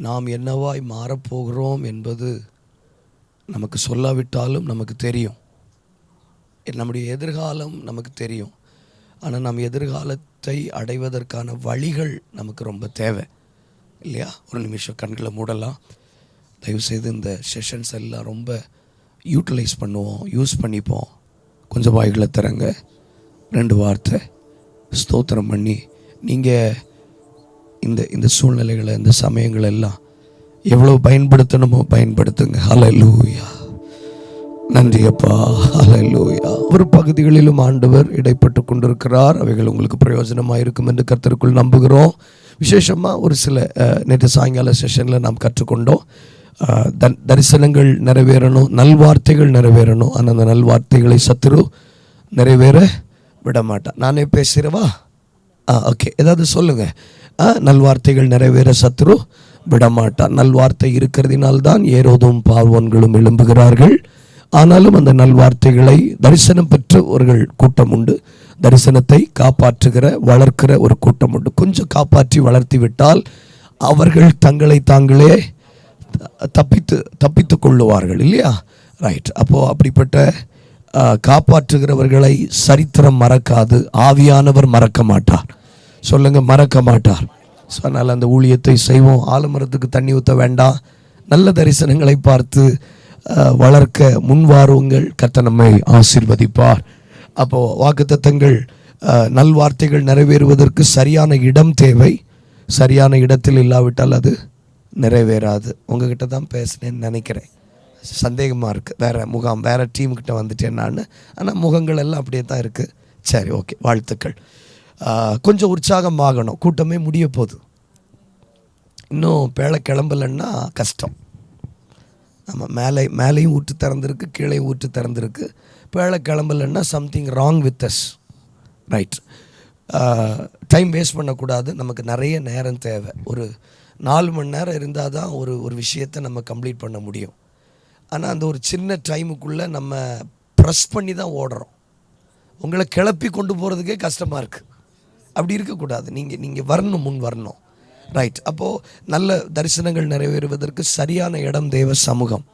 நாம் என்னவாய் மாறப்போகிறோம் என்பது நமக்கு சொல்லாவிட்டாலும் நமக்கு தெரியும். நம்முடைய எதிர்காலம் நமக்கு தெரியும். ஆனால் நம் எதிர்காலத்தை அடைவதற்கான வழிகள் நமக்கு ரொம்ப தேவை இல்லையா? ஒரு நிமிஷம் கண்களை மூடலாம். தயவுசெய்து இந்த செஷன்ஸ் எல்லாம் ரொம்ப யூட்டிலைஸ் பண்ணுவோம், யூஸ் பண்ணிப்போம். கொஞ்சம் வாய்களை தரங்க, 2 வார்த்தை ஸ்தோத்திரம் பண்ணி நீங்கள் இந்த சூழ்நிலைகளை, இந்த சமயங்கள் எல்லாம் எவ்வளோ பயன்படுத்தணுமோ பயன்படுத்துங்க. ஹல்லேலூயா, நன்றி அப்பா, ஹல்லேலூயா. ஒரு பகுதிகளிலும் ஆண்டவர் இடைப்பட்டு கொண்டிருக்கிறார். அவைகள் உங்களுக்கு பிரயோஜனமாக இருக்கும் என்று கர்த்தருக்குள் நம்புகிறோம். விசேஷமாக ஒரு சில நேற்று சாயங்கால செஷனில் நாம் கற்றுக்கொண்டோம். தரிசனங்கள் நிறைவேறணும், நல்வார்த்தைகள் நிறைவேறணும். ஆனால் அந்த நல்வார்த்தைகளை சத்துரு நிறைவேற விட மாட்டான். நானே பேசுகிறவா? ஓகே, ஏதாவது சொல்லுங்கள். நல்வார்த்தைகள் நிறைவேற சத்துரு விடமாட்டான். நல்வார்த்தை இருக்கிறதினால்தான் ஏரோதும் பார்வோன்களும் எழும்புகிறார்கள். ஆனாலும் அந்த நல்வார்த்தைகளை தரிசனம் பெற்றவர்கள் கூட்டம் உண்டு. தரிசனத்தை காப்பாற்றுகிற வளர்க்கிற ஒரு கூட்டம் உண்டு. கொஞ்சம் காப்பாற்றி வளர்த்தி விட்டால் அவர்கள் தங்களை தாங்களே தப்பித்து கொள்ளுவார்கள் இல்லையா? ரைட். அப்போது அப்படிப்பட்ட காப்பாற்றுகிறவர்களை சரித்திரம் மறக்காது, ஆவியானவர் மறக்க மாட்டார். சொல்லுங்க, மறக்க மாட்டார். ஸோ அதனால் அந்த ஊழியத்தை செய்வோம். ஆலமரத்துக்கு தண்ணி ஊற்ற வேண்டாம், நல்ல தரிசனங்களை பார்த்து வளர்க்க முன்வாருங்கள். கர்த்தர் நம்மை ஆசீர்வதிப்பார். அப்போது வாக்குத்தத்தங்கள், நல்வார்த்தைகள் நிறைவேறுவதற்கு சரியான இடம் தேவை. சரியான இடத்தில் இல்லாவிட்டால் அது நிறைவேறாது. உங்ககிட்ட தான் பேசினேன்னு நினைக்கிறேன். சந்தேகமாக இருக்குது. வேறு டீமுக்கிட்ட வந்துட்டேன் நான். ஆனால் முகங்கள் எல்லாம் அப்படியே தான் இருக்குது. சரி, ஓகே, வாழ்த்துக்கள். கொஞ்சம் உற்சாகமாகணும். கூட்டமே முடிய போகுது. இன்னும் பேழை கிளம்பலைன்னா கஷ்டம். நம்ம மேலேயும் ஊற்று திறந்துருக்கு, கீழேயும் ஊற்று திறந்துருக்கு. பேழை கிளம்பலைன்னா something wrong with us. Right. Time waste பண்ணக்கூடாது. நமக்கு நிறைய நேரம் தேவை. ஒரு 4 மணி நேரம் இருந்தால் தான் ஒரு விஷயத்தை நம்ம கம்ப்ளீட் பண்ண முடியும். ஆனால் அந்த ஒரு சின்ன டைமுக்குள்ளே நம்ம ப்ரெஸ் பண்ணி தான் ஓடுறோம். உங்களை கிளப்பி கொண்டு போகிறதுக்கே கஷ்டமாக இருக்குது. அப்படி இருக்கக்கூடாது. நீங்கள் வரணும், முன் வரணும். ரைட். அப்போது நல்ல தரிசனங்கள் நிறைவேறுவதற்கு சரியான இடம் தேவ சமூகம்.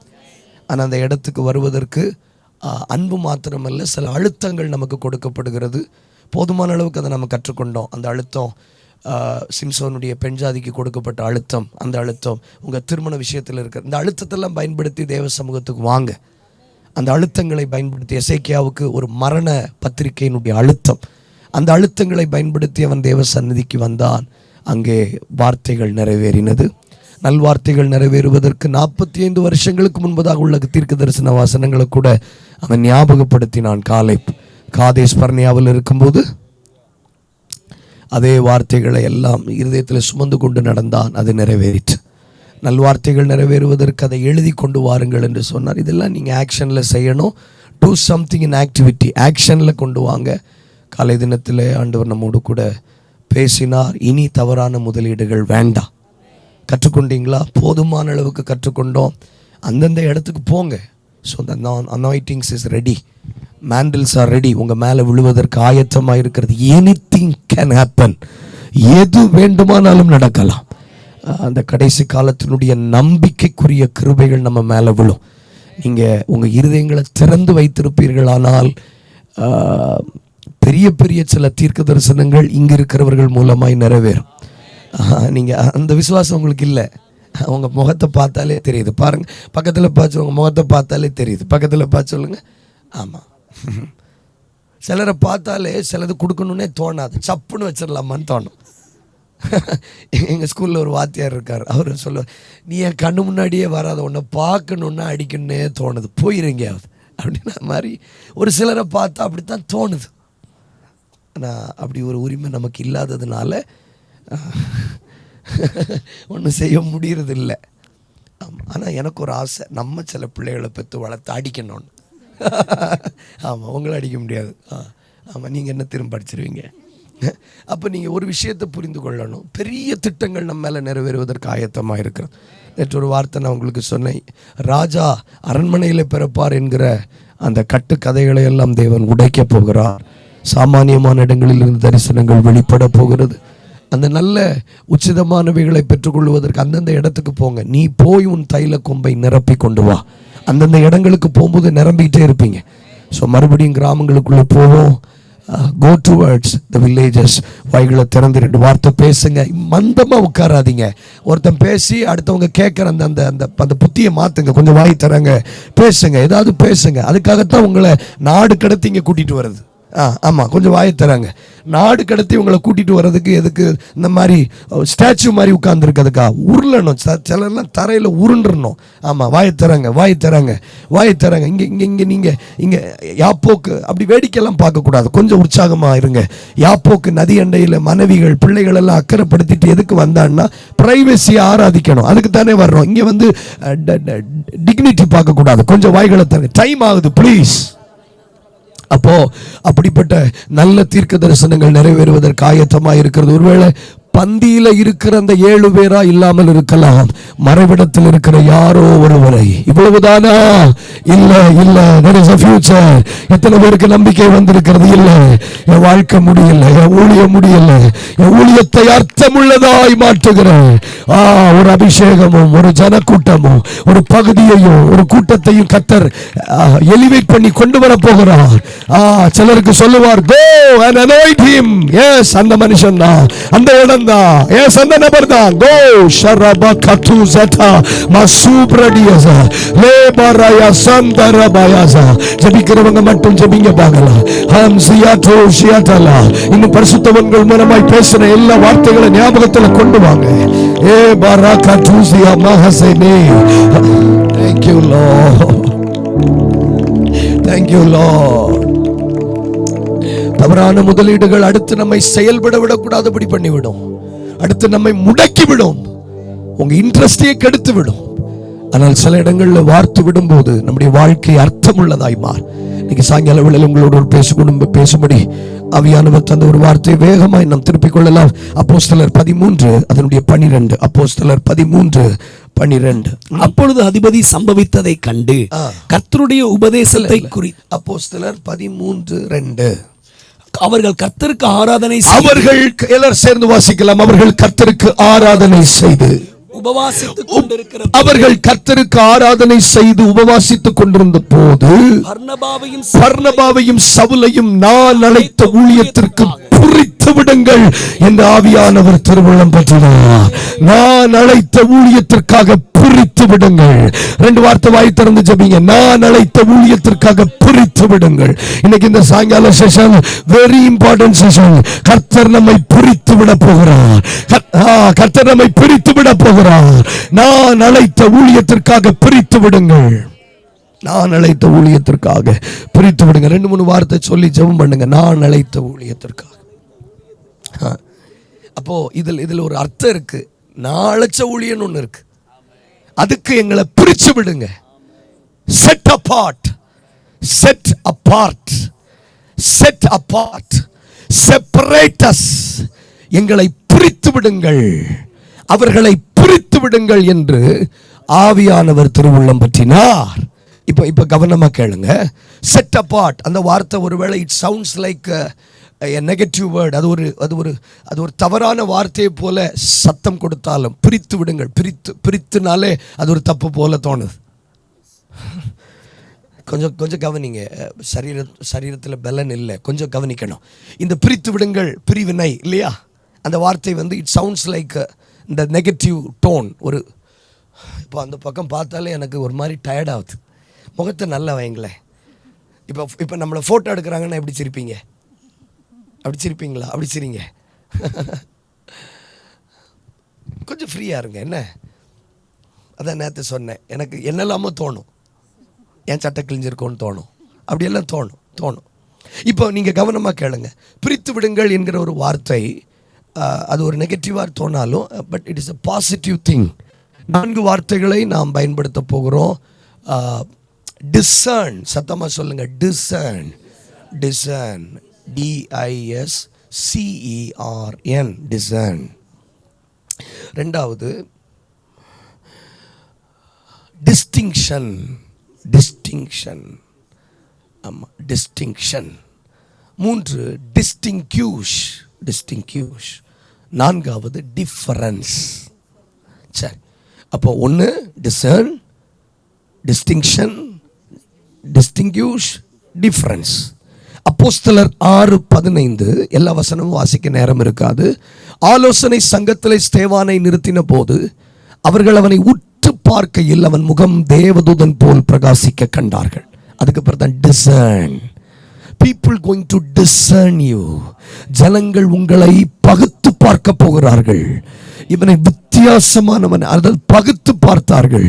ஆனால் அந்த இடத்துக்கு வருவதற்கு அன்பு மாத்திரமல்ல, சில அழுத்தங்கள் நமக்கு கொடுக்கப்படுகிறது. போதுமான அளவுக்கு அதை நம்ம கற்றுக்கொண்டோம். அந்த அழுத்தம் சிம்சோனுடைய பெண் ஜாதிக்கு கொடுக்கப்பட்ட அழுத்தம். அந்த அழுத்தம் உங்கள் திருமண விஷயத்தில் இருக்கிற இந்த அழுத்தத்தெல்லாம் பயன்படுத்தி தேவ சமூகத்துக்கு வாங்க. அந்த அழுத்தங்களை பயன்படுத்தி எசேக்கியாவுக்கு ஒரு மரண பத்திரிகையினுடைய அழுத்தம், அந்த அழுத்தங்களை பயன்படுத்தி அவன் தேவ சந்நிதிக்கு வந்தான். அங்கே வார்த்தைகள் நிறைவேறினது. நல்வார்த்தைகள் நிறைவேறுவதற்கு 45 வருஷங்களுக்கு முன்பதாக உள்ள தீர்க்க தரிசன வாசனங்களை கூட அவன் ஞாபகப்படுத்தினான். காதேஸ் பர்னியாவில் இருக்கும்போது அதே வார்த்தைகளை எல்லாம் இருதயத்தில் சுமந்து கொண்டு நடந்தான். அது நிறைவேறிற்று. நல்வார்த்தைகள் நிறைவேறுவதற்கு அதை எழுதி கொண்டு வாருங்கள் என்று சொன்னார். இதெல்லாம் நீங்கள் ஆக்ஷனில் செய்யணும். Do something in activity. ஆக்ஷனில் கொண்டு வாங்க. காலை தினத்தில் ஆண்டவர் நம்மோடு கூட பேசினார். இனி தவறான முதலீடுகள் வேண்டாம். கற்றுக்கொண்டீங்களா? போதுமான அளவுக்கு கற்றுக்கொண்டோம். அந்தந்த இடத்துக்கு போங்க. So the anointings is ready, mantles are ready. உங்கள் மேலே விழுவதற்கு ஆயத்தமாக இருக்கிறது. Anything can happen. எது வேண்டுமானாலும் நடக்கலாம். அந்த கடைசி காலத்தினுடைய நம்பிக்கைக்குரிய கிருபைகள் நம்ம மேலே விழும். நீங்கள் உங்கள் இருதயங்களை திறந்து வைத்திருப்பீர்களானால் பெரிய பெரிய சில தீர்க்க தரிசனங்கள் இங்கே இருக்கிறவர்கள் மூலமாய் நிறைவேறும். நீங்கள் அந்த விசுவாசம் உங்களுக்கு இல்லை. உங்கள் முகத்தை பார்த்தாலே தெரியுது. பாருங்கள், பக்கத்தில் பார்த்து உங்கள் முகத்தை பார்த்தாலே தெரியுது. பக்கத்தில் பார்த்து சொல்லுங்கள். ஆமாம், சிலரை பார்த்தாலே சிலது கொடுக்கணுன்னே தோணாது. சப்புன்னு வச்சிடலாமான்னு தோணும். எங்கள் ஸ்கூலில் ஒரு வாத்தியார் இருக்கார். அவர் சொல்லுவார், நீ என் கண்ணு முன்னாடியே வராத, உன்னை பார்க்கணுன்னா அடிக்கணுன்னே தோணுது, போயிருங்கயாவது அப்படின்னா மாதிரி ஒரு சிலரை பார்த்தா அப்படித்தான் தோணுது. ஆனால் அப்படி ஒரு உரிமை நமக்கு இல்லாததுனால ஒன்றும் செய்ய முடியறதில்லை. ஆனால் எனக்கு ஒரு ஆசை, நம்ம சில பிள்ளைகளை பெற்று வளர்த்து அடிக்கணும்னு. ஆமாம், உங்களை அடிக்க முடியாது. ஆமாம், நீங்கள் என்ன திரும்ப அடிச்சிருவீங்க. அப்போ நீங்கள் ஒரு விஷயத்தை புரிந்து கொள்ளணும். பெரிய திட்டங்கள் நம்ம மேலே நிறைவேறுவதற்கு ஆயத்தமாக இருக்கிறது. நேற்று ஒரு வார்த்தை நான் உங்களுக்கு சொன்னேன். ராஜா அரண்மனையில் பிறப்பார் என்கிற அந்த கட்டு கதைகளை எல்லாம் தேவன் உடைக்க போகிறார். சாமானியமான இடங்களிலிருந்து தரிசனங்கள் வெளிப்பட போகிறது. அந்த நல்ல உச்சிதமானவைகளை பெற்றுக்கொள்வதற்கு அந்தந்த இடத்துக்கு போங்க. நீ போய் உன் தைல கொம்பை நிரப்பி கொண்டு வா. அந்தந்த இடங்களுக்கு போகும்போது நிரம்பிக்கிட்டே இருப்பீங்க. ஸோ மறுபடியும் கிராமங்களுக்குள்ளே போவோம். Go towards the villages. வாய்களை திறந்து 2 வார்த்தை பேசுங்க. மந்தமாக உட்காராதீங்க. ஒருத்தன் பேசி அடுத்தவங்க கேட்குற அந்த அந்த அந்த அந்த புத்தியை மாற்றுங்க. கொஞ்சம் வாய் தரங்க, பேசுங்க, ஏதாவது பேசுங்க. அதுக்காகத்தான் உங்களை நாடு கடத்தி இங்கே கூட்டிகிட்டு வருது. ஆமாம், கொஞ்சம் வாயை தராங்க. நாடு கடத்தி உங்களை கூட்டிகிட்டு வர்றதுக்கு எதுக்கு இந்த மாதிரி ஸ்டாச்சு மாதிரி உட்காந்துருக்கிறதுக்கா? உருளணும், சிலர்லாம் தரையில் உருண்டுறணும். ஆமாம், வாயை தராங்க, வாயை தராங்க, வாயை தராங்க. இங்கே இங்கே இங்கே நீங்கள் இங்கே யாப்போக்கு அப்படி வேடிக்கையெல்லாம் பார்க்கக்கூடாது. கொஞ்சம் உற்சாகமாக இருங்க. யாப்போக்கு நதி அண்டையில் மனைவிகள் பிள்ளைகள் எல்லாம் அக்கறைப்படுத்திட்டு எதுக்கு வந்தான்னா ப்ரைவசியை ஆராதிக்கணும். அதுக்கு தானே வர்றோம். இங்கே வந்து டிக்னிட்டி பார்க்கக்கூடாது. கொஞ்சம் வாய்களை தருங்க. டைம் ஆகுது, ப்ளீஸ். அப்போ அப்படிப்பட்ட நல்ல தீர்க்க தரிசனங்கள் நிறைவேறுவதற்கு ஆயத்தமாக இருக்கிறது. ஒருவேளை பந்தியில இருக்கிற அந்த 7 பேரா இல்லாமல் இருக்கலாம். மறைவிடத்தில் இருக்கிற யாரோ ஒருவரை. இவ்வளவுதானா? இல்ல இல்ல, there is a future. எத்தனை பேருக்கு நம்பிக்கை வந்திருக்கிறது? இல்ல, என் வாழ்க்கை முடியல, என் ஊழியம் முடியல, என் ஊழியத்தை அர்த்தமுள்ளதாய் மாற்றுகிறேன். ஒரு அபிஷேகமும் ஒரு ஜனக்கூட்டமும் ஒரு பகுதியையும் ஒரு கூட்டத்தையும் கர்த்தர் எலிவேட் பண்ணி கொண்டு வர போகிறார். சிலருக்கு சொல்லுவார், go and anoint him. Yes, அந்த மனுஷன் தான், அந்த இடம் தான், எஸ், அந்த நபர் தான். go sharaba katuzata masubradiyaza lebaraya sandarabayaza. ஜெபிக்கிறவங்க மட்டும் ஜெபிங்க பார்க்கலாம். ஹம்சியாட்டோ ஷியாட்டலா. இன்னும் பரிசுத்தவான்கள் மூலமாய் பேசின எல்லா வார்த்தைகளை ஞாபகத்துல கொண்டு வாங்க. ஏ பரகதுசியா மஹசனே. Thank you Lord. Thank you Lord. தவறான முதலீடுகள் அடுத்து நம்மை செயல்பட விடக்கூடாதபடி பண்ணிவிடும். அடுத்து நம்மை முடக்கி விடும். உங்க இன்ட்ரெஸ்டையே கெடுத்து விடும். ஆனால் சில இடங்களில் வார்த்து விடும்போது நம்முடைய வாழ்க்கை அர்த்தமுள்ளதாய் மாறும். இன்னைக்கு சாயங்கால வேளையில் உங்களோடு பேசும்படி ஆவியானவர் தந்த ஒரு வார்த்தை வேகமாய் நாம் திருப்பிக் கொள்ளலாம். அப்போஸ்தலர் 13 அதனுடைய 12. அப்போஸ்தலர் 13:12. அப்பொழுது அதிபதி சம்பவித்ததை கண்டு கர்த்தருடைய உபதேசத்தை அப்போஸ்தலர் 13:2. அவர்கள் கர்த்தருக்கு ஆராதனை அவர்கள் எல்லாரும் சேர்ந்து வாசிக்கலாம். அவர்கள் கர்த்தருக்கு ஆராதனை செய்து அவர்கள் கர்த்தருக்கு ஆராதனை செய்து உபவாசித்துக் கொண்டிருந்த போது பர்னபாவையும் சவுலையும் நான் அழைத்த ஊழியத்திற்கு புரித்து விடுங்கள் என்று ஆவியானவர் திருவுள்ளம் பற்றினார். நான் அழைத்த ஊழியத்திற்காக புரித்து விடுங்கள். 2 வார்த்தை வாய் திறந்து ஜெபிங்க. நான் அழைத்த ஊழியத்திற்காக புரித்து விடுங்கள். இன்னைக்கு இந்த சாயங்கால செஷன் வெரி இம்பார்ட்டன்ட் செஷன். கர்த்தர் நம்மை புரித்து விட போகிறார். கர்த்தர் நம்மை பிரித்து விட போகிறார். நான் அழைத்த ஊழியத்திற்காக பிரித்து விடுங்கள். நான் அழைத்த ஊழியத்திற்காக பிரித்து விடுங்க. 2-3 வார்த்தை சொல்லி ஜெபம் பண்ணுங்க. நான் அழைத்த ஊழியத்திற்காக. அப்போ இதில் ஒரு அர்த்தம் இருக்கு. நான் அழைச்ச ஊழியன்னு ஒன்று இருக்கு. அதுக்கு எங்களை பிரிச்சு விடுங்க. Set apart, set apart, set apart, separate us. எங்களை பிரித்து விடுங்கள், அவர்களை பிரித்து விடுங்கள் என்று ஆவியானவர் திருவுள்ளம் பற்றினார். இப்போ கவனமா கேளுங்க. செட் அபார்ட் அந்த வார்த்தை ஒருவேளை it sounds like negative word. அது ஒரு தவறான வார்த்தையை போல சத்தம் கொடுத்தாலும் பிரித்து விடுங்கள். பிரித்துனாலே அது ஒரு தப்பு போல தோணுது. கொஞ்சம் கவனிங்க. சரீரத்தில் பலன் இல்லை, கொஞ்சம் கவனிக்கணும். இந்த பிரித்து விடுங்கள் பிரிவினை இல்லையா? அந்த வார்த்தை இட் சவுண்ட்ஸ் லைக் இந்த நெகட்டிவ் டோன். இப்போ அந்த பக்கம் பார்த்தாலே எனக்கு ஒரு மாதிரி டயர்ட் ஆகுது. முகத்தை நல்லா வைங்களேன். இப்போ நம்மளை ஃபோட்டோ எடுக்கிறாங்கன்னா எப்படி சிரிப்பீங்க? அப்படி சிரிப்பீங்களா? அப்படி சிரிங்க. கொஞ்சம் ஃப்ரீயாக இருங்க. என்ன அதான் நேற்று சொன்னேன். எனக்கு என்னெல்லாமோ தோணும். என் சட்டை கிழிஞ்சிருக்கோன்னு தோணும். அப்படியெல்லாம் தோணும். இப்போ நீங்கள் கவனமாக கேளுங்க. பிரித்து விடுங்கள் என்கிற ஒரு வார்த்தை அது ஒரு நெகட்டிவாக தோணாலும் but it is a positive thing. 4 வார்த்தைகளை நாம் பயன்படுத்த போகிறோம். டிசர்ன், சத்தமாக சொல்லுங்க. Discern, DISCERN, discern. 2வது டிஸ்டிங்ஷன். ஆமாம், டிஸ்டிங்ஷன். 3 டிஸ்டிங்க்யூஷ். நான்காவது டிஃபரன்ஸ். சரி, அப்போ ஒன்று டிசர்ன், டிஸ்டிங்ஷன், டிஸ்டிங்யூஷ், டிஃபரன்ஸ். அப்போஸ்தலர் 6:15. எல்லா வசனமும் வாசிக்க நேரம் இருக்காது. ஆலோசனை சங்கத்தில் ஸ்தேவானை நிறுத்தின போது அவர்கள் அவனை உற்று பார்க்கையில் அவன் முகம் தேவதூதன் போல் பிரகாசிக்க கண்டார்கள். அதுக்கப்புறம் தான் discern. People going to discern you. ஜனங்கள் உங்களை பகுத்து பார்க்க போகிறார்கள். இவனை வித்தியாசமானவன், அதாவது பகுத்து பார்த்தார்கள்.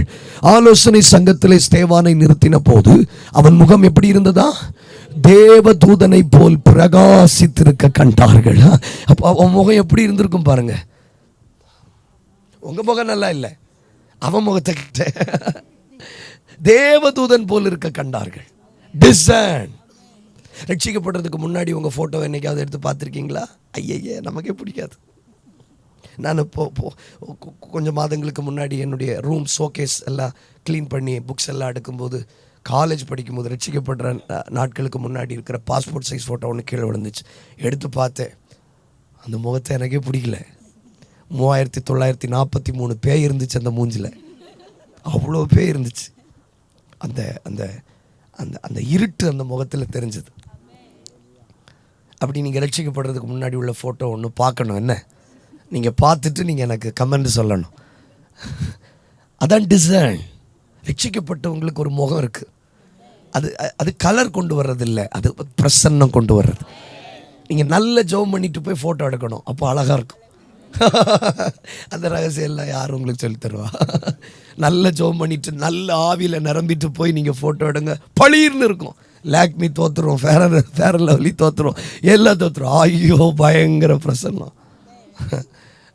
ஆலோசனை சங்கத்திலே ஸ்தேவானை நிறுத்தின போது அவன் முகம் எப்படி இருந்ததா? தேவதூதனை போல் பிரகாசித்திருக்க கண்டார்கள். அப்போ அவன் முகம் எப்படி இருந்திருக்கும் பாருங்க. உங்க முகம் நல்லா இல்லை, அவன் முகத்தை கிட்ட தேவதூதன் போல் இருக்க கண்டார்கள். டிசர்ன். ரட்சிக்கப்படுறதுக்கு முன்னாடி உங்கள் ஃபோட்டோ என்னைக்காவது எடுத்து பார்த்துருக்கீங்களா? ஐயையே, நமக்கே பிடிக்காது. நான் கொஞ்சம் மாதங்களுக்கு முன்னாடி என்னுடைய ரூம் ஷோகேஸ் எல்லாம் க்ளீன் பண்ணி புக்ஸ் எல்லாம் எடுக்கும்போது, காலேஜ் படிக்கும்போது ரட்சிக்கப்படுற நாட்களுக்கு முன்னாடி இருக்கிற பாஸ்போர்ட் சைஸ் ஃபோட்டோ ஒன்று கீழே விழுந்துச்சு. எடுத்து பார்த்தேன், அந்த முகத்தை எனக்கே பிடிக்கல. 3943 பேய் இருந்துச்சு அந்த மூஞ்சில். அவ்வளோ பேய் இருந்துச்சு. அந்த அந்த அந்த அந்த இருட்டு அந்த முகத்தில் தெரிஞ்சது. அப்படி நீங்கள் ரட்சிக்கப்படுறதுக்கு முன்னாடி உள்ள ஃபோட்டோ ஒன்று பார்க்கணும். என்ன, நீங்கள் பார்த்துட்டு நீங்கள் எனக்கு கமெண்ட் சொல்லணும். அதான் டிசைன். ரட்சிக்கப்பட்டவங்களுக்கு ஒரு முகம் இருக்குது. அது அது கலர் கொண்டு வர்றதில்லை, அது பிரசன்னம் கொண்டு வர்றது. நீங்கள் நல்ல ஜெபம் பண்ணிட்டு போய் ஃபோட்டோ எடுக்கணும், அப்போ அழகாக இருக்கும். அந்த ரகசியம் எல்லாம் யாரும் உங்களுக்கு சொல்லி தருவா? நல்ல ஜெபம் பண்ணிட்டு நல்ல ஆவியில் நிரம்பிட்டு போய் நீங்கள் ஃபோட்டோ எடுங்க, பளீர்னு இருக்கும். லாக்மி தோற்றுரும், ஃபேர் அண்ட் லவ்லி தோற்றுரும், எல்லாம் தோற்றுரும். ஐயோ, பயங்கர பிரசன்னம்.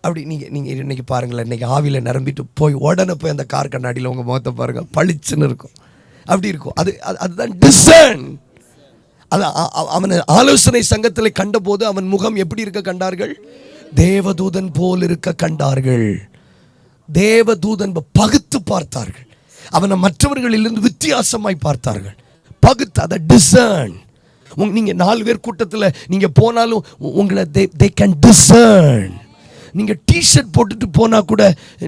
அப்படி நீங்கள் இன்றைக்கி பாருங்களேன், இன்றைக்கி ஆவியில் நிரம்பிட்டு போய் உடனே போய் அந்த கார் கண்ணாடியில் உங்கள் முகத்தை பாருங்கள், பளிச்சுன்னு இருக்கும். அப்படி இருக்கும். அதுதான் டிசர்ன். அது அவனை ஆலோசனை சங்கத்தில் கண்டபோது அவன் முகம் எப்படி இருக்க கண்டார்கள்? தேவதூதன் போல் இருக்க கண்டார்கள். தேவதூதன் பகுத்து பார்த்தார்கள். அவனை மற்றவர்களிலிருந்து வித்தியாசமாய் பார்த்தார்கள். பகுத்து, அதை டிசர்ன். நீங்க 4 பேர் கூட்டத்தில் நீங்க போனாலும் உங்களை they can discern. நீங்க டிஷர்ட் போட்டுட்டு போனா கூட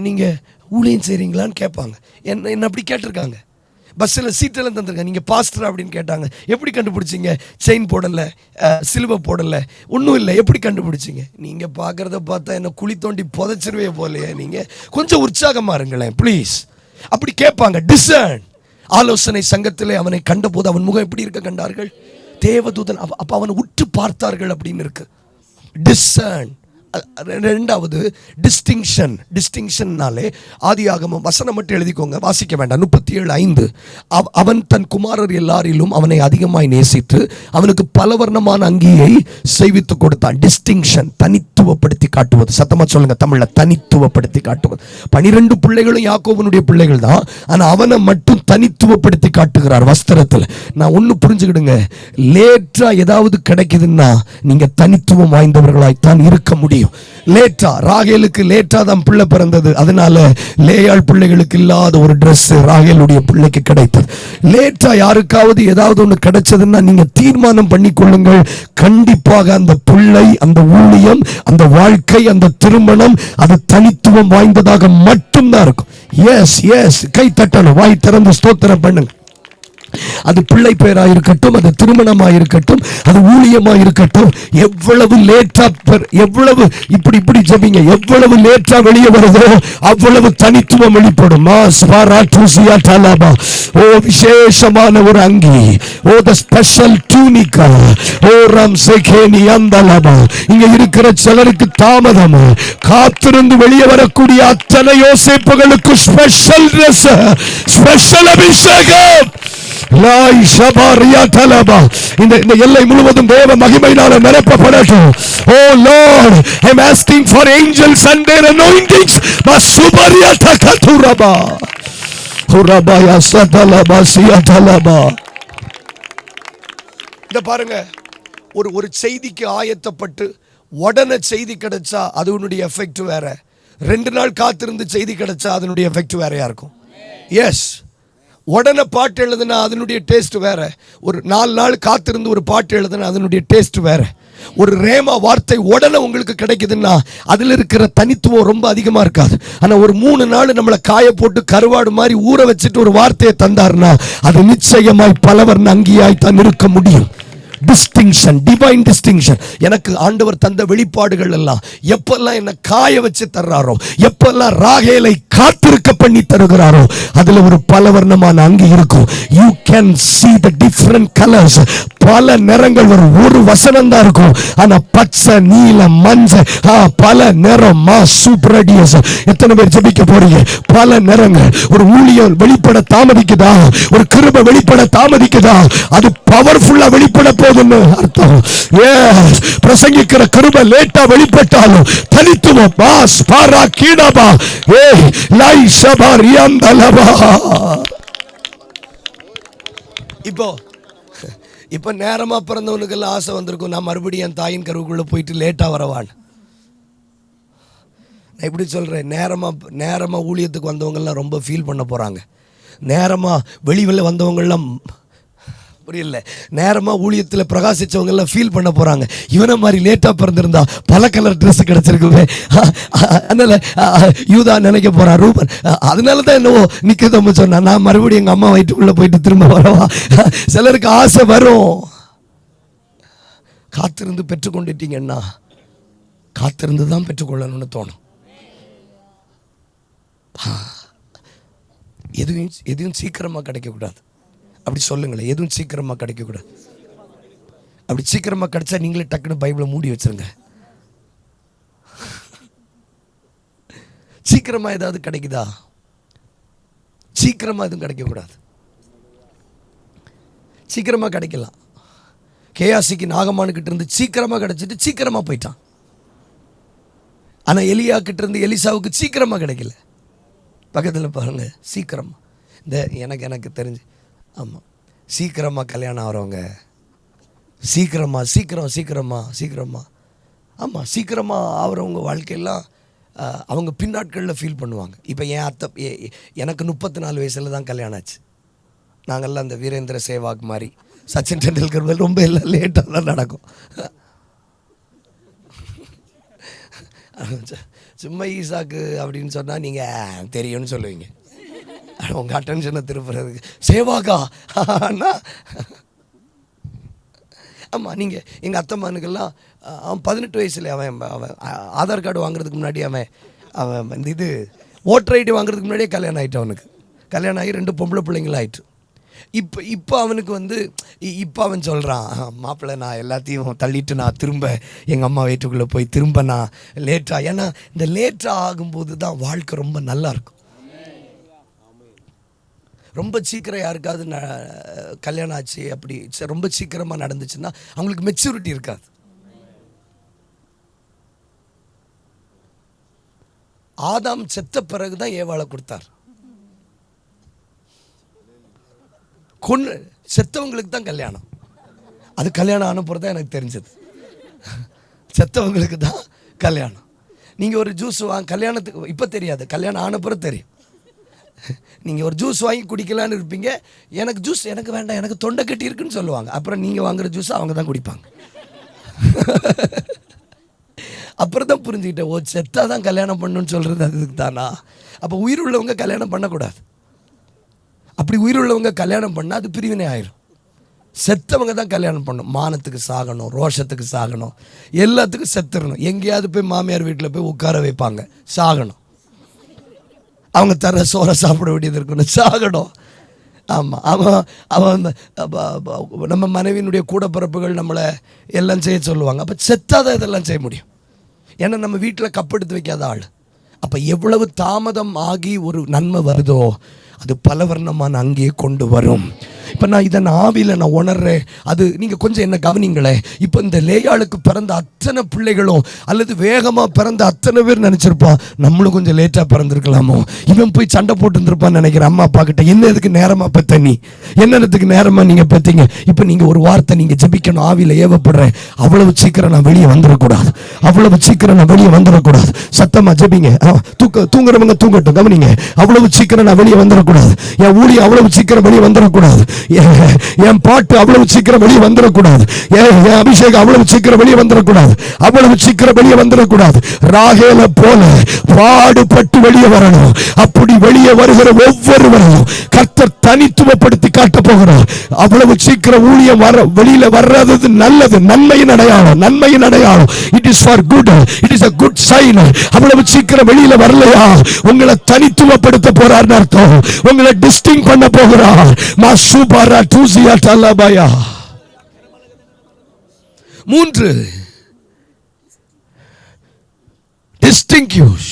நீங்க ஊழியம் செய்றீங்களான்னு கேட்பாங்க. என்ன அப்படி கேட்டிருக்காங்க. பஸ்ஸில் சீட்டெல்லாம் தந்துருக்காங்க. நீங்கள் பாஸ்டர் அப்படின்னு கேட்டாங்க. எப்படி கண்டுபிடிச்சிங்க? செயின் போடலை, சிலுவை போடலை, ஒன்றும் இல்லை, எப்படி கண்டுபிடிச்சிங்க? நீங்கள் பார்க்குறத பார்த்தா என்ன குழி தோண்டி புதைச்சிருவே போலையே. நீங்கள் கொஞ்சம் உற்சாகமாக இருங்களேன் ப்ளீஸ். அப்படி கேட்பாங்க. டிசர்ன். ஆலோசனை சங்கத்திலே அவனை கண்டபோது அவன் முகம் எப்படி இருக்க கண்டார்கள்? தேவதூதன். அப்போ அவனை உற்று பார்த்தார்கள் அப்படின்னு இருக்கு. டிசர்ன். ரெண்டாவது டிஸ்டிங்ஷன். டிஸ்டிங்ஷன்னாலே ஆதியாகமம் வசனம் மட்டும் எழுதிக்கோங்க, வாசிக்க வேண்டாம். 37:5. அவன் தன் குமாரர் எல்லாரிலும் அவனை அதிகமாய் நேசித்து அவனுக்கு பலவர்ணமான அங்கியை செய்வித்து கொடுத்தான். டிஸ்டிங்ஷன், தனித்துவப்படுத்தி காட்டுவது. சத்தமா சொல்லுங்க தமிழ்ல, தனித்துவப்படுத்தி காட்டுவது. 12 பிள்ளைகளும் யாக்கோபனுடைய பிள்ளைகள் தான், ஆனால் அவனை மட்டும் தனித்துவப்படுத்தி காட்டுகிறார் வஸ்திரத்தில். நான் ஒன்று புரிஞ்சுக்கிடுங்க, லேட்டா ஏதாவது கிடைக்குதுன்னா நீங்க தனித்துவம் வாய்ந்தவர்களாய்த்தான் இருக்க முடியும். லேட்டா, ராகேலுக்கு லேட்டா தான் பிள்ளை பிறந்தது, அதனால லேயாள் பிள்ளைகளுக்கு இல்லாத ஒரு ட்ரெஸ் ராகேலுடைய பிள்ளைக்கு கிடைத்தது. லேட்டா யாருக்காவது ஏதாவது ஒன்று கிடைச்சதுன்னா நீங்க தீர்மானம் பண்ணி கொள்ளுங்கள், கண்டிப்பாக அந்த பிள்ளை, அந்த ஊழியம், அந்த வாழ்க்கை, அந்த திருமணம் அது தனித்துவம் வாய்ந்ததாக மட்டும்தான் இருக்கும். எஸ் எஸ், கை தட்டணும், வாய் திறந்து ஸ்தோத்திரம் பண்ணுங்க. அது பிள்ளை பேரா இருக்கட்டும், அது திருமணமா இருக்கட்டும், அது ஊழியமா இருக்கட்டும். எவ்வளவு லேட்டா, எவ்வளவு இப்படி ஜெபிங்க, எவ்வளவு லேட்டா வெளியே வருதோ அவ்வளவு தனித்துவம் வெளிப்படும். ஓ, விசேஷமான ஒரு அங்கி, ஓ the special tunica, O rum Chegeni அந்தலபா. இங்க இருக்கிற சிலருக்கு தாமதம், காத்திருந்து வெளியே வரக்கூடிய அத்தனை யோசேப்புகளுக்கு ஸ்பெஷல் ட்ரெஸ், ஸ்பெஷல் அபிஷேகம். இந்த எல்லை முழுவதும் தேவ மகிமையினால நிரப்பப்படட்டும். Oh Lord, I am asking for angels and their anointings. Masubaria takaturaba, urabaya satalaba siatalaba. இந்த பாருங்க, ஒரு செய்திக்கு ஆயத்தப்பட்டு உடனே செய்தி கிடைச்சா அதனுடைய எஃபெக்ட் வேற. 2 நாள் காத்திருந்து செய்தி கிடைச்சா அதனுடைய எஃபெக்ட் வேறையா இருக்கும். எஸ், உடனே பாட்டு எழுதுனா அதனுடைய டேஸ்ட் வேற. ஒரு 4 நாள் காத்திருந்து ஒரு பாட்டு எழுதுனா அதனுடைய டேஸ்ட் வேற. ஒரு ரேமா வார்த்தை உடனே உங்களுக்கு கிடைக்குதுன்னா அதுல இருக்கிற தனித்துவம் ரொம்ப அதிகமா இருக்காது. ஆனா ஒரு 3 நாள் நம்மளை காய போட்டு கருவாடு மாதிரி ஊற வச்சுட்டு ஒரு வார்த்தையை தந்தாருன்னா அது நிச்சயமாய் பலவர்ண அங்கியாய் தான் இருக்க முடியும். Distinction, divine distinction. எனக்கு ஆண்டவர் தந்த வெளிப்பாடுகள் எல்லாம் எப்பெல்லாம் என்ன காய வச்சு தர்றாரோ, எப்பெல்லாம் ராகேலை காத்திருக்க பண்ணி தருகிறாரோ, அதுல ஒரு பலவர்ணமான அங்கி இருக்கும். You can see the different colors. பல நிறங்கள் வரும். ஒரு வசனம் தான் இருக்கும், ஆனா பச்சை, நீலம், மஞ்சள், பல நிறம். சூப்பரடியஸ். எத்தனை பேர் ஜெபிக்க போறீங்க? பல நிறங்கள். ஒரு ஊழியம் வெளிப்பட தாமதிக்குதா, ஒரு கிருபை வெளிப்பட தாமதிக்குதா, அது பவர்ஃபுல்லா வெளிப்பட போகுதுன்னு அர்த்தம். பிரசங்கிக்கிற கிருபை லேட்டா வெளிப்பட்டாலும் தனித்துவம் பாஸ் பாரா கீடாபா லை சபா ரியாந்தலபா. இப்போ நேரமா பிறந்தவனுக்கெல்லாம் ஆசை வந்திருக்கும், நான் மறுபடியும் என் தாயின் கருவுக்குள்ள போயிட்டு லேட்டா வரவான். நான் எப்படி சொல்றேன், நேரமா ஊழியத்துக்கு வந்தவங்கெல்லாம் ரொம்ப ஃபீல் பண்ண போறாங்க. நேரமா வெளியில் வந்தவங்கெல்லாம் புரியல, நேரமா ஊழியத்தில் பிரகாசிச்சவங்க எல்லாம் ஃபீல் பண்ண போறாங்க. இவனை மாதிரி லேட்டா பிறந்திருந்தா பல கலர் ட்ரெஸ் கிடைச்சிருக்குமே, அதனால யூதா நினைக்க போறான் ரூபன். அதனால தான் என்னவோ நிக்கதம் சொன்னா, நான் மறுபடியும் எங்க அம்மா வயிற்றுக்குள்ள போயிட்டு திரும்ப வரவா. சிலருக்கு ஆசை வரும். காத்திருந்து பெற்றுக்கொண்டுட்டீங்கன்னா காத்திருந்து தான் பெற்றுக்கொள்ளணும்னு தோணும். எதுவும் சீக்கிரமா கிடைக்கக்கூடாது. அப்படி சொல்லுங்களேன், எதுவும் சீக்கிரமா கிடைக்கக்கூடாது. அப்படி சீக்கிரமா கிடைச்சா நீங்களே டக்குன்னு பைபிளை மூடி வச்சிருங்க. சீக்கிரமா ஏதாவது கிடைக்குதா? சீக்கிரமா எதுவும் கிடைக்கக்கூடாது. சீக்கிரமா கிடைக்கலாம். கேயாசிக்கு நாகமானு கிட்ட இருந்து சீக்கிரமா கிடைச்சிட்டு சீக்கிரமா போயிட்டான். ஆனா எலியா கிட்ட இருந்து எலிசாவுக்கு சீக்கிரமா கிடைக்கல. பக்கத்தில் பாருங்க, சீக்கிரமா. இந்த எனக்கு தெரிஞ்சு ஆமாம், சீக்கிரமாக கல்யாணம் ஆகிறவங்க சீக்கிரமாக ஆமாம், சீக்கிரமாக ஆகிறவங்க வாழ்க்கையெல்லாம் அவங்க பின்னாட்களில் ஃபீல் பண்ணுவாங்க. இப்போ என் அத்தை, எனக்கு 34 வயசில் தான் கல்யாணம் ஆச்சு. நாங்கள்லாம் அந்த வீரேந்திர சேவாக் மாதிரி, சச்சின் டெண்டுல்கர் மாதிரி ரொம்ப எல்லாம் லேட்டாக தான் நடக்கும். சும்மா ஈசாக்கு அப்படின்னு சொன்னால் நீங்கள் தெரியும்னு சொல்லுவீங்க. உங்கள் அட்டென்ஷனை திருப்புறதுக்கு சேவாக்கா அண்ணா. ஆமாம், நீங்கள் எங்கள் அத்தம்மானுக்கெல்லாம் அவன் 18 வயசுல அவன் ஆதார் கார்டு வாங்குறதுக்கு முன்னாடி அவன் இந்த இது ஓட்டர் ஐடி வாங்குறதுக்கு முன்னாடியே கல்யாணம் ஆகிட்டு. அவனுக்கு கல்யாணம் ஆகி 2 பொம்பளை பிள்ளைங்களும் ஆயிட்டு. இப்போ அவனுக்கு இப்போ அவன் சொல்கிறான், மாப்பிள்ளை நான் எல்லாத்தையும் தள்ளிட்டு நான் திரும்ப எங்கள் அம்மா வயிற்றுக்குள்ளே போய் திரும்ப நான் லேட்டாக. ஏன்னா இந்த லேட்டாக ஆகும்போது தான் வாழ்க்கை ரொம்ப நல்லா இருக்கும். ரொம்ப சீக்கிரம் யாருக்காவது கல்யாணம் ஆச்சு அப்படி ரொம்ப சீக்கிரமாக நடந்துச்சுன்னா அவங்களுக்கு மெச்சூரிட்டி இருக்காது. ஆதாம் செத்த பிறகுதான் ஏவாளை கொடுத்தார். செத்தவங்களுக்கு தான் கல்யாணம். அது கல்யாணம் ஆன பிறகு தான் எனக்கு தெரிஞ்சது. செத்தவங்களுக்கு தான் கல்யாணம். நீங்கள் ஒரு ஜூஸ் கல்யாணத்துக்கு இப்போ தெரியாது, கல்யாணம் ஆன பிறகு தெரியும். நீங்கள் ஒரு ஜூஸ் வாங்கி குடிக்கலான்னு இருப்பீங்க, எனக்கு ஜூஸ் எனக்கு வேண்டாம், எனக்கு தொண்டை கட்டி இருக்குன்னு சொல்லுவாங்க. அப்புறம் நீங்கள் வாங்குற ஜூஸ் அவங்க தான் குடிப்பாங்க. அப்புறம் தான் புரிஞ்சுக்கிட்டேன், ஓ செத்தா தான் கல்யாணம் பண்ணணும்னு சொல்கிறது அதுக்கு தானா. அப்போ உயிர் உள்ளவங்க கல்யாணம் பண்ணக்கூடாது. அப்படி உயிர் உள்ளவங்க கல்யாணம் பண்ணால் அது பிரிவினை ஆயிரும். செத்தவங்க தான் கல்யாணம் பண்ணணும். மானத்துக்கு சாகணும், ரோஷத்துக்கு சாகணும், எல்லாத்துக்கும் செத்துடணும். எங்கேயாவது போய் மாமியார் வீட்டில் போய் உட்கார வைப்பாங்க, சாகணும். அவங்க தர சோறை சாப்பிட வேண்டியது இருக்கணும், சாகணும். ஆமாம், அவன் நம்ம மனைவியினுடைய கூட பிறப்புகள் நம்மளை எல்லாம் செய்ய சொல்லுவாங்க. அப்போ செத்தாதான் இதெல்லாம் செய்ய முடியும். ஏன்னா நம்ம வீட்டில் கப்படுத்து வைக்காத ஆள். அப்போ எவ்வளவு தாமதம் ஆகி ஒரு நன்மை வருதோ அது பலவர்ணமான அங்கேயே கொண்டு வரும். இப்போ நான் இதை ஆவியில் நான் உணர்றேன். அது நீங்கள் கொஞ்சம் என்ன கவனிங்களே. இப்போ இந்த லேயாளுக்கு பிறந்த அத்தனை பிள்ளைகளும் அல்லது வேகமாக பிறந்த அத்தனை பேர் நினச்சிருப்பான், நம்மளும் கொஞ்சம் லேட்டாக பிறந்திருக்கலாமோ, இவன் போய் சண்டை போட்டுருப்பான்னு நினைக்கிறேன் அம்மா அப்பா கிட்ட. என்ன எதுக்கு நேரமாக பெற்ற நீ, என்னத்துக்கு நேரமாக நீங்கள் பெற்றீங்க. இப்போ நீங்கள் ஒரு வார்த்தை நீங்கள் ஜெபிக்கணும், ஆவியில் ஏவப்படுறேன், அவ்வளவு சீக்கிரம் நான் வெளியே வந்துடக்கூடாது, அவ்வளவு சீக்கிரம் நான் வெளியே வந்துடக்கூடாது. சத்தமாக ஜெபிங்க. தூங்குறவங்க தூங்கட்டும், கவனிங்க. அவ்வளவு சீக்கிரம் நான் வெளியே வந்துடக்கூடாது, என் ஊழியம் அவ்வளவு சீக்கிரம் வெளியே வந்துடக்கூடாது. என் பாட்டு அவ்வளவு சீக்கிரம் வெளியே வந்துடக்கூடாது, என் அபிஷேகம் அவ்வளவு சீக்கிரம் வெளியே வந்துடக்கூடாது, அவ்வளவு சீக்கிரம் வெளியே வந்துடக்கூடாது. ராகேல போல பாடுபட்டு வெளியே வரணும். அப்படி வெளியே வருகிற ஒவ்வொருவரையும் கர்த்தர் தனித்துவப்படுத்தி காட்ட போகிறார். அவ்வளவு சீக்கிரம் ஊழியம் வெளியில வர்றது நல்லது, நன்மையின் அடையாளம், நன்மையின் அடையாளம். It is for good, it is a good sign. அவ்வளவு சீக்கிரம் வெளியில வரலையா, உங்களை தனித்துவப்படுத்த போறார் அர்த்தம். உங்களை டிஸ்டிங் பண்ண போகிறார். மாசுபாரா டூசியா தலபாயா. 3 டிஸ்டிங்யூஷ்.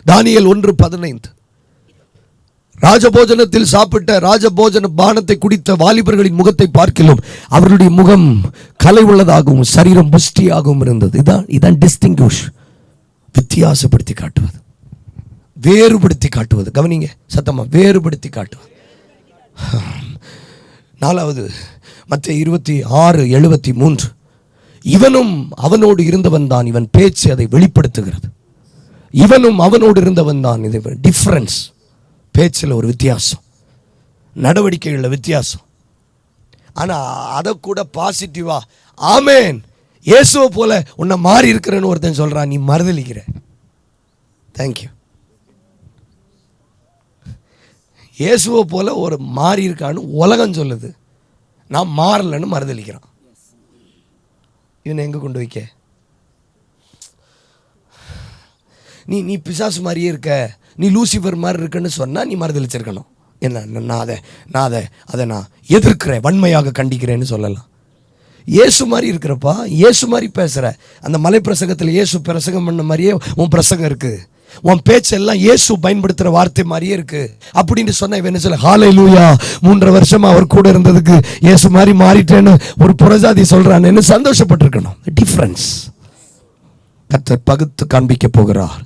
தானியேல் 1:15. ராஜபோஜனத்தில் சாப்பிட்ட ராஜபோஜன பானத்தை குடித்த வாலிபர்களின் முகத்தை பார்க்கிலும் அவருடைய முகம் கலை உள்ளதாகவும் சரீரம் புஷ்டியாகவும் இருந்தது. இதான் டிஸ்டிங்யூஷ், வித்தியாசப்படுத்தி காட்டுவது, வேறுபடுத்தி காட்டுவது. கவனிங்க சத்தமா, வேறுபடுத்தி காட்டுவது. 4வது மத்தேயு 26:73. இவனும் அவனோடு இருந்தவன் தான், இவன் பேச்சு அதை வெளிப்படுத்துகிறது. இவனும் அவனோடு இருந்தவன் தான். இது டிஃபரன்ஸ். பேச்சில் ஒரு வித்தியாசம், நடவடிக்கைகளில் வித்தியாசம். ஆனால் அதை கூட பாசிட்டிவா ஆமேன் இயேசுவை போல உன்னை மாறி இருக்கிறன்னு ஒருத்தன் சொல்றான், நீ மறுதலிக்கிற. தேங்க்யூ. இயேசுவை போல ஒரு மாறி இருக்கான்னு உலகம் சொல்லுது, நான் மாறலன்னு மறுதலிக்கிறான். இவனை எங்கே கொண்டு வைக்க? நீ பிசாசு மாதிரியே இருக்க, நீ லூசிஃபர் மாதிரி இருக்குன்னு சொன்னால் நீ மறுதளிச்சிருக்கணும். என்ன, நான் அதை நான் எதிர்க்கிறேன், வன்மையாக கண்டிக்கிறேன்னு சொல்லலாம். இயேசு மாதிரி இருக்கிறப்பா, இயேசு மாதிரி பேசுகிற. அந்த மலை பிரசங்கத்தில் இயேசு பிரசங்கம் பண்ண மாதிரியே உன் பிரசங்கம் இருக்குது, உன் பேச்செல்லாம் இயேசு பயன்படுத்துகிற வார்த்தை மாதிரியே இருக்குது அப்படின்னு சொன்ன இவன் என்ன சொல்ல, ஹல்லேலூயா 3 வருஷமாக அவர் கூட இருந்ததுக்கு இயேசு மாதிரி மாறிட்டேன்னு ஒரு புறஜாதி சொல்கிறான்னு சந்தோஷப்பட்டிருக்கணும். டிஃப்ரென்ஸ். கர்த்தர் பகுத்து காண்பிக்க போகிறார்,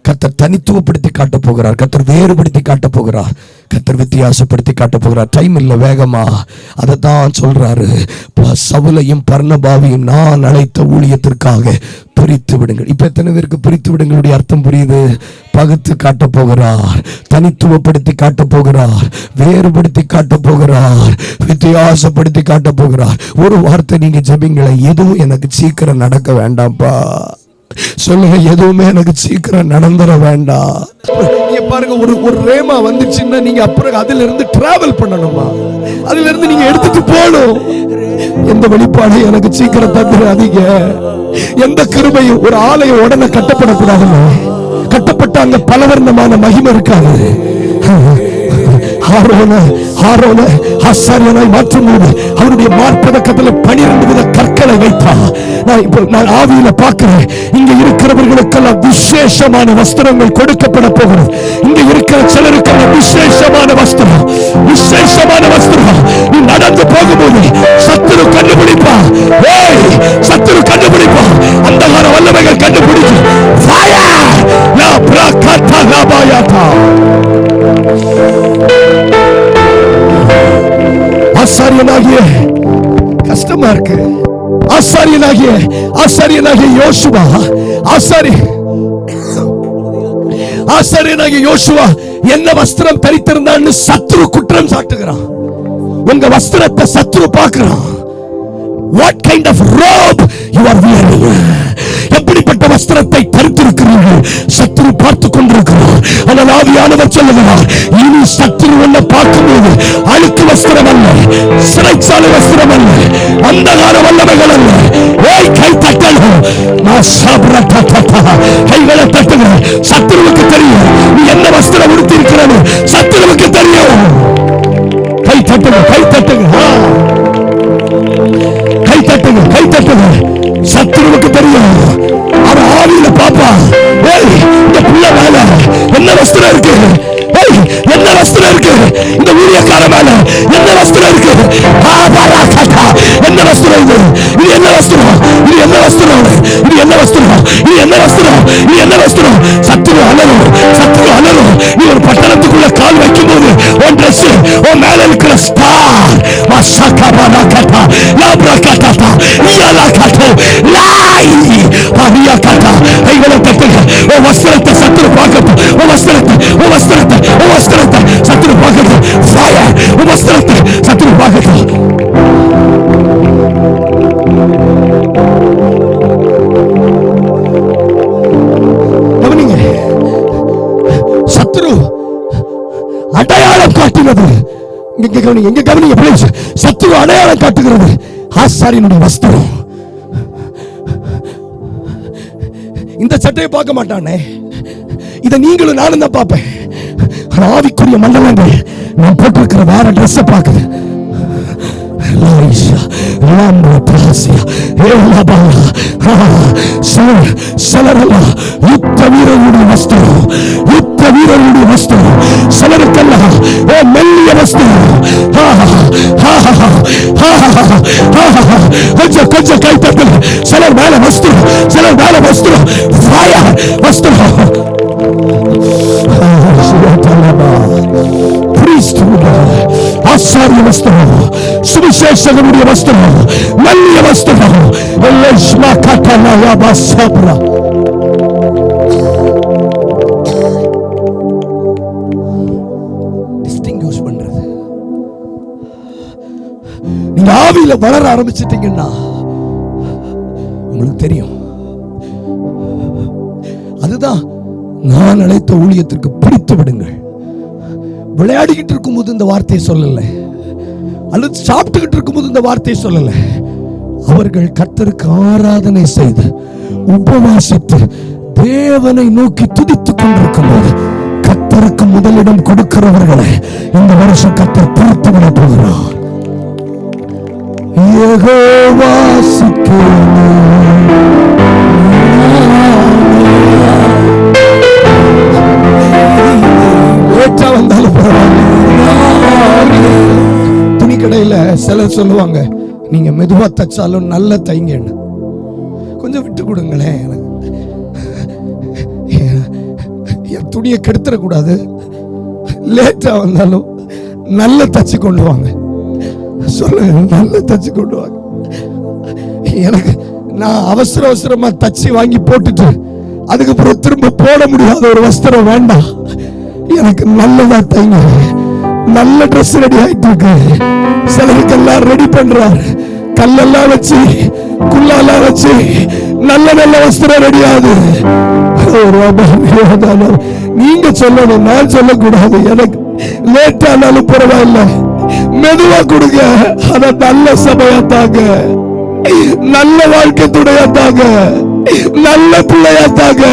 கர்த்தர் தனித்துவப்படுத்தி காட்ட போகிறார், கர்த்தர் வேறுபடுத்தி காட்ட போகிறார், கர்த்தர் வித்தியாசப்படுத்தி காட்ட போகிறார். டைம் இல்லை, வேகமா அதை தான் சொல்றாரு. சவுலையும் பர்னபாவையும் நான் அழைத்த ஊழியத்திற்காக பிரித்து விடுங்கள். இப்ப எத்தனை பேருக்கு பிரித்து விடுங்களுடைய அர்த்தம் புரியுது? பகுத்து காட்ட போகிறார், தனித்துவப்படுத்தி காட்ட போகிறார், வேறுபடுத்தி காட்ட போகிறார், வித்தியாசப்படுத்தி காட்ட போகிறார். ஒரு வார்த்தை நீங்க ஜெபிங்களே, எதுவும் எனக்கு சீக்கிரம் நடக்க வேண்டாம்ப்பா. சொல்லுங்க, எதுவுமே எனக்கு சீக்கிரம் நடந்துட வேண்டாம். நீங்க பாருங்க, ஒரு ரேமா வந்துச்சுன்னா நீங்க அப்புறம் அதுல இருந்து டிராவல் பண்ணணுமா, அதுல இருந்து நீங்க எடுத்துட்டு போகணும். எந்த வெளிப்பாடு எனக்கு சீக்கிரம் தந்துடாதீங்க. எந்த கிருபையும், ஒரு ஆலயம் உடனே கட்டப்படக்கூடாதுங்க. கட்டப்பட்ட அங்க பலவர்ணமான மகிமை இருக்காது. ஆரோனை ஆசாரியனாய் மாற்றும்போது அவருடைய மார்பதக்கத்தில் 12 வித கற்களை வைத்தார். நான் ஆவியில பார்க்கிறேன், இங்க இருக்கிறவர்களுக்கெல்லாம் விசேஷமான வஸ்திரங்கள் கொடுக்கப்பட போகிறது. இங்க இருக்கிற சிலருக்கெல்லாம் விசேஷமான வஸ்திரம், விசேஷமான வஸ்திரம். நீ நடந்து போகும்போது சத்துரு கண்டுபிடிப்பா, சத்துரு கண்டுபிடிப்பா, அந்தகார வல்லமைகள் கண்டுபிடிச்சு ஆசாரியனாகிய கஷ்டமா இருக்கு. ஆசாரியனாகிய யோசுவா, ஆசாரியனாகிய யோசுவா என்ன வஸ்திரம் தரித்திருந்தான்னு சத்துரு குற்றம் சாட்டுகிறான். உங்க வஸ்திரத்தை சத்துரு பார்க்கிறான். What kind of robe you are wearing? எப்படிப்பட்ட வஸ்திரத்தை தரித்திருக்கிறீர்கள் சத்துரு பார்த்து கொண்டிருக்கிறார். ஆனால் ஆவியானவர் சொல்லுகிறார், இனி சத்துரு உன்னை பார்க்கும்போது அழுக்கு வஸ்திரம் அல்ல, சிறைச்சாலை வஸ்திரம் அல்ல, அந்தகார வல்லமைகள் அல்ல. கை தட்டணும், கைகளை தட்டுங்க. சத்துருவுக்கு தெரியும் நீ என்ன வஸ்திரம் உடுத்தி இருக்கிறது, சத்துருவுக்கு தெரியும். கை தட்டுங்க, கை தட்டுங்க, கை தட்டுங்க, கை தட்டுங்க. சத்துருவுக்கு தெரியும். அவன் ஆவியில பாப்பா, இந்த புள்ள மேல என்ன வஸ்திரம் இருக்கு, என்ன வஸ்திரம் இருக்கு, இந்த ஊழியக்கார மேல என்ன வஸ்திரம் இருக்கு, என்ன வஸ்திரம் இது, இது என்ன வஸ்திரம், இது என்ன வஸ்திரம், இது என்ன வஸ்திரம், இது என்ன வஸ்திரம், இது என்ன வஸ்திரம். சத்துரு அலரும், சத்துரு அலரும். நீ ஒரு பட்டணத்துக்குள்ள கால் வைக்கும் போது உன் ட்ரெஸ், உன் மேல இருக்கிற ஸ்டார், கைகளை தட்டுங்க. உன் வஸ்திரத்தை சத்துரு பார்க்கட்டும், உன் வஸ்திரத்தை, உன் வஸ்திரத்தை, உன் வஸ்திரத்தை சத்துரு பார்க்கட்டும். அடையாளம் காட்டினது. எங்க கவனிங்க please. சத்துரு அடையாளம் காட்டுகிறது. ஆசாரியனுடைய வஸ்திரம். இந்த சட்டையை பார்க்க மாட்டானே, இதை நீங்களும் நானும் தான் பார்ப்பேன். ஆவிக்குரிய மண்டலங்கள் நான் போட்டிருக்கிற வேற ட்ரெஸ் பார்க்குது. யுத்த வீரனுடைய வஸ்திரம், யுத்த வீரனுடைய வஸ்திரம். சிலருக்கெல்லாம் மெல்லிய வஸ்திரம். கொஞ்சம் கொஞ்சம் கைப்பற்றல். சிலர் மேல வஸ்திரம், சிலர் மேல வஸ்திரம், ஃபயர் வஸ்திரம். ஆசாரிய வஸ்திரம், சுவிசேஷகனுடைய வஸ்திரம், மெல்லிய வஸ்திரம். டிஸ்டிங்விஷ் பண்றது. நீங்க ஆவியில வளர ஆரம்பிச்சிட்டீங்கன்னா உங்களுக்கு தெரியும். அதுதான் நான் அழைத்த ஊழியத்திற்கு பிடித்து விடுங்கள். விளையாடிக்கிட்டு இருக்கும்போது இந்த வார்த்தையை சொல்லல, அல்லது சாப்பிட்டுக்கிட்டு இருக்கும்போது இந்த வார்த்தையை சொல்லல. அவர்கள் கர்த்தருக்கு ஆராதனை செய்து உபவாசித்து தேவனை நோக்கி துதித்துக் கொண்டிருக்கும் போது கர்த்தருக்கு முதலிடம் கொடுக்கிறவர்களை இந்த வருஷம் கர்த்தர் பிரித்து விட போகிறார். துணி கடையில சிலர் சொல்லுவாங்க, நீங்க மெதுவா தச்சாலும் நல்ல தைங்கன்னு. கொஞ்சம் விட்டு கொடுங்களேன், என் துணியை கெடுத்துடக்கூடாது. லேட்டா வந்தாலும் நல்ல தச்சு கொண்டு வாங்க. சொல்லுங்க, நல்ல தச்சு கொண்டு வாங்க. எனக்கு நான் அவசர அவசரமா தச்சு வாங்கி போட்டுட்டு அதுக்கப்புறம் திரும்ப போட முடியாத ஒரு வஸ்திரம் வேண்டாம். எனக்கு நல்லதா தைங்க. நல்ல ட்ரெஸ் ரெடி ஆயிட்டு இருக்கு. சிலருக்கெல்லாம் ரெடி பண்றாரு, கல்லெல்லாம் வச்சு குள்ளெல்லாம் வச்சு நல்ல நல்ல வஸ்திரம் ரெடி ஆகுது. நீங்க சொல்லணும், நான் சொல்லக்கூடாது. எனக்கு லேட் ஆனாலும் பரவாயில்ல, மெதுவா கொடுங்க. அத நல்ல சபையாத்தாங்க, நல்ல வாழ்க்கை துணையாத்தாங்க, நல்ல பிள்ளையாத்தாங்க.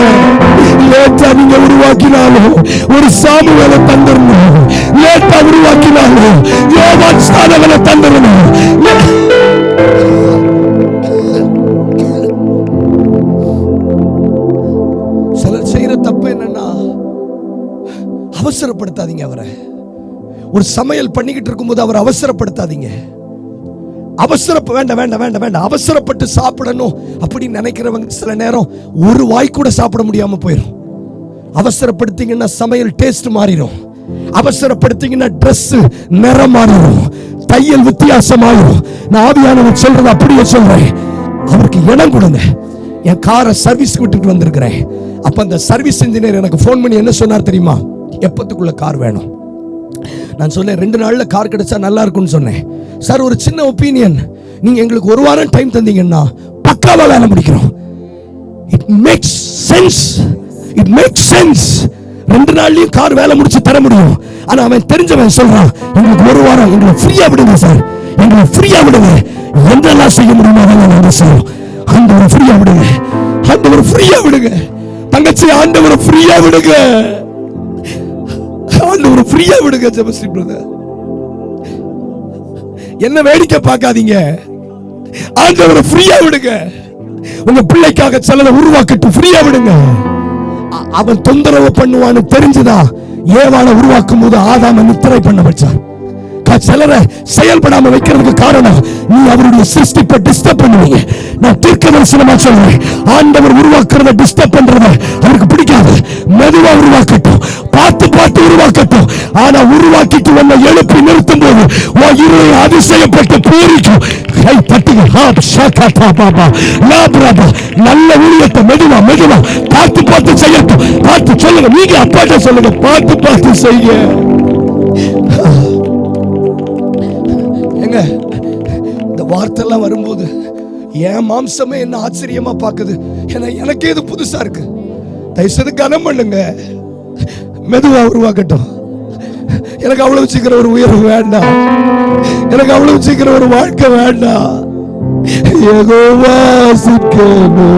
லேட்டா நீங்க உருவாக்கினாலும் ஒரு சாமுவேலை தந்துடணும். லேட்டா உருவாக்கினாலும் யோவான் ஸ்நானகனை தந்துடணும். சிலர் செய்யற தப்பு என்னன்னா, அவசரப்படுத்தாதீங்க அவரை. ஒரு சமையல் பண்ணிக்கிட்டு இருக்கும்போது அவர் அவசரப்படுத்தாதீங்க. வேண்டாம் அவசரப்பட்டு சாப்பிடணும் அப்படின்னு நினைக்கிறவங்க சில நேரம் ஒரு வாய் கூட சாப்பிட முடியாம போயிடும். அவசரப்படுத்தீங்கன்னா சமையல் டேஸ்ட் மாறிடும். அவசரப்படுத்தீங்கன்னா ட்ரெஸ் நிறம் மாறிடும், தையல் வித்தியாசமாயிரும். நான் ஆவியானவர் சொல்றது அப்படியே சொல்றேன். அவருக்கு இடம் கொடுங்க. என் காரை சர்வீஸ் விட்டுட்டு வந்திருக்கிறேன். அப்ப அந்த சர்வீஸ் இன்ஜினியர் எனக்கு போன் பண்ணி என்ன சொன்னார் தெரியுமா? எப்பத்துக்குள்ள கார் வேணும்? நான் சொன்னேன் 2 நாள்ல கார் கிடைச்சா நல்லா இருக்கும்னு சொன்னேன். சார், ஒரு சின்ன ஒப்பீனியன், நீங்க எங்களுக்கு 1 வாரம் டைம் தந்தீங்கன்னா பக்காவா வேலை முடிக்கிறோம். It makes sense. 2 நாள்லயும் கார் வேலை முடிச்சு தர முடியும். ஆனா அவன் தெரிஞ்சவன் சொல்றான், எங்களுக்கு 1 வாரம் எங்களை ஃப்ரீயா விடுங்க சார், எங்களை ஃப்ரீயா விடுங்க. என்னெல்லாம் செய்ய முடியுமோ அதெல்லாம் நாங்க செய்வோம். ஆண்டவரை ஃப்ரீயா விடுங்க, ஆண்டவரை ஃப்ரீயா விடுங்க. தங்கச்சி, ஆண்டவரை ஃப்ரீயா விடுங்க, ஆண்டவரை ஃப்ரீயா விடுங்க. ஜெபஸ்ரீ பிரதர், என்ன வேடிக்கை பார்க்காதீங்க, ஆண்டவரை ஃப்ரீயா விடுங்க. உங்க பிள்ளைக்காக சிலரை உருவாக்கிட்டு ஃப்ரீயா விடுங்க. அவன் தொந்தரவு பண்ணுவான்னு தெரிஞ்சுதான் ஏவாளை உருவாக்கும் போது ஆதாம நித்திரை பண்ண வச்சான். சிலரை செயல்படாம வைக்கிறதுக்கு காரணம், நீ அவருடைய சிருஷ்டிப்பை டிஸ்டர்ப் பண்ணுவீங்க. நான் தீர்க்கதரிசனமா சொல்றேன், ஆண்டவர் உருவாக்குறத டிஸ்டர்ப் பண்றத அவருக்கு பிடிக்காது. மெதுவா உருவாக்கட்டும், பார்த்து உருவாக்கட்டும். ஆனா உருவாக்கிட்டு வந்து எழுப்பி நிறுத்தும் போது இருதயம் அதிசயப்பட்டு பூரிக்கும். கை தட்டுங்க. நல்ல ஊழியத்தை மெதுவா பார்த்து செய்யட்டும். பார்த்து சொல்லுங்க, நீங்க அப்பாட்ட சொல்லுங்க, பார்த்து செய்ய. இந்த வார்த்தை எல்லாம் வரும்போது என் மாம்சமே என்ன ஆச்சரியமா பாக்குது. ஏன்னா எனக்கே இது புதுசா இருக்கு. தயவுசெய்து கனம் பண்ணுங்க. மெதுவா உருவாக்கட்டும், எனக்கு அவ்வளவு சீக்கிரம் ஒரு உயர்வு வேண்டாம், எனக்கு அவ்வளவு சீக்கிரம் ஒரு வாழ்க்கை வேண்டாம். யெகோவா சிக்கனோ,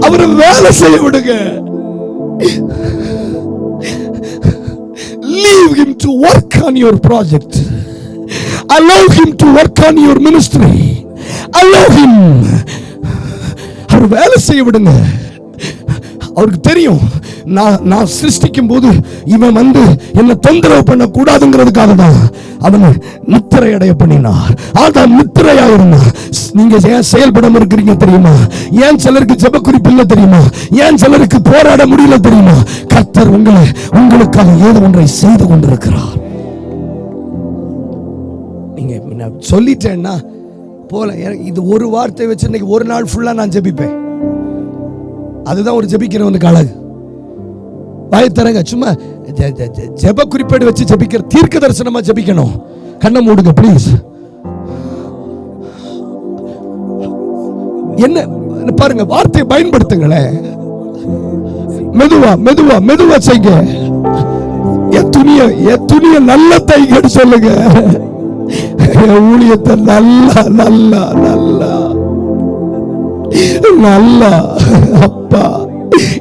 அவரு வேலை செய்ய விடுங்க. Leave him to work on your project. Allow him to work on your ministry. Allow him. அவர் வேலை செய்ய விடுங்க. அவருக்கு தெரியும், நான் சிருஷ்டிக்கும் போது இவன் வந்து என்ன தொந்தரவு பண்ண கூடாதுங்கிறதுக்காக தான் அவனை நித்திரை அடைய பண்ணினார். ஆதான் நித்திரையா இருந்தார். நீங்க ஏன் செயல்படாம இருக்கிறீங்க தெரியுமா? ஏன் சிலருக்கு ஜெப குறிப்பு இல்ல தெரியுமா? ஏன் சிலருக்கு போராட முடியல தெரியுமா? கர்த்தர் உங்களுக்காக ஏதோ ஒன்றை செய்து கொண்டிருக்கிறார். நீங்க சொல்லிட்டேன்னா போல, இது ஒரு வார்த்தை வச்சு இன்னைக்கு ஒரு நாள் ஃபுல்லா நான் ஜெபிப்பேன். அதுதான் ஒரு ஜெபிக்கிறவனுக்கு அழகு. வாய் தரங்க, சும்மா ஜெப குறிப்பேடு வச்சு ஜெபிக்கிற, தீர்க்க தரிசனமா ஜெபிக்கணும். கண்ணை மூடுங்க ப்ளீஸ். என்ன பாருங்க, வார்த்தையை பயன்படுத்துங்களேன். மெதுவா மெதுவா மெதுவா செய்யுங்க. என் துணிய நல்ல தைங்கன்னு சொல்லுங்க. ஊழியத்தை நல்லா நல்லா நல்லா நல்லா. அப்பா,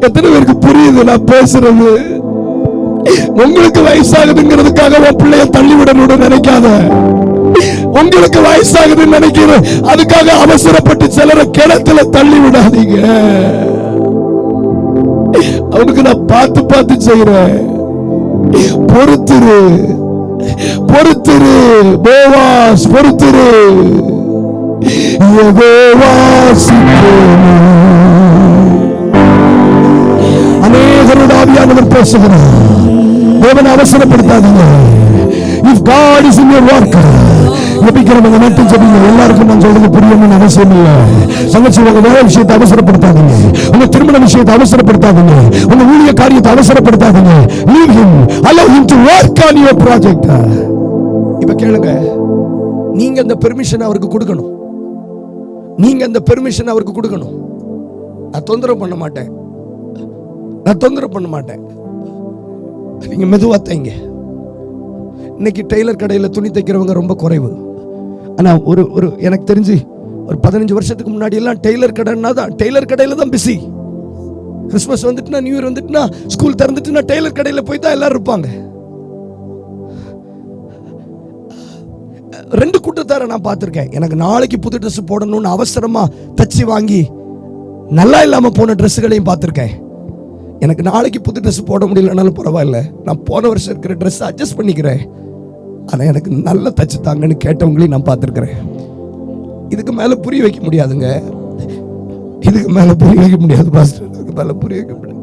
எத்தனை பேருக்கு புரியுது நான் பேசுறது? உங்களுக்கு வயசாகுதுங்கிறதுக்காக உன் பிள்ளைய தள்ளிவிடணும்னு நினைக்காத. உங்களுக்கு வயசாகுதுன்னு நினைக்கிறேன் அதுக்காக அவசரப்பட்டு சிலரை கிணத்துல தள்ளி விடாதீங்க. அவனுக்கு நான் பார்த்து பார்த்து செய்றேன். பொறுத்துரு பொறுத்துரு போவாஸ், பொறுத்துரு. யெகோவா சிக்கனோ. அநேகரோட ஆவியானவர் பேசுகிறார். தேவனை அவசரப்படுத்தாதீங்க. If God is in your work, ஜெபிக்கிறவங்க மட்டும் ஜெபிங்க. எல்லாருக்கும் நான் சொல்றது புரியணும்னு அவசியம் இல்லை. தங்கச்சி, உங்க வேலை விஷயத்தை அவசரப்படுத்தாதீங்க, உங்க திருமண விஷயத்தை அவசரப்படுத்தாதீங்க, உங்க ஊழிய காரியத்தை அவசரப்படுத்தாதீங்க. Leave him, allow him to work on your project. இப்ப கேளுங்க, நீங்க அந்த பெர்மிஷன் அவருக்கு கொடுக்கணும். நீங்க அந்த பெர்மிஷன் அவருக்கு கொடுக்கணும். நான் தொந்தரவு பண்ண மாட்டேன், நான் தொந்தரவு பண்ண மாட்டேன். நீங்க மெதுவா தைங்க. இன்னைக்கு டெய்லர் கடையில் துணி தைக்கிறவங்க ரொம்ப குறைவு. ஆனா ஒரு எனக்கு தெரிஞ்சு ஒரு 15 வருஷத்துக்கு முன்னாடி எல்லாம் டெய்லர் கடைன்னா தான், டெய்லர் கடையில தான் பிஸி. கிறிஸ்மஸ் வந்துட்டுனா, நியூ இயர் வந்துட்டுனா, ஸ்கூல் திறந்துட்டுனா டெய்லர் கடையில போய் தான் எல்லாரும் இருப்பாங்க. 2 கூட்டத்தாரை நான் பார்த்திருக்கேன். எனக்கு நாளைக்கு புது ட்ரெஸ் போடணும்னு அவசரமா தச்சு வாங்கி நல்லா இல்லாம போன ட்ரெஸ்ஸுகளையும் பார்த்திருக்கேன். எனக்கு நாளைக்கு புது ட்ரெஸ் போட முடியலனாலும் பரவாயில்ல, நான் போன வருஷம் இருக்கிற ட்ரெஸ் அட்ஜஸ்ட் பண்ணிக்கிறேன், ஆனால் எனக்கு நல்லா தச்சு தாங்கன்னு கேட்டவங்களையும் நான் பார்த்துருக்கிறேன். இதுக்கு மேலே புரிய வைக்க முடியாதுங்க, இதுக்கு மேலே புரிய வைக்க முடியாது பாஸ்டர், இதுக்கு மேலே புரிய வைக்க முடியாது.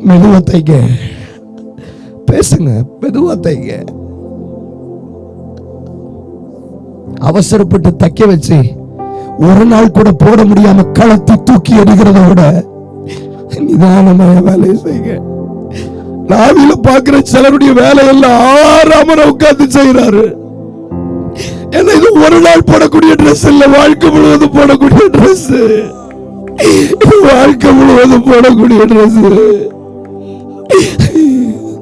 மெதுவா தைங்க, பேசுங்க, மெதுவா தைங்க. அவசரப்பட்டு தைக்க வச்சு ஒரு நாள் கூட போட முடியாம களத்தி தூக்கி எறிகிறத விட நிதானமான வேலையை செய்யுங்க. நாவில பாக்குற சிலருடைய வேலையெல்லாம் ஆறாம உட்கார்ந்து செய்யறாரு. ஏன்னா இது ஒரு நாள் போடக்கூடிய ட்ரெஸ் இல்ல, வாழ்க்கை முழுவதும் போடக்கூடிய ட்ரெஸ். வாழ்க்கை முழுவதும் போடக்கூடிய ட்ரெஸ்.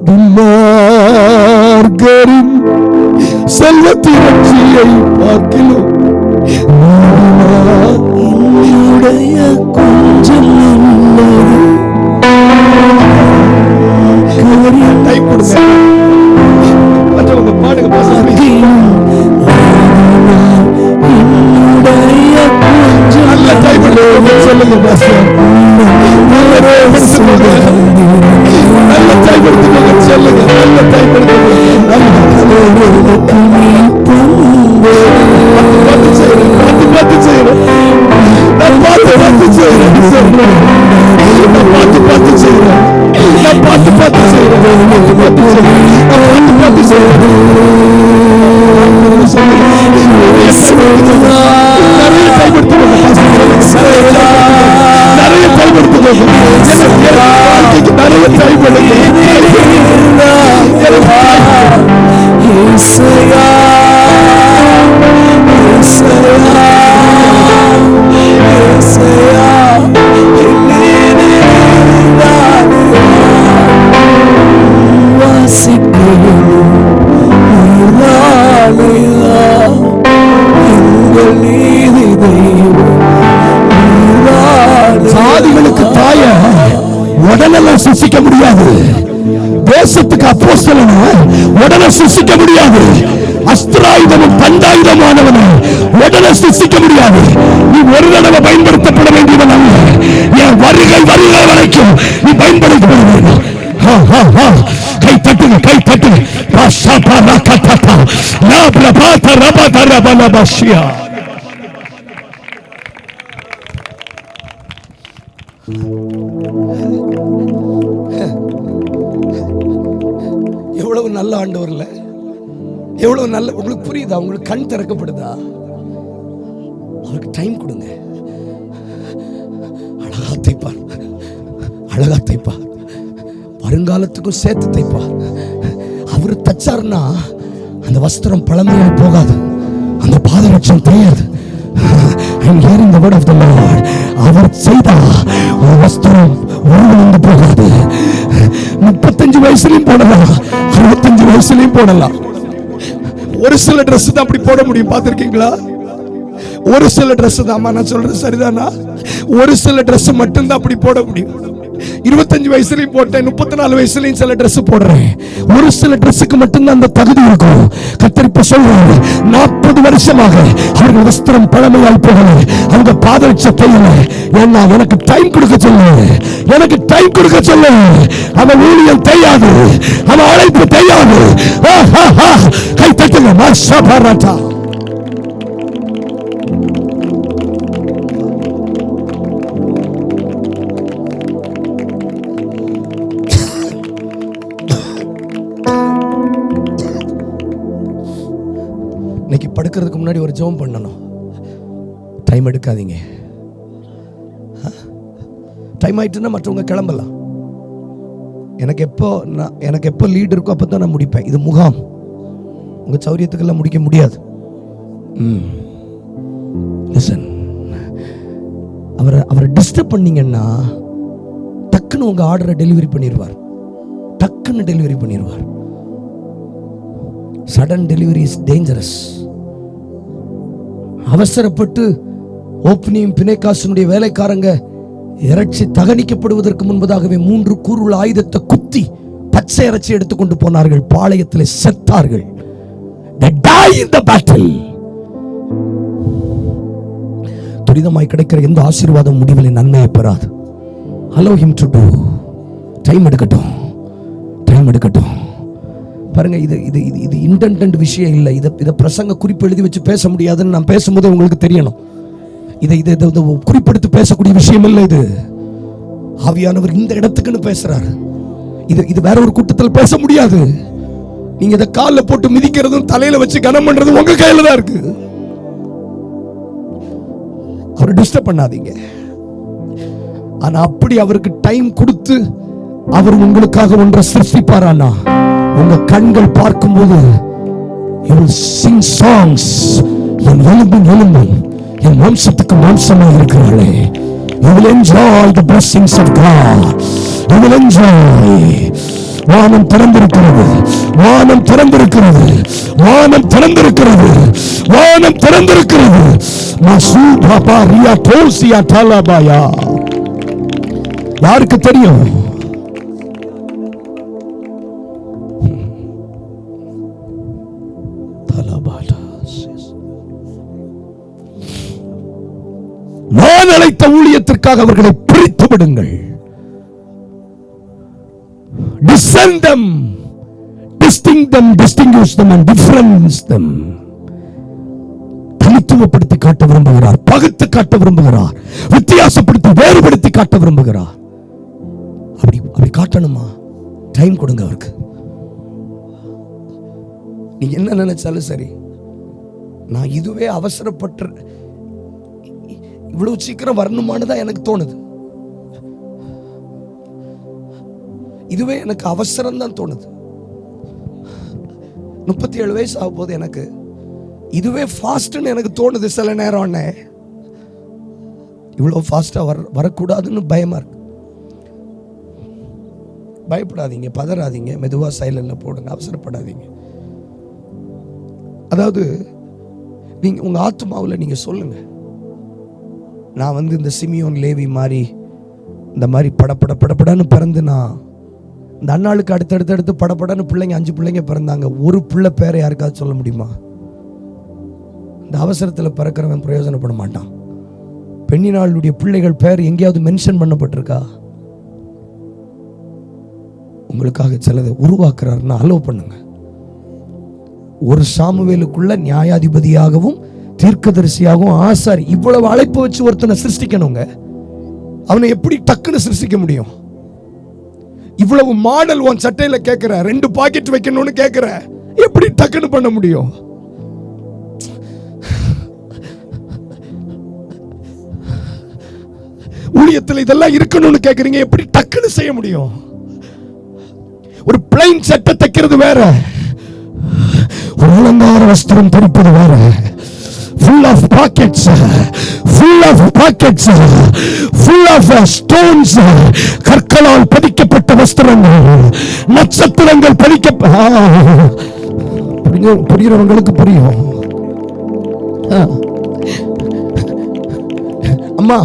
துன்மார்க்கரின் செல்வத்தின் ரட்சியை பார்க்கிலும் என்னுடைய கொஞ்சம் நல்லது. கை கொடுங்க, மற்றவங்க பாடுங்க பாஸ்டர். என்னுடைய கொஞ்சம் நல்ல கை கொடுங்க சொல்லுங்க பாஸ்டர். நல்ல கை கொடுங்க, நல்ல கை கொடுங்க சொல்லுங்க, நல்ல கை கொடுங்க. பார்த்து செய்யறேன், பார்த்து செய்யறேன், நான் பார்த்து செய்யறேன், நான் பார்த்து செய்யறேன், நான் பார்த்து செய்யறேன், நிறைய பயன்படுத்துவோம், நிறைய பயன்படுத்துவோம், வாழ்க்கைக்கு நிறைய பயன்படுத்தும். சிருஷ்டிக்க முடியாது. தேசத்துக்கு அப்போஸ்தலனை உடனே சிருஷ்டிக்க முடியாது. அஸ்திராயுதமும் தண்டாயுதமானவனை உடனே சிருஷ்டிக்க முடியாது. நீ ஒரு தடவை பயன்படுத்தப்பட வேண்டியவன் அல்ல. என் வருகை வரைக்கும் நீ பயன்படுத்தப்பட வேண்டும். கை தட்டுங்க, கை தட்டுங்க. எவ்வளவு நல்ல ஆண்டவர்ல, எவ்வளவு நல்ல. உங்களுக்கு புரியுதா? உங்களுக்கு கண் திறக்கப்படுதா? அவருக்கு டைம் கொடுங்க. அழகா தைப்பார், அழகா தைப்பார். வருங்காலத்துக்கும் சேர்த்து தைப்பார். அவர் தச்சார்னா அந்த வஸ்திரம் பழமையாய் போகாது, அந்த பாதரட்சம் தெரியாது. அவர் செய்தா ஒரு வஸ்திரம் உருவந்து போகாது. 35 வயசுலயும் போடலாம், 65 வயசுலயும் போடலாம். ஒரு சில ட்ரெஸ் தான் அப்படி போட முடியும். பார்த்திருக்கீங்களா? ஒரு சில ட்ரெஸ் தான். நான் சொல்றது சரிதானா? ஒரு சில ட்ரெஸ் மட்டும்தான் அப்படி போட முடியும். 25 வயசுலயும் போட்டேன், 34 வயசுலயும் சில ட்ரெஸ் போடுறேன். ஒரு சில ட்ரெஸ்ஸுக்கு மட்டும்தான் அந்த தகுதி இருக்கும். கர்த்தர் இப்ப சொல்றாரு, 40 வருஷமாக அவர்கள் வஸ்திரம் பழமையாய் போகல, அவங்க பாதரட்சை தையல. ஏன்னா எனக்கு டைம் கொடுக்க சொல்லு, எனக்கு டைம் கொடுக்க சொல்லு. அவன் ஊழியம் தையாது, அவன் அழைப்பு தையாது. கை தட்டுங்க. மாஷா பாராட்டா. இன்னைக்கு படுக்கிறதுக்கு முன்னாடி ஒரு ஜெபம் பண்ணணும். டைம் எடுக்காதீங்க. டைம் ஆயிட்டுன்னா மற்றவங்க கிளம்பலாம். எனக்கு எப்போ லீட் இருக்கோ அப்போ தான் நான் முடிப்பேன். இது முகாம், உங்கள் சௌரியத்துக்கெல்லாம் முடிக்க முடியாது. லிசன், அவரை டிஸ்டர்ப் பண்ணீங்கன்னா டக்குன்னு உங்கள் ஆர்டரை டெலிவரி பண்ணிடுவார். டக்குன்னு டெலிவரி பண்ணிடுவார். Sudden delivery is dangerous. அவசரப்பட்டு ஓப்னியும் பிணைக்காசனுடைய வேலைக்காரங்க இறைச்சி தகனிக்கப்படுவதற்கு முன்பதாகவே 3 கூறுள்ள ஆயுதத்தை குத்தி பச்சை இறைச்சி எடுத்துக்கொண்டு போனார்கள். பாளையத்தில் செத்தார்கள். They die in the battle. துரிதமாய் கிடைக்கிற எந்த ஆசீர்வாதம் முடிவில் நன்மையை பெறாது. Allow him to do. Time எடுக்கட்டும், டைம் எடுக்கட்டும். பாருங்க, இது இன்டென்டன்ட் விஷயம் இல்லை. இதை பிரசங்க குறிப்பு எழுதி வச்சு பேச முடியாதுன்னு நான் பேசும்போது உங்களுக்கு தெரியணும். இதை குறிப்பெடுத்து பேசக்கூடிய விஷயம் இல்லை. இது ஆவியானவர் இந்த இடத்துக்குன்னு பேசுறாரு. இது வேற ஒரு கூட்டத்தில் பேச முடியாது. நீங்க இதை காலில் போட்டு மிதிக்கிறதும் தலையில வச்சு கனம் பண்றதும் உங்க கையில தான் இருக்கு. அவரை டிஸ்டர்ப் பண்ணாதீங்க. ஆனா அப்படி அவருக்கு டைம் கொடுத்து அவர் உங்களுக்காக ஒன்றை சிருஷ்டிப்பாரானா, உங்க கண்கள் பார்க்கும்போது you will sing songs. என் எலும்பும் என் வம்சத்துக்கு மாம்சமாக இருக்கிறாளே. You will enjoy the blessings of God. You will enjoy. வானம் திறந்திருக்கிறது, வானம் திறந்திருக்கிறது, வானம் திறந்திருக்கிறது, வானம் திறந்திருக்கிறது. மசூபா பாரியா தோசியா தலபாயா. யாருக்கு தெரியும்? நான் அழைத்த ஊழியத்திற்காக அவர்களை பிரித்து விடுங்கள். Discern them, distinguish them and difference them. தனித்துவப்படுத்தி காட்ட விரும்புகிறார், பகுத்து காட்ட விரும்புகிறார், வித்தியாசப்படுத்தி வேறுபடுத்தி காட்ட விரும்புகிறார். அப்படி காட்டணுமா? டைம் கொடுங்க அவருக்கு. நீ என்ன நினைச்சாலும் சரி. நான் இதுவே அவசரப்பட்டு இவ்வளவு சீக்கிரம் வரணுமானதான் எனக்கு தோணுது. இதுவே எனக்கு அவசரம் தான் தோணுது. 37 வயசு ஆகும் போது எனக்கு இதுவே ஃபாஸ்ட்னு எனக்கு தோணுது. சில நேரம் அண்ணே இவ்வளோ ஃபாஸ்டா வரக்கூடாதுன்னு பயமா இருக்கு. பயப்படாதீங்க, பதறாதீங்க, மெதுவா சைலண்ட்ல போடுங்க, அவசரப்படாதீங்க. அதாவது நீங்க உங்க ஆத்மாவில் நீங்க சொல்லுங்க, நான் இந்த சிமியோன் லேவி மாதிரி இந்த மாதிரி படப்படன்னு பிறந்து நான் இந்த அண்ணாளுக்கு அடுத்தடுத்து படப்படன்னு பிள்ளைங்க 5 பிள்ளைங்க பிறந்தாங்க. ஒரு பிள்ளை பேரை யாருக்காவது சொல்ல முடியுமா? இந்த அவசரத்தில் பிறக்கிறவன் பிரயோஜனப்பட மாட்டான். பெண்ணினாளுடைய பிள்ளைகள் பேர் எங்கேயாவது மென்ஷன் பண்ணப்பட்டிருக்கா? உங்களுக்காக சிலதை உருவாக்குறாருன்னா அலோவ் பண்ணுங்க. ஒரு சாமுவேலுக்குள்ள நியாயாதிபதியாகவும் தீர்க்கதரிசியாகவும் ஆசாரி, இவ்வளவு அழைப்பு வச்சு ஒருத்தனை சிருஷ்டிக்கணுங்க. அவனை எப்படி டக்குன்னு சிருஷ்டிக்க முடியும்? இவ்வளவு மாடல் உன் சட்டையில கேட்கிற, 2 பாக்கெட் வைக்கணும்னு கேட்கிற, எப்படி டக்குன்னு பண்ண முடியும்? ஊழியத்தில் இதெல்லாம் இருக்கணும்னு கேட்கறீங்க, எப்படி டக்குன்னு செய்ய முடியும்? ஒரு பிளைன் சட்டை தைக்கிறது வேற, ஒரு அலங்கார வஸ்திரம் தரிப்பது வேற. full of pockets, full of pockets, full of stones, கற்களால் பதிக்கப்பட்ட வஸ்திரங்கள், நட்சத்திரங்கள் புரிகிறவங்களுக்கு புரியும். அம்மா,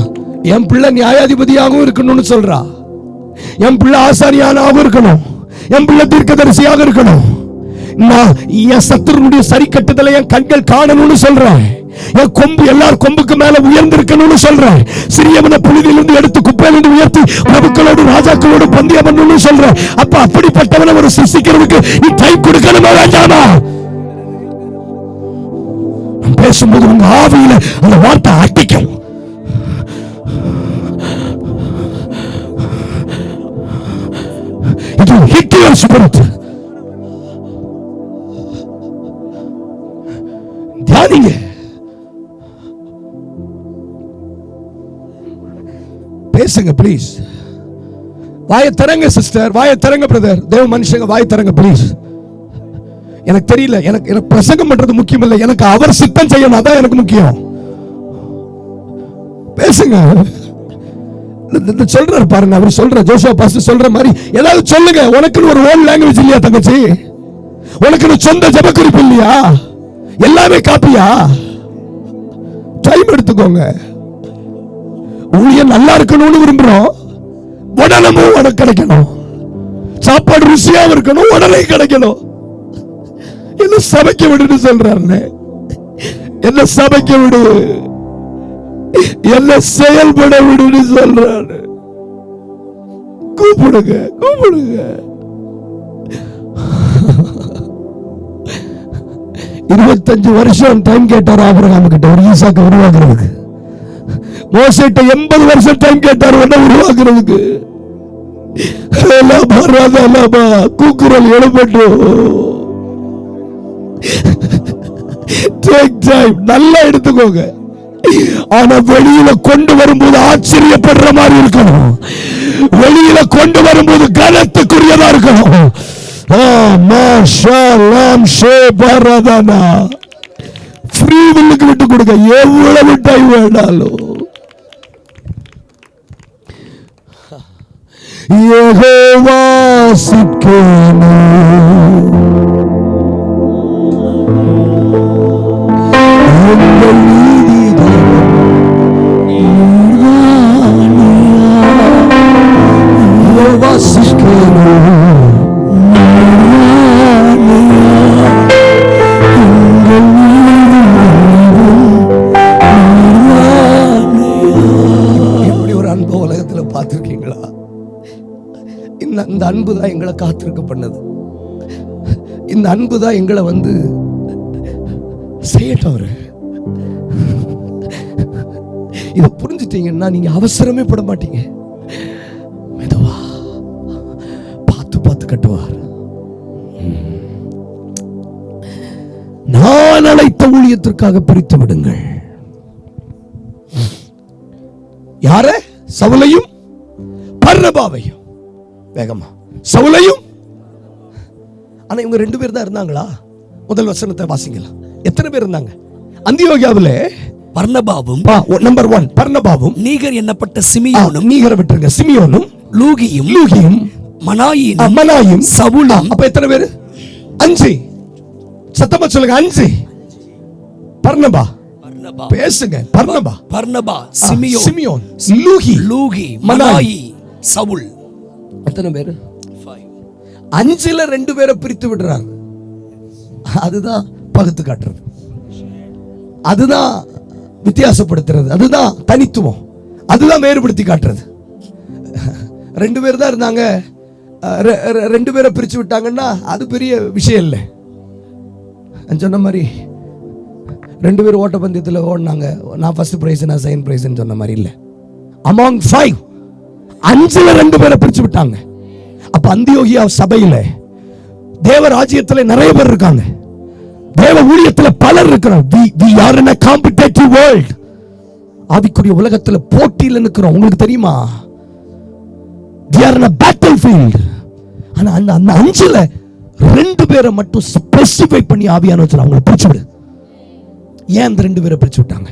என் பிள்ளை நியாயாதிபதியாகவும் இருக்கணும்னு சொல்றா, என் பிள்ளை ஆசாரியானாகவும் இருக்கணும், என் பிள்ளை தீர்க்கதரிசியாக இருக்கணும், நான் என் சத்துருடைய சரி கட்டுதலை என் கண்கள் காணணும்னு சொல்றேன், என் கொம்பு எல்லார் கொம்புக்கு மேல உயர்ந்திருக்கணும்னு சொல்றேன், சிறியவனை புழுதியிலிருந்து எடுத்து குப்பையிலிருந்து உயர்த்தி பிரபுக்களோடு ராஜாக்களோடு பந்தயம் பண்ணணும்னு சொல்றேன். அப்ப அப்படிப்பட்டவனை ஒரு சிருஷ்டிக்கிறதுக்கு நீ டைம் கொடுக்கணுமா வேண்டாமா? பேசும்போது உங்க ஆவியில அந்த வார்த்தை அடிக்கும். It will hit your spirit. தியானிங்க. பேசுங்க ப்ளீஸ். வாயை தரங்க சிஸ்டர், வாயை தரங்க பிரதர், தேவ மனுஷங்க வாயை தரங்க ப்ளீஸ். எனக்கு தெரியல, எனக்கு பிரசங்கம் பண்றது முக்கியம் இல்லை, எனக்கு அவர் சித்தம் செய்யணும், அதான் எனக்கு முக்கியம். பேசுங்க. சொல்றாரு பாருங்க, அவர் சொல்ற ஜோஷுவா பாஸ்டர் சொல்ற மாதிரி ஏதாவது சொல்லுங்க. உனக்குன்னு ஒரு ஓன் லாங்குவேஜ் இல்லையா தங்கச்சி? உனக்குன்னு சொந்த ஜெப குறிப்பு இல்லையா? எல்லாமே காப்பியா? டைம் எடுத்துக்கோங்க. ஊழியம் நல்லா இருக்கணும்னு விரும்புறோம், உடனமும் உனக்கு கிடைக்கணும். சாப்பாடு ருசியா இருக்கணும், உடனே கிடைக்கணும். என்ன சமைக்க விடுன்னு சொல்றாரு, என்ன சமைக்க விடு, என்ன செயல்பட விடுன்னு சொல்றாரு. கூப்பிடுங்க, கூப்பிடுங்க. 25 வருஷம் டைம் கேட்டார் ஆபிரகாம் கிட்ட ஒரு ஈசாக்க உருவாக்குறதுக்கு. மோசேட்ட 80 வருஷம் டைம் கேட்டார் ஒன்ன உருவாக்குறதுக்கு. கூக்குரல் எழுப்பட்டு நல்லா எடுத்துக்கோங்க. ஆனா வெளியில கொண்டு வரும்போது ஆச்சரியப்படுற மாதிரி இருக்கணும், வெளியில கொண்டு வரும்போது கனத்துக்குரியதா இருக்கணும். ஃப்ரீ வில்லுக்கு விட்டு கொடுங்க, எவ்வளவு டைம் வேண்டாலும். யெகோவா சிக்கேனு எங்கள் யெகோவா சிக்கேனு பார்த்திருக்கீங்களா? இந்த அன்பு தான் எங்களை காத்திருக்க பண்ணது. இந்த அன்பு தான் எங்களை வந்து செய்யட்டும். இதை புரிஞ்சுட்டீங்கன்னா நீங்க அவசரமே பட மாட்டீங்க. மெதுவா பார்த்து பார்த்து கட்டுவார். நான் அழைத்த ஊழியத்திற்காக பிரித்து விடுங்கள். யார? சவுலையும் பர்னபாவையும். வேகமா சவுலையும். ஆனா இவங்க 2 பேர் தான் இருந்தாங்களா? முதல் வசனத்தை வாசிக்கலாம். எத்தனை பேர் இருந்தாங்க அந்தியோகியாவிலே? பர்னபாவும், நம்பர் 1 பர்னபாவும், நீகர் என்னப்பட்ட சிமியோனும், நீகரை விட்டுருங்க, சிமியோனும், லூகியும், மனாயும், சவுலும். அப்ப எத்தனை பேர்? 5. சத்தமா சொல்லுங்க, 5. பர்னபா. பேசுங்க. பர்னபா, சிமியோன், லூகி, மனாயி, சவுல். எத்தனை பேர்? 5ல் 2 பேரை பிரித்து விடுறார். அதுதான் பகுத்து காட்டுறது, அதுதான் வித்தியாசப்படுத்துறது, அதுதான் தனித்துவம், அதுதான் வேறுபடுத்தி காட்டுறது. 2 பேர் தான் இருந்தாங்க, 2 பேரை பிரிச்சு விட்டாங்கன்னா அது பெரிய விஷயம் இல்லை. சொன்ன மாதிரி 2 பேர் ஓட்டப்பந்தயத்தில் ஓடினாங்க, நான் ஃபர்ஸ்ட் பிரைஸ் நான் செகண்ட் பிரைஸ் சொன்ன மாதிரி இல்லை. அமாங் 5 5ல் 2 பேரை பிரிச்சு விட்டாங்க. அப்ப அந்தியோகியா சபையில தேவ ராஜ்யத்தில் நிறைய பேர் இருக்காங்க, தேவ ஊழியத்தில் பலர் இருக்கிறோம். we are in a competitive world. ஆவிக்குரிய உலகத்தில் போட்டியில் நிற்கிறோம். உங்களுக்கு தெரியுமா, we are in a battlefield. ஆனா அந்த 5ல் 2 பேரை மட்டும் ஸ்பெசிஃபை பண்ணி ஆவியானவர் சொல்றார், அவங்களை பிரிச்சு விடு. ஏன் அந்த 2 பேரை பிரிச்சு விட்டாங்க?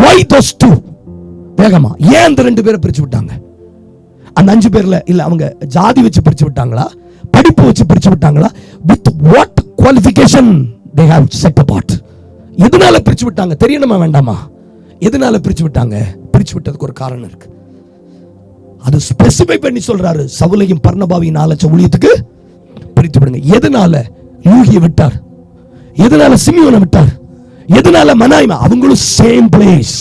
why those 2? வேகமா ஏன் அந்த 2 பேரை பிரிச்சு விட்டாங்க? அந்த 5 பேர்ல இல்ல அவங்க ஜாதி வச்சு பிரிச்சு விட்டாங்களா, படிப்பு வச்சு பிரிச்சு விட்டாங்களா, with what qualification they have set apart? எதனால பிரிச்சு விட்டாங்க தெரியணுமா வேண்டாமா? எதனால பிரிச்சு விட்டாங்க? பிரிச்சு விட்டதுக்கு ஒரு காரணம் இருக்கு. அது ஸ்பெசிஃபை பண்ணி சொல்றாரு, சவுலையும் பர்னபாவையும் 4 ஊழியத்துக்கு பிரித்து விடுங்க. எதனால லூகியை விட்டார்? எதனால சிமியோனை விட்டார்? எதனால மனாயிமா? அவங்களும் சேம் பிளேஸ்,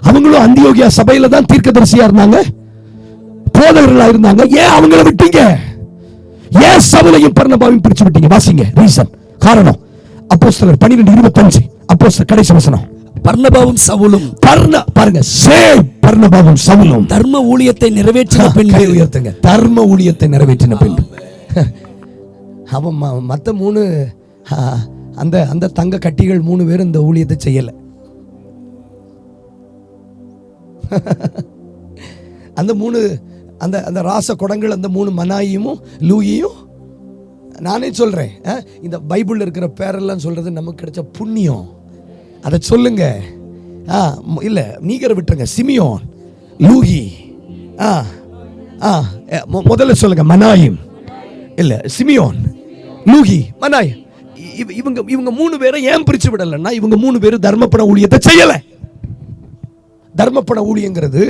அவங்களும் அந்தியோகியா சபையில தான் தீர்க்கதரிசியா இருந்தாங்க, போதகர்களா இருந்தாங்க. ஏன் அவங்கள விட்டீங்க? ஏன் சவுலையும் பர்னபாவையும் பிரிச்சு விட்டீங்க? வாசிங்க ரீசன், காரணம். அப்போஸ்தலர் 12:25 அப்போஸ்தலர் கடைசி வசனம். பர்னபாவும் சவுலும் பாருங்க, சேம் பர்னபாவும் சவுலும் தர்ம ஊழியத்தை நிறைவேற்றின பின்பு உயர்த்துங்க, தர்ம ஊழியத்தை நிறைவேற்றின பின்பு. அவன் மற்ற 3 அந்த அந்த தங்க கட்டிகள் 3 பேரும் இந்த ஊழியத்தை செய்யல. அந்த 3 அந்த அந்த ராச குடங்கள், அந்த 3 மனாயியும் லூகியும். நானே சொல்றேன், இந்த பைபிள்ல இருக்கிற பேரெல்லாம் சொல்றது நமக்கு கிடைச்ச புண்ணியம். அதை சொல்லுங்க. இல்ல நீங்க விட்டுருங்க. சிமியோன், லூகி, முதல்ல சொல்லுங்க மனாயிம். இல்ல சிமியோன், லூகி, மனாய். இவங்க 3 பேரை ஏன் பிரிச்சு விடலன்னா, இவங்க 3 பேரும் தர்மப்பண ஊழியத்தை செய்யல. தர்மப்பண ஊழியங்கிறது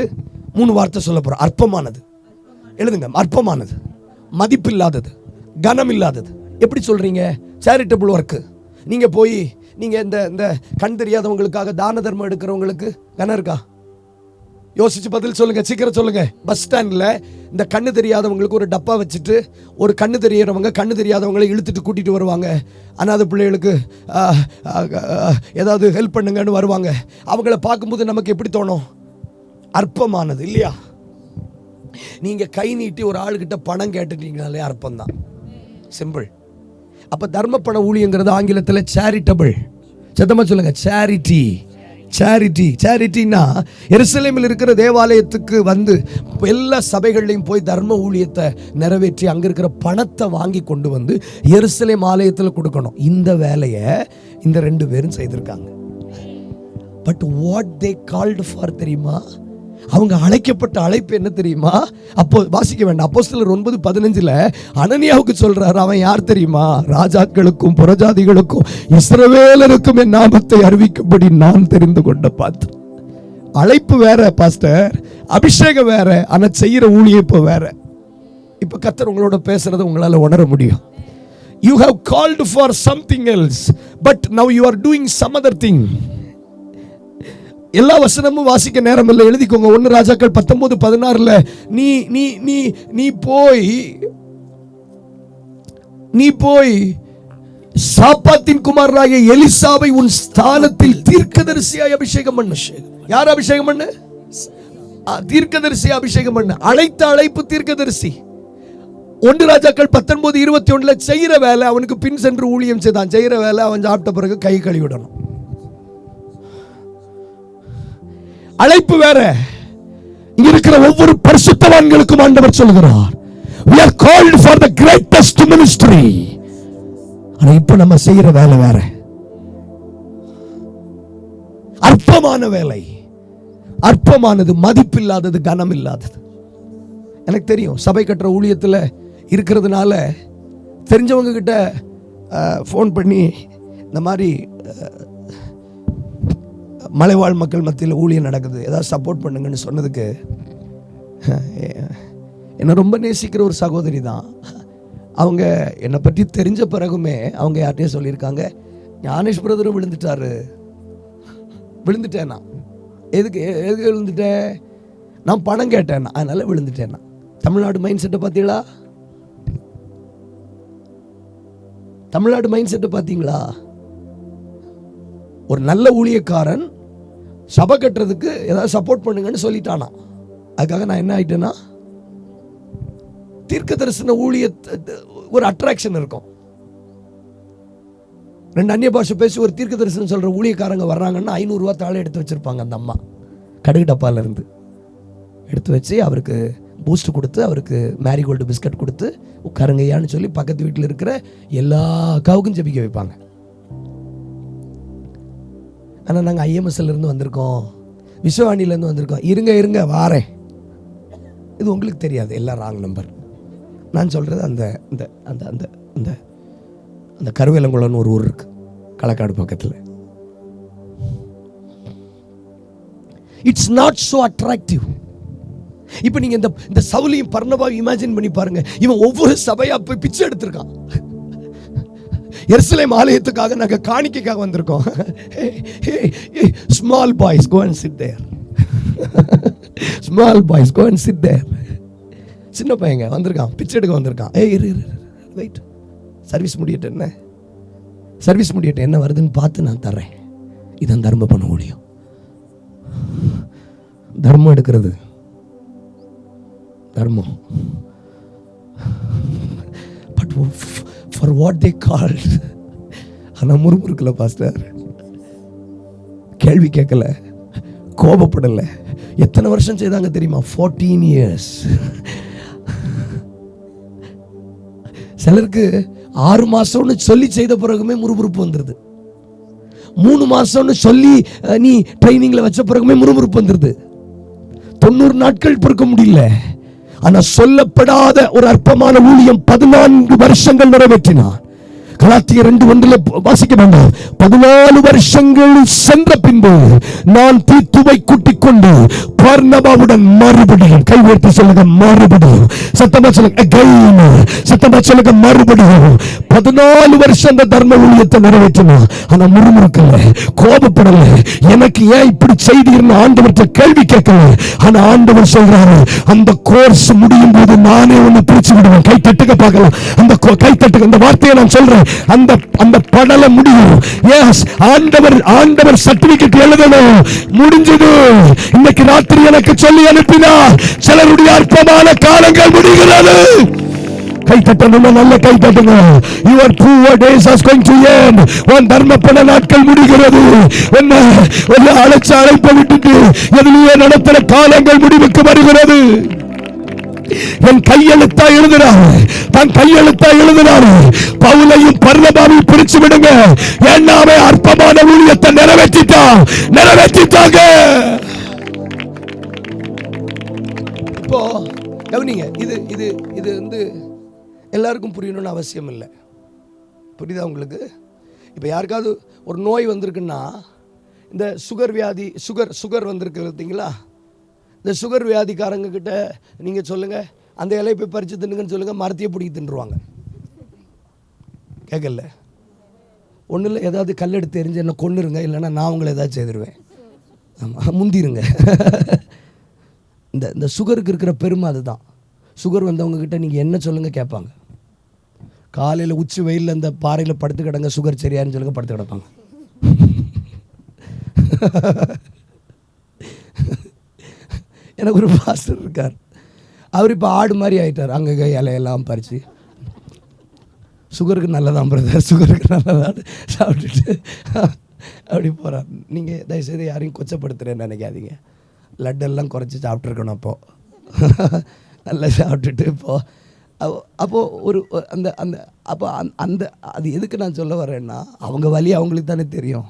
3 வார்த்தை சொல்ல போறோம். அற்பமானது, எழுதுங்க, அற்பமானது, மதிப்பில்லாதது, கனம் இல்லாதது. எப்படி சொல்றீங்க? Charitable work. நீங்க போய் நீங்க இந்த கண் தெரியாதவங்களுக்காக தான தர்மம் எடுக்கிறவங்களுக்கு கனம் இருக்கா? யோசிச்சு பதில் சொல்லுங்க, சீக்கிரம் சொல்லுங்க. பஸ் ஸ்டாண்ட்ல இந்த கண்ணு தெரியாதவங்களுக்கு ஒரு டப்பா வச்சுட்டு, ஒரு கண்ணு தெரியறவங்க கண்ணு தெரியாதவங்களை இழுத்துட்டு கூட்டிட்டு வருவாங்க. அனாதை பிள்ளைகளுக்கு ஏதாவது ஹெல்ப் பண்ணுங்கன்னு வருவாங்க. அவங்கள பார்க்கும்போது நமக்கு எப்படி தோணும்? அற்பமானது இல்லையா? நீங்க கை நீட்டி ஒரு ஆளுகிட்ட பணம் கேட்டுட்டீங்கனாலே அற்பம் தான். சிம்பிள். அப்ப தர்மப்பண ஊழியங்கிறது ஆங்கிலத்தில் சேரிட்டபிள். சத்தமா சொல்லுங்க, சேரிட்டி. சேரிட்டி, சேரிட்டினா எருசலேமில் இருக்கிற தேவாலயத்துக்கு வந்து எல்லா சபைகள்லையும் போய் தர்ம ஊழியத்தை நிறைவேற்றி அங்க இருக்கிற பணத்தை வாங்கி கொண்டு வந்து எருசலேம் ஆலயத்தில் கொடுக்கணும். இந்த வேலையை இந்த 2 பேரும் செய்திருக்காங்க. But what they called for தெரியுமா? அவங்க அழைக்கப்பட்ட அழைப்பு என்ன தெரியுமா? அப்போ வாசிக்க வேண்டாம். அப்போஸ்தலர் 9:15 அனனியாவுக்கு சொல்றாரு, அவன் யார் தெரியுமா? ராஜாக்களுக்கும் புறஜாதிகளுக்கும் இஸ்ரவேலருக்கும் என் நாமத்தை அறிவிக்கும்படி நான் தெரிந்து கொண்ட பாத்திரம். அழைப்பு வேற பாஸ்டர், அபிஷேகம் வேற, ஆனா செய்யற ஊழியம் வேற. இப்ப கர்த்தர் உங்களோட பேசுறதை உங்களால உணர முடியும். You have called for something else, but now you are doing some other thing. எல்லா வசனமும் வாசிக்க நேரம் இல்லை, எழுதிக்கோங்க. 1 ராஜாக்கள் 19:16 நீ நீ நீ நீ போய் நீ போய் சாப்பாத்தின் குமாரராகிய எலிசாவை உன் ஸ்தானத்தில் தீர்க்கதரிசியாய் அபிஷேகம் பண்ணு. யார் அபிஷேகம் பண்ணு? தீர்க்கதரிசி அபிஷேகம் பண்ணு. அழைத்த அழைப்பு தீர்க்கதரிசி. 1 ராஜாக்கள் 19:21 செய்யற வேலை அவனுக்கு பின் சென்று ஊழியம் செய்தான். செய்யற வேலை அவன் சாப்பிட்ட பிறகு கை கழுவிடணும். அழைப்பு வேற. இங்க இருக்கிற ஒவ்வொரு பரிசுத்தவான்களுக்கும் ஆண்டவர் சொல்கிறார், we are called for the greatest ministry. ஆனா இப்ப நம்ம செய்யற வேலை வேற. அற்பமான வேலை, அற்பமானது, மதிப்பில்லாதது, கனம் இல்லாதது. எனக்கு தெரியும், சபை கட்டுற ஊழியத்தில் இருக்கிறதுனால தெரிஞ்சவங்க கிட்ட ஃபோன் பண்ணி இந்த மாதிரி மலைவாழ் மக்கள் மத்தியில் ஊழியம் நடக்குது, ஏதாவது சப்போர்ட் பண்ணுங்கன்னு சொன்னதுக்கு, என்னை ரொம்ப நேசிக்கிற ஒரு சகோதரி தான். அவங்க என்னை பற்றி தெரிஞ்ச பிறகுமே அவங்க யார்கிட்டயும் சொல்லியிருக்காங்க, ஞானேஷ் பிரதரும் விழுந்துட்டாரு. விழுந்துட்டேன்னா எதுக்கு விழுந்துட்டேன்? நான் பணம் கேட்டேன்னா, அதனால விழுந்துட்டேன்னா. தமிழ்நாடு மைண்ட் செட்டை பார்த்தீங்களா? தமிழ்நாடு மைண்ட் செட்டை பார்த்தீங்களா? ஒரு நல்ல ஊழியக்காரன் சபை கட்டுறதுக்கு ஏதாவது சப்போர்ட் பண்ணுங்கன்னு சொல்லிட்டானா, அதுக்காக நான் என்ன ஆயிட்டேன்னா, தீர்க்க தரிசன ஊழிய ஒரு அட்ராக்ஷன் இருக்கும். 2 அந்நிய பாஷை பேசி ஒரு தீர்க்க தரிசனம் சொல்ற ஊழியக்காரங்க வர்றாங்கன்னா 500 ரூபா தாழ எடுத்து வச்சிருப்பாங்க. அந்த அம்மா கடுகு டப்பால இருந்து எடுத்து வச்சு அவருக்கு பூஸ்ட் கொடுத்து, அவருக்கு மேரிகோல்டு பிஸ்கட் கொடுத்து, உட்காருங்கய்யான்னு சொல்லி பக்கத்து வீட்டில் இருக்கிற எல்லா அக்காவுக்கும் ஜெபிக்க வைப்பாங்க. ஆனால் நாங்கள் ஐஎம்எஸ்ல இருந்து வந்திருக்கோம், விஸ்வவாணியிலேருந்து வந்திருக்கோம், இருங்க வாரேன். இது உங்களுக்கு தெரியாது, எல்லாம் ராங் நம்பர். நான் சொல்கிறது அந்த அந்த அந்த அந்த அந்த அந்த கருவேலங்குளம்னு ஒரு ஊர் இருக்கு களக்காடு பக்கத்தில். It's not so attractive. இப்போ நீங்கள் இந்த சவுலையும் பர்னபாவையும் இமேஜின் பண்ணி பாருங்க. இவன் ஒவ்வொரு சபையா போய் பிச்சை எடுத்திருக்கான். எருசலேம் ஆலயத்துக்காக நாங்கள் காணிக்கைக்காக வந்திருக்கோம். Small boys go and sit there. Small boys go and sit there. சின்ன பையங்க வந்திருக்கான், பிச்சை எடுக்க வந்திருக்கான். வெயிட், சர்வீஸ் முடியட்டும், என்ன சர்வீஸ் முடியட்டும், என்ன வருதுன்னு பார்த்து நான் தர்றேன். இதான் தர்மம் பண்ண முடியும். தர்மம் எடுக்கிறது தர்மம். But for what they called. ஆனால் முறுமுறுக்கல பாஸ்டர், கேள்வி கேட்கல, கோபப்படலை. எத்தனை வருஷம் செய்தாங்க தெரியுமா? 14 years. சிலருக்கு 6 மாசம்னு சொல்லி செய்த பிறகுமே முறுமுறுப்பு வந்துருது. 3 மாசம்னு சொல்லி நீ ட்ரைனிங்ல வச்ச பிறகுமே முறுமுறுப்பு வந்துருது. 90 நாட்கள் பொறுக்க முடியல. ஆனா சொல்லப்படாத ஒரு அற்பமான ஊழியம் 14 வருஷங்கள் நிறைவேற்றினார். கலாத்தியர் 2:1 வாசிக்க வேண்டாம். 14 வருஷங்கள் சென்ற பின்பு நான் தீத்துவை கூட்டிக் கொண்டு பர்னபாவுடன் மறுபடியும், கை உயர்த்தி சொல்லுங்க மறுபடியும், சத்தமா சொல்லுங்க again, சத்தமா சொல்லுங்க மறுபடியும். 14 வருஷம் அந்த தர்ம ஊழியத்தை நிறைவேற்றினான். ஆனா முறுமுறுக்கல, கோபப்படல. எனக்கு ஏன் இப்படி செய்தீர்னு ஆண்டவர்கிட்ட கேள்வி கேட்கல. ஆனா ஆண்டவர் சொல்றாரு, அந்த கோர்ஸ் முடியும் போது நானே ஒன்னு பிரிச்சு விடுவேன். கை தட்டுக்க பார்க்கலாம். அந்த கை தட்டுக்க, இந்த வார்த்தையை நான் சொல்றேன். அந்த படல முடியும். எஸ், ஆண்டவர் சர்டிபிகேட் எழுதணும். முடிஞ்சது. இன்னைக்கு ராத்திரி எனக்கு சொல்லி அனுப்பினார், சிலருடைய அற்பமான காலங்கள் முடிகிறது. கை தட்டணும், நல்ல கை தட்டுங்க. Your poor days are going to end. உன் தர்மப்பட நாட்கள் முடிகிறது. உன்னை அழைப்பை விட்டுட்டு எதிலேயே நடத்துற காலங்கள் முடிவுக்கு வருகிறது. என் கையெழுத்தா எழுதுறாரு, தன் கையெழுத்தா எழுதுறாரு. பவுலையும் பர்னபாவையும் பிரிச்சு விடுங்க. என்னாவே அற்பமான ஊழியத்தை நிறைவேற்றிட்டாங்க. இப்போ கவனிங்க, இது வந்து எல்லாருக்கும் புரியணும்னு அவசியம் இல்லை. புரியுதா உங்களுக்கு? இப்போ யாருக்காவது ஒரு நோய் வந்திருக்குன்னா, இந்த சுகர் வியாதி, சுகர் வந்திருக்கு பார்த்தீங்களா? இந்த சுகர் வியாதிக்காரங்க கிட்ட நீங்கள் சொல்லுங்கள், அந்த இலையை போய் பறித்து தின்னுங்கன்னு சொல்லுங்கள், மரத்தையே பிடிக்கி தின்றுவாங்க. கேட்கல? ஒன்றும் இல்லை, ஏதாவது கல் எடுத்து எரிஞ்சு என்ன கொன்னுருங்க, இல்லைன்னா நான் உங்களை ஏதாவது செய்திருவேன். ஆமாம், முந்திருங்க. இந்த சுகருக்கு இருக்கிற பெருமை அதுதான். சுகர் வந்தவங்க கிட்ட நீங்கள் என்ன சொல்லுங்கள் கேட்பாங்க. காலையில் உச்சி வெயிலில் இந்த பாறையில் படுத்து கிடங்க, சுகர் சரியான்னு சொல்லுங்க, படுத்து கிடப்பாங்க. எனக்கு ஒரு பாஸ்டர் இருக்கார். அவர் இப்போ ஆடு மாதிரி ஆகிட்டார். அங்கே இலையெல்லாம் பறித்து, சுகருக்கு நல்லதான் பிரதர், சுகருக்கு நல்லதான் சாப்பிட்டுட்டு அப்படி போகிறார். நீங்கள் தயவுசெய்து யாரையும் கொச்சப்படுத்துகிறேன்னு நினைக்காதீங்க. லட்டெல்லாம் குறைச்சி சாப்பிட்ருக்கணும். அப்போது நல்லா சாப்பிட்டுட்டு அப்போது ஒரு அந்த அந்த அப்போ அந்த அது எதுக்கு நான் சொல்ல வரேன்னா, அவங்க வலி அவங்களுக்கு தானே தெரியும்.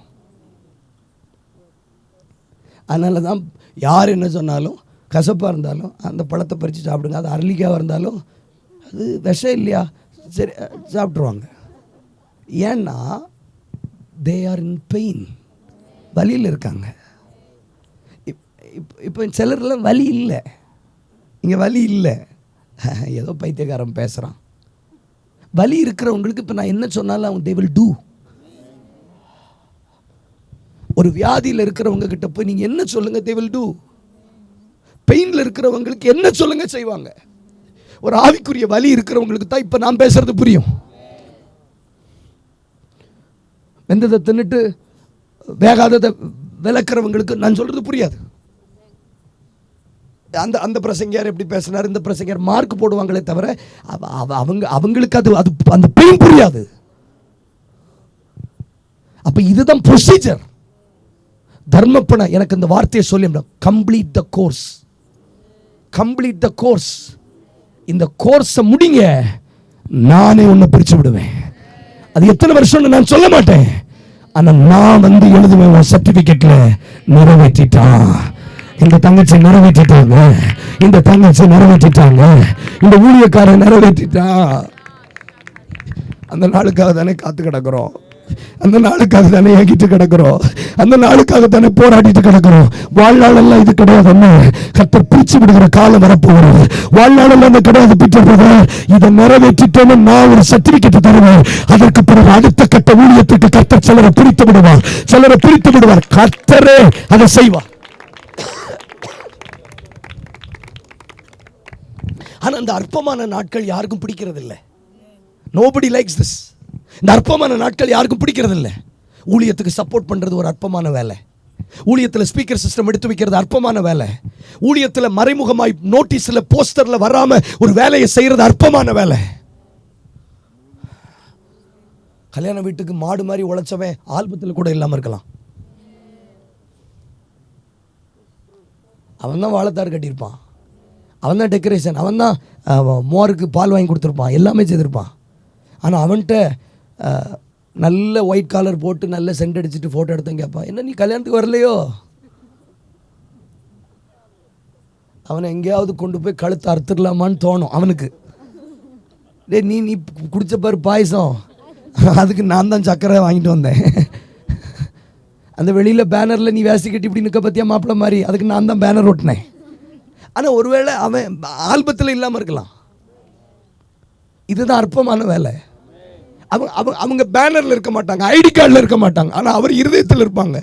அதனால தான் யார் என்ன சொன்னாலும், கசப்பாக இருந்தாலும் அந்த பழத்தை பறித்து சாப்பிடுங்க. அது அரளிக்காவாக இருந்தாலும் அது விஷம் இல்லையா, சரி சாப்பிட்ருவாங்க. ஏன்னா தே ஆர் இன் பெயின், வலியில் இருக்காங்க. இப்போ சிலர்லாம் வலி இல்லை, இங்கே வலி இல்லை, ஏதோ பைத்தியக்காரன் பேசுகிறான். வலி இருக்கிறவங்களுக்கு இப்போ நான் என்ன சொன்னாலும் அவங்க they will do. ஒரு வியாதியில் இருக்கிறவங்க கிட்ட போய் நீங்கள் என்ன சொல்லுங்க they will do. பெயினில் இருக்கிறவங்களுக்கு என்ன சொல்லுங்க செய்வாங்க. ஒரு ஆவிக்குரிய வலி இருக்கிறவங்களுக்கு தான் இப்போ நான் பேசுறது புரியும். வெந்ததை தின்னுட்டு வேகாததை விளக்குறவங்களுக்கு நான் சொல்றது புரியாது. அந்த பிரசங்கியார் எப்படி பேசினார், இந்த பிரசங்கியார் மார்க் போடுவாங்களே தவிர அவங்களுக்கு அது அந்த பெயின் புரியாது. அப்ப இதுதான் ப்ரொசீஜர். தர்மப்பண எனக்கு இந்த வார்த்தையை சொல்லி complete the course, complete the course. இந்த கோர்ஸை முடிங்க, நானே உன்னை பிரிச்சு விடுவேன். அது எத்தனை வருஷம்னு நான் சொல்ல மாட்டேன், ஆனா நான் வந்து எழுதுவேன் சர்டிபிகேட்ல நிறைவேற்றிட்டான். இந்த தங்கச்சி நிறைவேற்றிட்டாங்க, இந்த தங்கச்சி நிறைவேற்றிட்டாங்க, இந்த ஊழியக்காரன் நிறைவேற்றிட்டான். அந்த நாளுக்காக தானே காத்து கிடக்கிறோம், அந்த நாளுக்காக தானே ஏங்கிட்டு கிடக்கிறோம், அந்த நாளுக்காக தானே போராடிட்டு கிடக்கிறோம். வாழ்நாள் எல்லாம் இது கிடையாது. கர்த்தர் பிரிச்சு விடுகிற காலம் வரப்போகிறது. வாழ்நாள் எல்லாம் கிடையாது. பிடிச்ச இதை நிறைவேற்றிட்டோன்னு நான் ஒரு சர்டிபிகேட் தருவேன். அதற்கு பிறகு அடுத்த கட்ட ஊழியத்துக்கு கர்த்தர் சிலரை பிரித்து விடுவார், சிலரை பிரித்து விடுவார். கர்த்தரே அதை செய்வார். ஆனா அந்த அற்பமான நாட்கள் யாருக்கும் பிடிக்கிறது இல்லை. nobody likes this. இந்த அற்பமான நாட்கள் யாருக்கும் பிடிக்கிறது இல்லை. ஊழியத்துக்கு சப்போர்ட் பண்றது ஒரு அற்பமான வேலை. ஊழியத்தில் ஸ்பீக்கர் சிஸ்டம் எடுத்து வைக்கிறது அற்பமான வேலை. ஊழியத்தில் மறைமுகமாய் நோட்டீஸ்ல போஸ்டர்ல வராம ஒரு வேலையை செய்யறது அற்பமான வேலை. கல்யாண வீட்டுக்கு மாடு மாதிரி உழைச்சவன் ஆல்பத்தில் கூட இல்லாம இருக்கலாம். அவன் தான் வாழைத்தார் கட்டியிருப்பான், அவன் தான் டெக்கரேஷன், அவன் தான் மோருக்கு பால் வாங்கி கொடுத்துருப்பான், எல்லாமே செய்திருப்பான். ஆனால் அவன்கிட்ட நல்ல ஒயிட் காலர் போட்டு நல்ல சென்ட் அடிச்சுட்டு ஃபோட்டோ எடுத்தேன் கேட்பான், என்ன நீ கல்யாணத்துக்கு வரலையோ? அவனை எங்கேயாவது கொண்டு போய் கழுத்து அறுத்துடலாமான்னு தோணும் அவனுக்கு. டே நீ குடிச்ச பாரு பாயசம், அதுக்கு நான் தான் சக்கரை வாங்கிட்டு வந்தேன். அந்த வெளியில் பேனரில் நீ வேசி கட்டி இப்படி நிற்க பற்றியா மாப்பிள்ள மாதிரி, அதுக்கு நான் தான் பேனர் ஒட்டினேன். ஆனால் ஒருவேளை அவன் ஆல்பத்தில் இல்லாமல் இருக்கலாம். இதுதான் அற்பமான வேலை. அவங்க பேனரில் இருக்க மாட்டாங்க, ஐடி கார்டில் இருக்க மாட்டாங்க, ஆனால் அவர் இருதயத்தில் இருப்பாங்க.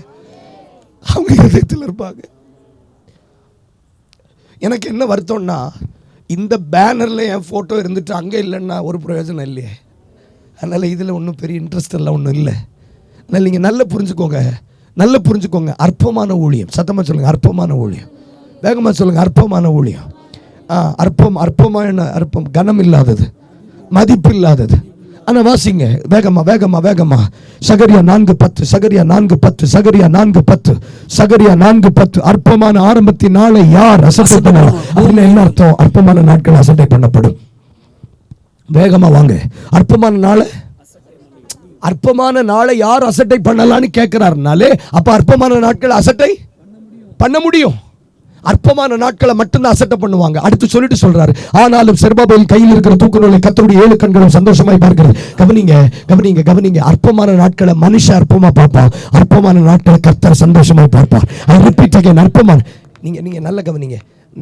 அவங்க இருதயத்தில் இருப்பாங்க. எனக்கு என்ன வருத்தம்னா, இந்த பேனரில் என் ஃபோட்டோ இருந்துட்டு அங்கே இல்லைன்னா ஒரு பிரயோஜனம் இல்லையே. அதனால் இதில் ஒன்றும் பெரிய இன்ட்ரெஸ்ட் எல்லாம் ஒன்றும் இல்லை. அதனால் நீங்கள் நல்லா புரிஞ்சுக்கோங்க, நல்லா புரிஞ்சுக்கோங்க. அற்பமான ஊழியம், சத்தமாக சொல்லுங்கள், அற்பமான ஊழியம். வேகமாக சொல்லுங்கள், அற்பமான ஊழியம். அற்பமான அற்பம், கனம் இல்லாதது, மதிப்பு இல்லாதது. ஆனால் வாசிங்க வேகமா வேகமா வேகமா. சகரியா 4:10, சகரியா 4:10, சகரியா 4:10, சகரியா 4:10. அற்பமான ஆரம்பத்தின் நாளை யார் அசட்டை பண்ணலாம்? அதுல என்ன அர்த்தம்? அற்பமான நாட்கள் அசட்டை பண்ணப்படும். வேகமா வாங்க. அற்பமான நாளை யார் அசட்டை பண்ணலான்னு கேட்கிறாருனாலே அப்ப அற்பமான நாட்கள் அசட்டை பண்ண முடியும். அற்பமான நாட்களை மட்டும்தான் அசட்டை பண்ணுவாங்க. அடுத்து சொல்லிட்டு சொல்றாரு, ஆனாலும் செருபாபேல் கையில் இருக்கிற தூக்கு நூலை கர்த்தருடைய 7 கண்களும் சந்தோஷமாய் பார்க்கிறது. கவனிங்க கவனிங்க கவனிங்க. அற்பமான நாட்களை மனுஷன் அற்பமா பார்ப்பான், அற்பமான நாட்களை கர்த்தர் சந்தோஷமாய் பார்ப்பார். ஐ ரிப்பீட் அகைன், அற்பமான. நீங்க நல்ல கவனிங்க.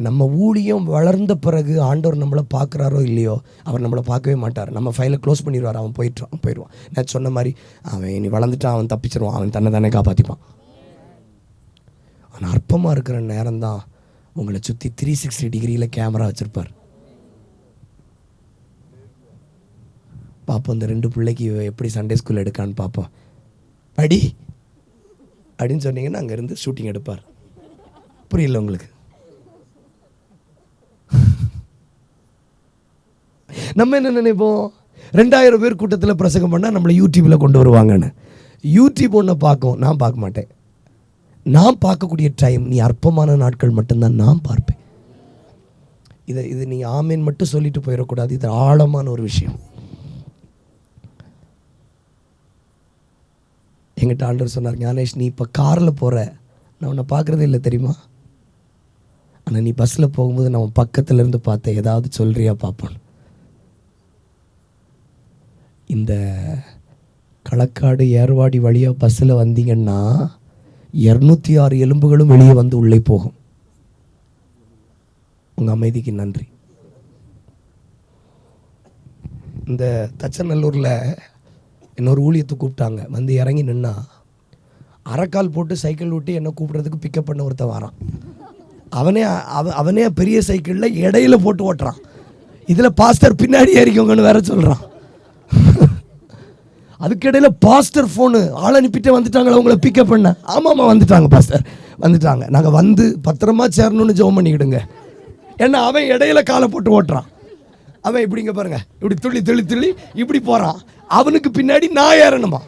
நம்ம ஊழியம் வளர்ந்த பிறகு ஆண்டவர் நம்மளை பார்க்குறாரோ இல்லையோ, அவர் நம்மளை பார்க்கவே மாட்டார். நம்ம ஃபைலை க்ளோஸ் பண்ணிடுவார், அவன் போயிடுவான். நான் சொன்ன மாதிரி அவன் நீ வளர்ந்துட்டான், அவன் தப்பிச்சிருவான், அவன் தன்னை தானே காப்பாற்றிப்பான். ஆனால் அற்பமாக இருக்கிற நேரம் தான் உங்களை சுற்றி 360 டிகிரியில் கேமரா வச்சுருப்பார். பார்ப்போம் இந்த 2 பிள்ளைக்கு எப்படி சண்டே ஸ்கூல் எடுக்கான்னு பார்ப்போம். அடி அப்படின்னு சொன்னீங்கன்னா அங்கேருந்து ஷூட்டிங் எடுப்பார். புரியல உங்களுக்கு? நம்ம என்ன நினைப்போம், 2000 பேர் கூட்டத்தில் பிரசங்கம் பண்ணால் நம்மளை யூடியூப்பில் கொண்டு வருவாங்கன்னு. யூடியூப் ஒன்று பார்க்கும், நான் பார்க்க மாட்டேன். நான் பார்க்கக்கூடிய டைம் நீ அற்பமான நாட்கள் மட்டும்தான் நான் பார்ப்பேன். இது நீங்கள் ஆமேன் மட்டும் சொல்லிட்டு போயிடக்கூடாது. இது ஆழமான ஒரு விஷயம். எங்கிட்ட ஆண்டவர் சொன்னார், ஞானேஷ் நீ இப்போ காரில் போகிற, நான் உன்னை பார்க்குறதே இல்லை தெரியுமா, ஆனால் நீ பஸ்ஸில் போகும்போது நான் பக்கத்தில் இருந்து பார்த்தேன், ஏதாவது சொல்கிறியா பார்ப்போம். இந்த களக்காடு ஏர்வாடி வழியாக பஸ்ஸில் வந்தீங்கன்னா 206 எலும்புகளும் வெளியே வந்து உள்ளே போகும். உங்கள் அமைதிக்கு நன்றி. இந்த தச்சநல்லூரில் இன்னொரு ஊழியத்தை கூப்பிட்டாங்க. வந்து இறங்கி நின்னா அரைக்கால் போட்டு சைக்கிள் விட்டு என்னை கூப்பிட்றதுக்கு பிக்கப் பண்ண ஒருத்தன் வரான். அவனே பெரிய சைக்கிளில் இடையில போட்டு ஓட்டுறான். இதில் பாஸ்டர் பின்னாடி ஏறிக்கோங்கன்னு வேற சொல்கிறான். அதுக்கிடையில் பாஸ்டர் ஃபோனு, ஆள் அனுப்பிட்டே வந்துட்டாங்களா உங்களை பிக்கப் பண்ண? ஆமாம்மா வந்துட்டாங்க பாஸ்டர், வந்துட்டாங்க, நாங்கள் வந்து பத்திரமா சேரணும்னு ஜெபம் பண்ணிக்கிடுங்க. ஏன்னா அவன் இடையில காலை போட்டு ஓட்டுறான். அவன் இப்படிங்க பாருங்க, இப்படி துள்ளி இப்படி போகிறான். அவனுக்கு பின்னாடி நான் ஏறணுமா?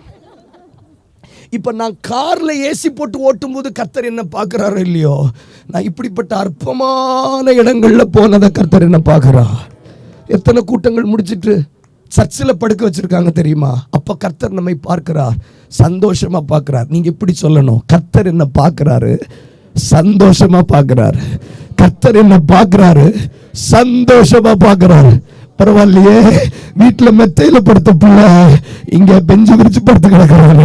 இப்போ நான் காரில் ஏசி போட்டு ஓட்டும்போது கர்த்தர் என்ன பார்க்குறாரோ இல்லையோ, நான் இப்படிப்பட்ட அற்பமான இடங்களில் போனதை கர்த்தர் என்ன பார்க்குறா. எத்தனை கூட்டங்கள் முடிச்சுட்டு சர்ச்சில் படுக்க வச்சிருக்காங்க தெரியுமா? அப்போ கர்த்தர் நம்மை பார்க்கிறார், சந்தோஷமா பார்க்கிறார். நீங்க எப்படி சொல்லணும்? கர்த்தர் என்ன பார்க்கிறாரு, சந்தோஷமா பார்க்கிறாரு. கர்த்தர் என்ன பார்க்கிறாரு, சந்தோஷமா பார்க்கிறாரு. பரவாயில்லையே, வீட்டில் மெத்தையில படுத்த பிள்ளை இங்க பெஞ்சு விரிச்சு படுத்து கிடக்கிறாரு.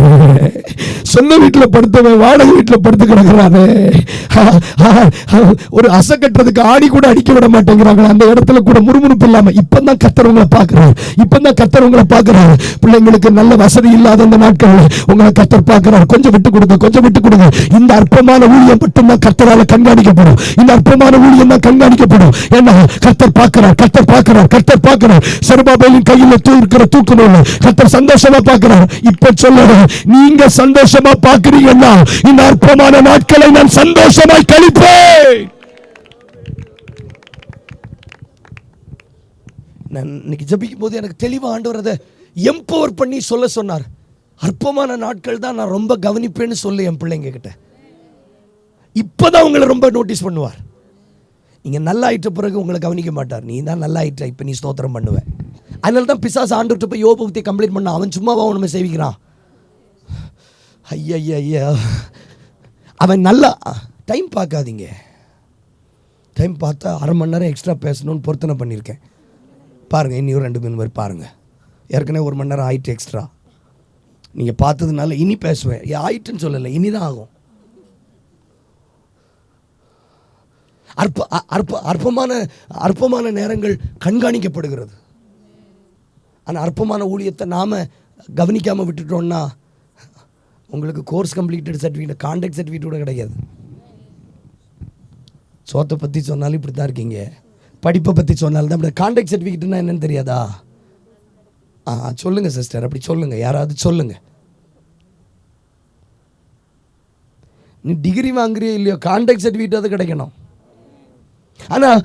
சொந்த வீட்டில் படுத்தவன் வாடகை வீட்டில் படுத்து கிடக்கிறாரு. ஒரு அசை கட்டுறதுக்கு ஆடி கூட அடிக்க விட மாட்டேங்கிறாங்க. அந்த இடத்துல கூட முறுமுறுப்பு இல்லாம இப்பதான் கர்த்தர் உங்களை பார்க்கிறாரு. இப்பதான் கர்த்தர் உங்களை பார்க்கிறாரு. பிள்ளைங்களுக்கு நல்ல வசதி இல்லாத அந்த நாட்கள் உங்களை கர்த்தர் பார்க்கிறார். கொஞ்சம் விட்டு கொடுங்க, கொஞ்சம் விட்டு கொடுங்க. இந்த அற்பமான ஊழியம் மட்டும்தான் கர்த்தரால கண்காணிக்கப்படும். இந்த அற்பமான ஊழியம் தான் கண்காணிக்கப்படும். ஏன்னா கர்த்தர் பார்க்கிறார், கர்த்தர் பார்க்கிறார், கர்த்தர் பார்க்கிறார். செருபாபேலின் கையில் இருக்கிற தூக்கு நூல் கர்த்தர் சந்தோஷமா பார்க்கிறார். இப்ப சொல்லுறேன், நீங்க சந்தோஷமா பார்க்கிறீங்கன்னா இந்த அற்பமான நாட்களை நான் சந்தோஷமாய் கழிப்பேன். நான் இன்னைக்கு ஜெபிக்கும் போது எனக்கு தெளிவா ஆண்டவர் அதை எம்பவர் பண்ணி சொல்ல சொன்னார். அற்பமான நாட்கள் தான் நான் ரொம்ப கவனிப்பேன்னு சொல்லு என் பிள்ளைங்க கிட்ட. இப்பதான் உங்களை ரொம்ப நோட்டீஸ் பண்ணுவார். நீங்கள் நல்லா ஆயிட்ட பிறகு உங்களை கவனிக்க மாட்டார். நீ தான் நல்லா ஆயிட்ட, இப்போ நீ ஸ்தோத்திரம் பண்ணுவேன். அதனால தான் பிசாசு ஆண்டுகிட்ட போய் யோபை பற்றி கம்ப்ளைண்ட் பண்ண. அவன் சும்மாவா நம்ம சேவிக்கிறான்? ஐயா அவன் நல்லா டைம் பார்க்காதீங்க. டைம் பார்த்தா அரை மணி நேரம் எக்ஸ்ட்ரா பேசணும்னு பொருத்தனை பண்ணியிருக்கேன். பாருங்கள், இன்னும் 2 3 பேர் பாருங்கள். ஏற்கனவே 1 மணி நேரம் ஆயிட்டு எக்ஸ்ட்ரா. நீங்கள் பார்த்ததுனால இனி பேசுவேன். ஆயிட்டுன்னு சொல்லலை, இனிதான் ஆகும். அற்பமான நேரங்கள் கண்காணிக்கப்படுகிறது. ஆனால் அற்பமான ஊழியத்தை நாம் கவனிக்காமல் விட்டுட்டோம்னா உங்களுக்கு course completed certificate, contact certificate கூட கிடைக்காது. சோத்தை பற்றி சொன்னாலும் இப்படி தான் இருக்கீங்க, படிப்பை பற்றி சொன்னாலும் தான். கான்டாக்ட் சர்டிஃபிகேட்னா என்னன்னு தெரியாதா? சொல்லுங்கள் சிஸ்டர், அப்படி சொல்லுங்கள், யாராவது சொல்லுங்கள். நீ டிகிரி வாங்குறியோ இல்லையோ, கான்டாக்ட் சர்டிஃபிகேட் அது கிடைக்கணும். ஆனால்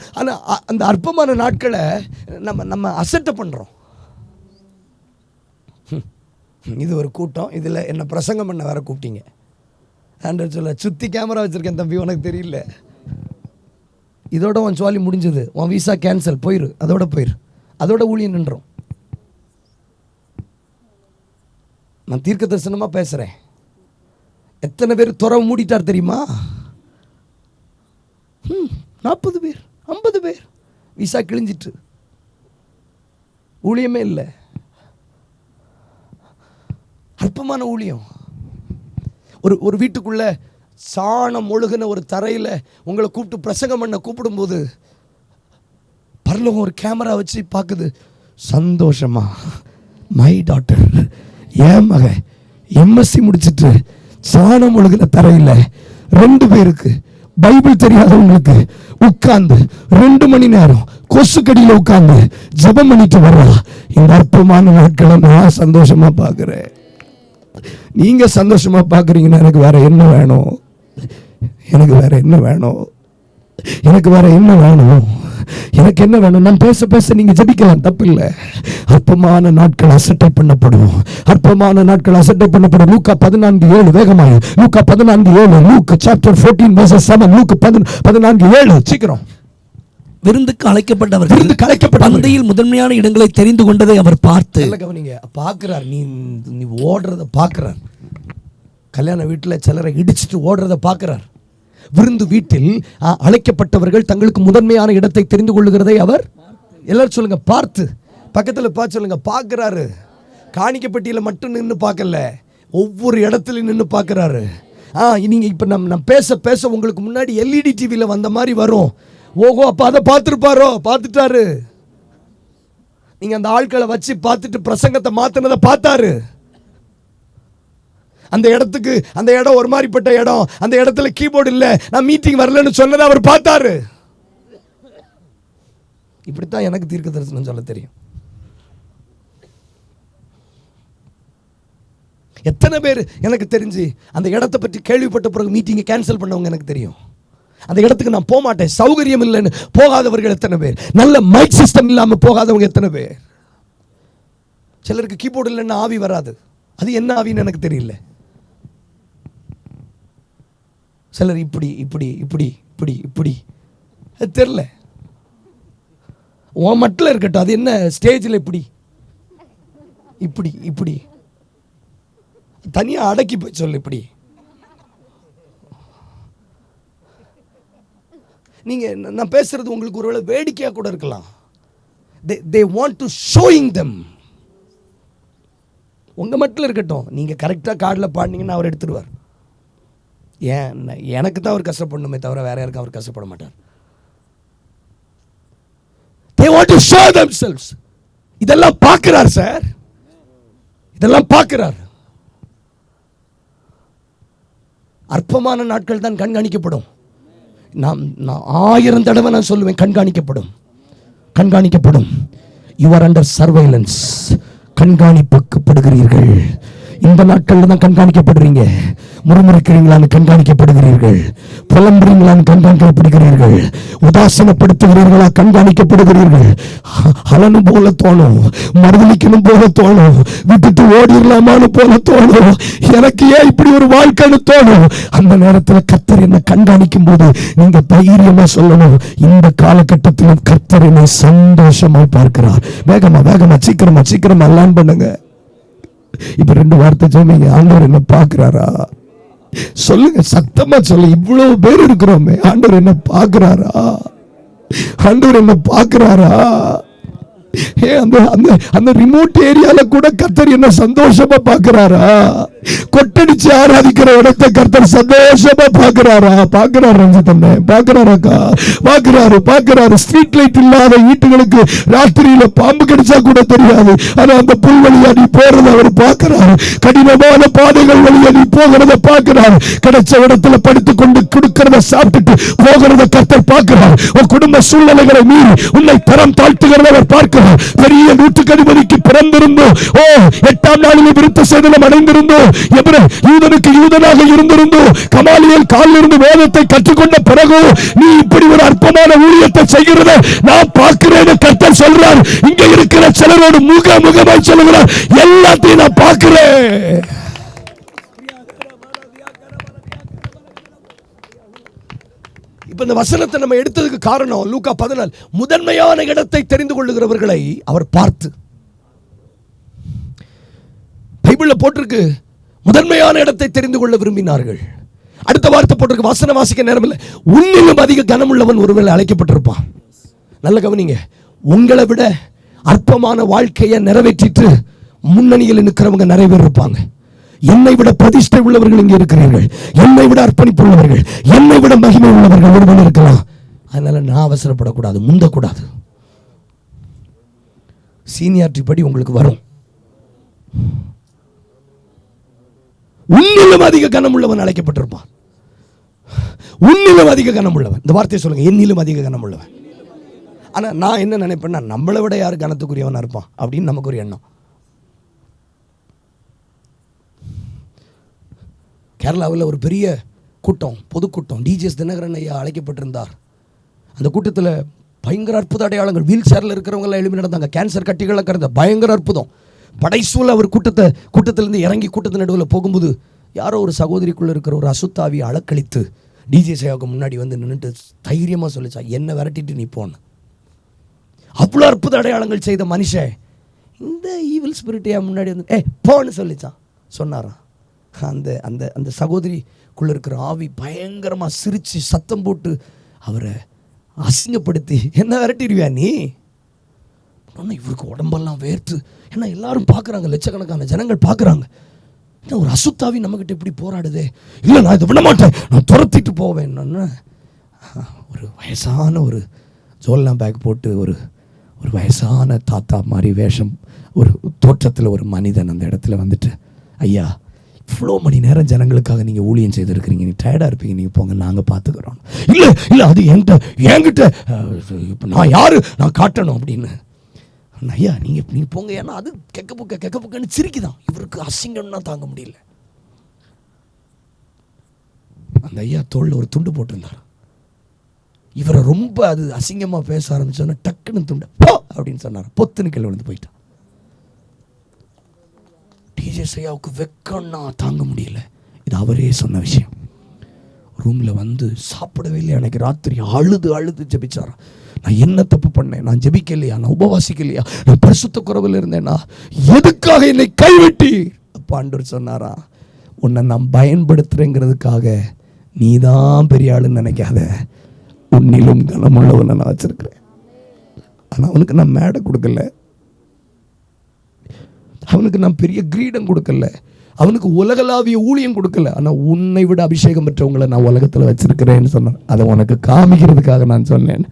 அந்த அற்பமான நாட்களை நம்ம அசட்டை பண்ணுறோம். இது ஒரு கூட்டம், இதில் என்ன பிரசங்கம் பண்ண வேற கூப்பிட்டீங்க. ஆண்டவர் சொல்ல, சுற்றி கேமரா வச்சுருக்கேன் தம்பி, உனக்கு தெரியல. இதோட உன் ஜாலி முடிஞ்சது, உன் விசா கேன்சல், போயிரு, அதோட ஊழியம் நின்றோம். நான் தீர்க்க தரிசனமாக பேசுகிறேன். எத்தனை பேர் துறவு மூடிட்டார் தெரியுமா? 40 பேர் 50 பேர் விசா கிழிஞ்சிட்டு, ஊழியமே இல்லை. அற்பமான ஊழியம். ஒரு வீட்டுக்குள்ள சாணம் ஒழுகுன ஒரு தரையில் உங்களை கூப்பிட்டு பிரசங்கம் பண்ண கூப்பிடும்போது பரலோகம் ஒரு கேமரா வச்சு பார்க்குது. சந்தோஷமா, மை டாட்டர், என் மகன் எம்எஸ்சி முடிச்சுட்டு சாணம் ஒழுகுன தரையில் 2 பேருக்கு பைபிள் தெரியாதவங்களுக்கு உட்கார்ந்து 2 மணி நேரம் கொசுக்கடியில் உட்கார்ந்து ஜெபம் பண்ணிட்டு வர்றா. இந்த அற்பமான நாட்களை நான் சந்தோஷமா பார்க்கிறேன். நீங்க சந்தோஷமா பார்க்குறீங்கன்னா எனக்கு வேற என்ன வேணும்? எனக்கு வேற என்ன வேணும்? எனக்கு என்ன வேணும்? நான் பேச நீங்க ஜெபிக்கலாம், தப்பு இல்லை. அற்பமான நாட்கள் அசட்டை பண்ணப்படும். லூக்கா 14:7 வேகமாக. லூக்கா 14:7, லூக் சாப்டர் 14:7, லூக் 14:7 சீக்கிரம். விருந்துக்கு அழைக்கப்பட்டவர் பந்தையில் முதன்மையான இடங்களை தெரிந்து கொண்டதை அவர் பார்த்து, கவனிங்க, பார்க்கிறார். நீ ஓடுறத பார்க்கிறார். கல்யாண வீட்டில் சிலரை இடிச்சிட்டு ஓடுறத பார்க்கிறார். விருந்து வீட்டில் அழைக்கப்பட்டவர்கள் தங்களுக்கு முதன்மையான இடத்தை தெரிந்து கொள்ளுகிறதை அவர், எல்லாரும் சொல்லுங்க, பார்த்து. பக்கத்தில் பார்த்து சொல்லுங்க, பார்க்கிறாரு. காணிக்கப்பட்டியில் மட்டும் நின்று பார்க்கல, ஒவ்வொரு இடத்துலையும் நின்று பார்க்கிறாரு. நீங்க இப்ப நம்ம பேச உங்களுக்கு முன்னாடி எல்இடி டிவியில் வந்த மாதிரி வரும். ஓஹோ, அப்ப அதை பார்த்துருப்பாரோ, பார்த்துட்டாரு. நீங்க அந்த ஆட்களை வச்சு பார்த்துட்டு பிரசங்கத்தை மாத்தினதை பார்த்தாரு. அந்த இடத்துக்கு, அந்த இடம் ஒரு மாதிரிப்பட்ட இடம், அந்த இடத்துல கீபோர்டு இல்லை, நான் மீட்டிங் வரலன்னு சொன்னதை அவர் பார்த்தாரு. இப்படித்தான் எனக்கு தீர்க்க தரிசனம் சொல்ல தெரியும். எத்தனை பேர் எனக்கு தெரிஞ்சு அந்த இடத்தை பற்றி கேள்விப்பட்ட பிறகு மீட்டிங்கை கேன்சல் பண்ணவங்க எனக்கு தெரியும். அந்த இடத்துக்கு நான் போக மாட்டேன், சௌகரியம் இல்லைன்னு போகாதவர்கள் எத்தனை பேர், நல்ல மைக் சிஸ்டம் இல்லாமல் போகாதவங்க எத்தனை பேர். சிலருக்கு கீபோர்டு இல்லைன்னா ஆவி வராது, அது என்ன ஆவின்னு எனக்கு தெரியல. சிலர் இப்படி இப்படி இப்படி இப்படி இப்படி, அது தெரியல. உன் மட்டும் இருக்கட்டும், அது என்ன ஸ்டேஜில் இப்படி இப்படி இப்படி தனியாக அடக்கி போய் சொல்லு. இப்படி நீங்க, நான் பேசுறது உங்களுக்கு ஒருவேளை வேடிக்கையா கூட இருக்கலாம். they want to showing them. உங்க மட்டும் இருக்கட்டும், நீங்க கரெக்டா கார்டில் பாடினீங்கன்னா அவர் எடுத்துருவார். ஏன், எனக்கு தான் அவர் கஷ்டப்படணுமே தவிர வேற யாருக்கும் அவர் கஷ்டப்பட மாட்டார். they want to show themselves. இதெல்லாம் பார்க்கிறார் சார், இதெல்லாம் பார்க்கிறார். அற்பமான நாட்கள் தான் கண்காணிக்கப்படும். நான் 1000 தடவை நான் சொல்லுவேன், கண்காணிக்கப்படும், கண்காணிக்கப்படும். யூ ஆர் அண்டர் சர்வைலன்ஸ், கண்காணிக்கப்படுகிறீர்கள். இந்த நாட்களில் தான் கண்காணிக்கப்படுறீங்க. முறுமுறுக்கிறீங்களான்னு கண்காணிக்கப்படுகிறீர்கள், புலம்புறீங்களான்னு கண்காணிக்கப்படுகிறீர்கள், உதாசனப்படுத்துகிறீர்களா கண்காணிக்கப்படுகிறீர்கள். அலனும் போல தோணும், மறுதளிக்கணும் போல தோணும், விட்டுட்டு ஓடிடலாமான்னு போல தோணும், எனக்கு ஏன் இப்படி ஒரு வாழ்க்கைன்னு தோணும். அந்த நேரத்தில் கர்த்தர் என்னை கண்காணிக்கும் போது நீங்க தைரியமா சொல்லணும், இந்த காலகட்டத்திலும் கர்த்தர் என்னை சந்தோஷமா பார்க்கிறார். வேகமா வேகமா சீக்கிரமா சீக்கிரமா லேர்ன் பண்ணுங்க. இப்ப 2 வார்த்தை சொன்னீங்க, ஆண்டவர் என்ன பார்க்கிறாரா? சொல்லுங்க, சத்தமா சொல்லு. இவ்வளவு பேர் இருக்கிறோமே, ஆண்டவர் என்ன பார்க்கிறாரா? ஆண்டவர் என்ன பார்க்கிறாரா? அந்த ரிமோட் ஏரியால கூட கர்த்தர் என்ன சந்தோஷமா பார்க்கிறாரா? கொட்டடிச்சு ஆராதிக்கிற இடத்தை கர்த்தர் சந்தோஷமா பார்க்கிறாரா? பார்க்கிறாரு ரஞ்சிதண்ணே, பார்க்கிறாராக்கா, பார்க்கிறாரு. ஸ்ட்ரீட் லைட் இல்லாத வீட்டுகளுக்கு ராத்திரியில பாம்பு கடிச்சா கூட தெரியாது, ஆனா அந்த புல் வழியா நீ போறத அவர் பார்க்கிறாரு. கடினமான பாதைகள் வழியா நீ போகிறத பார்க்கிறாரு. கிடைச்ச இடத்துல படுத்துக் கொண்டு கொடுக்கிறத சாப்பிட்டுட்டு போகிறத கர்த்தர் பார்க்கிறார். உன் குடும்ப சூழ்நிலைகளை மீறி உன்னை தரம் தாழ்த்துகிறத அவர் பார்க்கிறார். பெரிய நூற்றுக்கு அதிபதிக்கு பிறந்திருந்தோம், 8ஆம் நாளிலே விருத்த சேதனம் அடைந்திருந்தோம், யூதனுக்கு யூதனாக இருந்திருந்தோம், கமாலியேல் காலில் இருந்து வேதத்தை கற்றுக்கொண்ட பிறகு நீ இப்படி ஒரு அற்பமான ஊழியத்தை செய்கிறத நான் பார்க்கிறேன். கர்த்தர் சொல்றார். இங்க இருக்கிற சிலரோடு முகமாய் சொல்லுகிறார், எல்லாத்தையும் நான் பார்க்கிறேன். இப்ப இந்த வசனத்தை நம்ம எடுத்ததுக்கு காரணம் லூக்கா 14, முதன்மையான இடத்தை தெரிந்து கொள்ளுகிறவர்களை அவர் பார்த்து. பைபிள்ல போட்டிருக்கு, முதன்மையான இடத்தை தெரிந்து கொள்ள விரும்பினார்கள். அடுத்த வார்த்தை போட்டிருக்கு, வசனம் வாசிக்க நேரம் இல்லை, உன்னிலும் அதிக கனமுள்ளவன் ஒருவேளை அழைக்கப்பட்டிருப்பான். நல்ல கவனிங்க, உங்களை விட அற்பமான வாழ்க்கையை நிறைவேற்றிட்டு முன்னணியில் நிற்கிறவங்க நிறைய பேர் இருப்பாங்க. என்னை விட பிரதிஷ்டை உள்ளவர்கள் இங்கே இருக்கிறீர்கள், என்னை விட அர்ப்பணிப்பு உள்ளவர்கள், என்னை விட மகிமை உள்ளவர்கள் ஒருவன் இருக்கலாம். அதனால நான் அவசரப்படக்கூடாது, முந்தக்கூடாது. சீனியாரிட்டி படி உங்களுக்கு வரும். உன்னிலும் அதிக கனம் உள்ளவன் அழைக்கப்பட்டிருப்பான். உன்னிலும் அதிக கனம் உள்ளவன், இந்த வார்த்தையை சொல்லுங்க, என்னிலும் அதிக கனம் உள்ளவன். ஆனா நான் என்ன நினைப்பேன்னா, நம்மளை விட யாரு கனத்துக்குரியவனா இருப்பான் அப்படின்னு நமக்கு ஒரு எண்ணம். கேரளாவில் ஒரு பெரிய கூட்டம், பொதுக்கூட்டம், டிஜிஎஸ் தினகரன் ஐயா அழைக்கப்பட்டிருந்தார். அந்த கூட்டத்தில் பயங்கர அற்புத அடையாளங்கள், வீல் சேரில் இருக்கிறவங்களாம் எழுப்பி நடந்தாங்க, கேன்சர் கட்டிகளாக கறந்த பயங்கர அற்புதம். படைசூழல் அவர் கூட்டத்திலிருந்து இறங்கி கூட்டத்தின் நடுவில் போகும்போது யாரோ ஒரு சகோதரிக்குள்ளே இருக்கிற ஒரு அசுத்தாவி அளக்களித்து டிஜிஎஸ் ஐயாவுக்கு முன்னாடி வந்து நின்றுட்டு தைரியமாக சொல்லிச்சா, என்ன விரட்டிட்டு நீ போன. அவ்வளோ அற்புத அடையாளங்கள் செய்த மனுஷன் இந்த ஈவில் ஸ்பிரிட்டையா முன்னாடி வந்து போன்னு சொல்லிச்சான், சொன்னாராம். அந்த அந்த அந்த சகோதரிக்குள்ள இருக்கிற ஆவி பயங்கரமாக சிரித்து சத்தம் போட்டு அவரை அசிங்கப்படுத்தி, என்ன விரட்டிடுவியா நீ? இவருக்கு உடம்பெல்லாம் வேர்த்து, ஏன்னா எல்லாரும் பார்க்குறாங்க, லட்சக்கணக்கான ஜனங்கள் பார்க்குறாங்க, என்ன ஒரு அசுத்தாவி நம்மக்கிட்ட இப்படி போராடுதே. இல்லை, நான் இதை விட மாட்டேன், நான் துரத்திட்டு போவேன். ஒரு வயசான ஒரு ஜோல்லாம் பேக் போட்டு ஒரு ஒரு வயசான தாத்தா மாதிரி வேஷம், ஒரு தோற்றத்தில் ஒரு மனிதன் அந்த இடத்துல வந்துட்டு, ஐயா இவ்வளோ மணி நேரம் ஜனங்களுக்காக நீங்கள் ஊழியம் செய்திருக்கிறீங்க, நீ டயர்டாக இருப்பீங்க, நீங்கள் போங்க, நாங்கள் பார்த்துக்கிறோம். இல்லை இல்லை, அது என்கிட்ட இப்போ நான் யார், நான் காட்டணும் அப்படின்னு. ஐயா நீங்கள் போங்க, ஏன்னா அது கெக்க புக்கன்னு சிரிக்குதான். இவருக்கு அசிங்கம்னா தாங்க முடியல. அந்த ஐயா தோளில் ஒரு துண்டு போட்டிருந்தார். இவரை ரொம்ப அது அசிங்கமாக பேச ஆரம்பிச்சோன்னா டக்குன்னு துண்டு போ அப்படின்னு சொன்னார். பொத்துன்னு கீழே விழுந்து போயிட்டான். டிஜே ஐயாவுக்கு வெக்கம்னா தாங்க முடியல. இது அவரே சொன்ன விஷயம். ரூமில் வந்து சாப்பிடவே இல்லை. எனக்கு ராத்திரி அழுது ஜெபிச்சாராம். நான் என்ன தப்பு பண்ணேன், நான் ஜெபிக்கலையா, நான் உபவாசிக்கலையா, நான் பரிசுத்த குறைவில் இருந்தேனா, எதுக்காக என்னை கைவிட்டி? அப்பா ஆண்டவர் சொன்னாரா, உன்னை நான் பயன்படுத்துறேங்கிறதுக்காக நீ தான் பெரிய ஆளுன்னு நினைக்காத, உன்னிலும் கனமுள்ளவனை நான் வச்சிருக்கிறேன். ஆனால் அவனுக்கு நான் மேடை கொடுக்கல, அவனுக்கு நான் பெரிய கிரீடம் கொடுக்கல, அவனுக்கு உலகளாவிய ஊழியம் கொடுக்கல, ஆனால் உன்னை விட அபிஷேகம் பெற்றவங்களை நான் உலகத்தில் வச்சிருக்கிறேன்னு சொன்னேன். அதை உனக்கு காமிக்கிறதுக்காக நான் சொன்னேன்.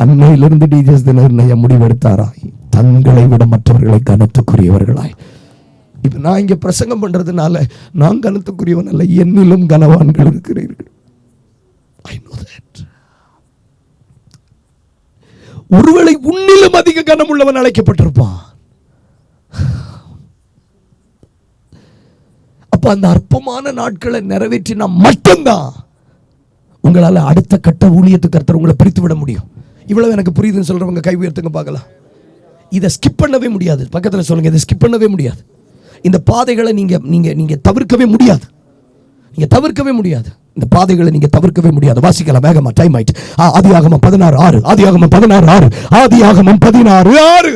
அன்னையிலிருந்து டிஜேஸ் தினகரன் முடிவெடுத்தாரா, தங்களை விட மற்றவர்களை கனத்துக்குரியவர்களாய். இப்போ நான் இங்கே பிரசங்கம் பண்ணுறதுனால நான் கனத்துக்குரியவன் அல்ல, என்னிலும் கனவான்கள் இருக்கிறீர்கள். I know that. ஒருவேளை உன்னிலும் அதிக கனமுள்ளவன் அழைக்கப்பட்டிருப்பான். அப்ப அந்த அற்பமான நாட்களை நிறைவேற்றினா மட்டும்தான் உங்களால் அடுத்த கட்ட ஊழியத்துக்கு கர்த்தர் உங்களை பிரித்து விட முடியும். இவ்வளவு எனக்கு புரியுதுன்னு சொல்றவங்க கை உயர்த்துங்க பார்க்கலாம். இதை ஸ்கிப் பண்ணவே முடியாது. பக்கத்தில் சொல்லுங்க, இதை ஸ்கிப் பண்ணவே முடியாது. இந்த பாதைகளை நீங்க தவிர்க்கவே முடியாது. நீங்க தவிர்க்கவே முடியாது. இந்த பாதைகளை நீங்க தவிர்க்கவே முடியாது. வாசிக்கலாம் வேகமா, டைம் ஆயிட்டு. ஆதியாகமம் 16:6, ஆதியாகமம் 16:6, ஆதியாகமம் 16:6.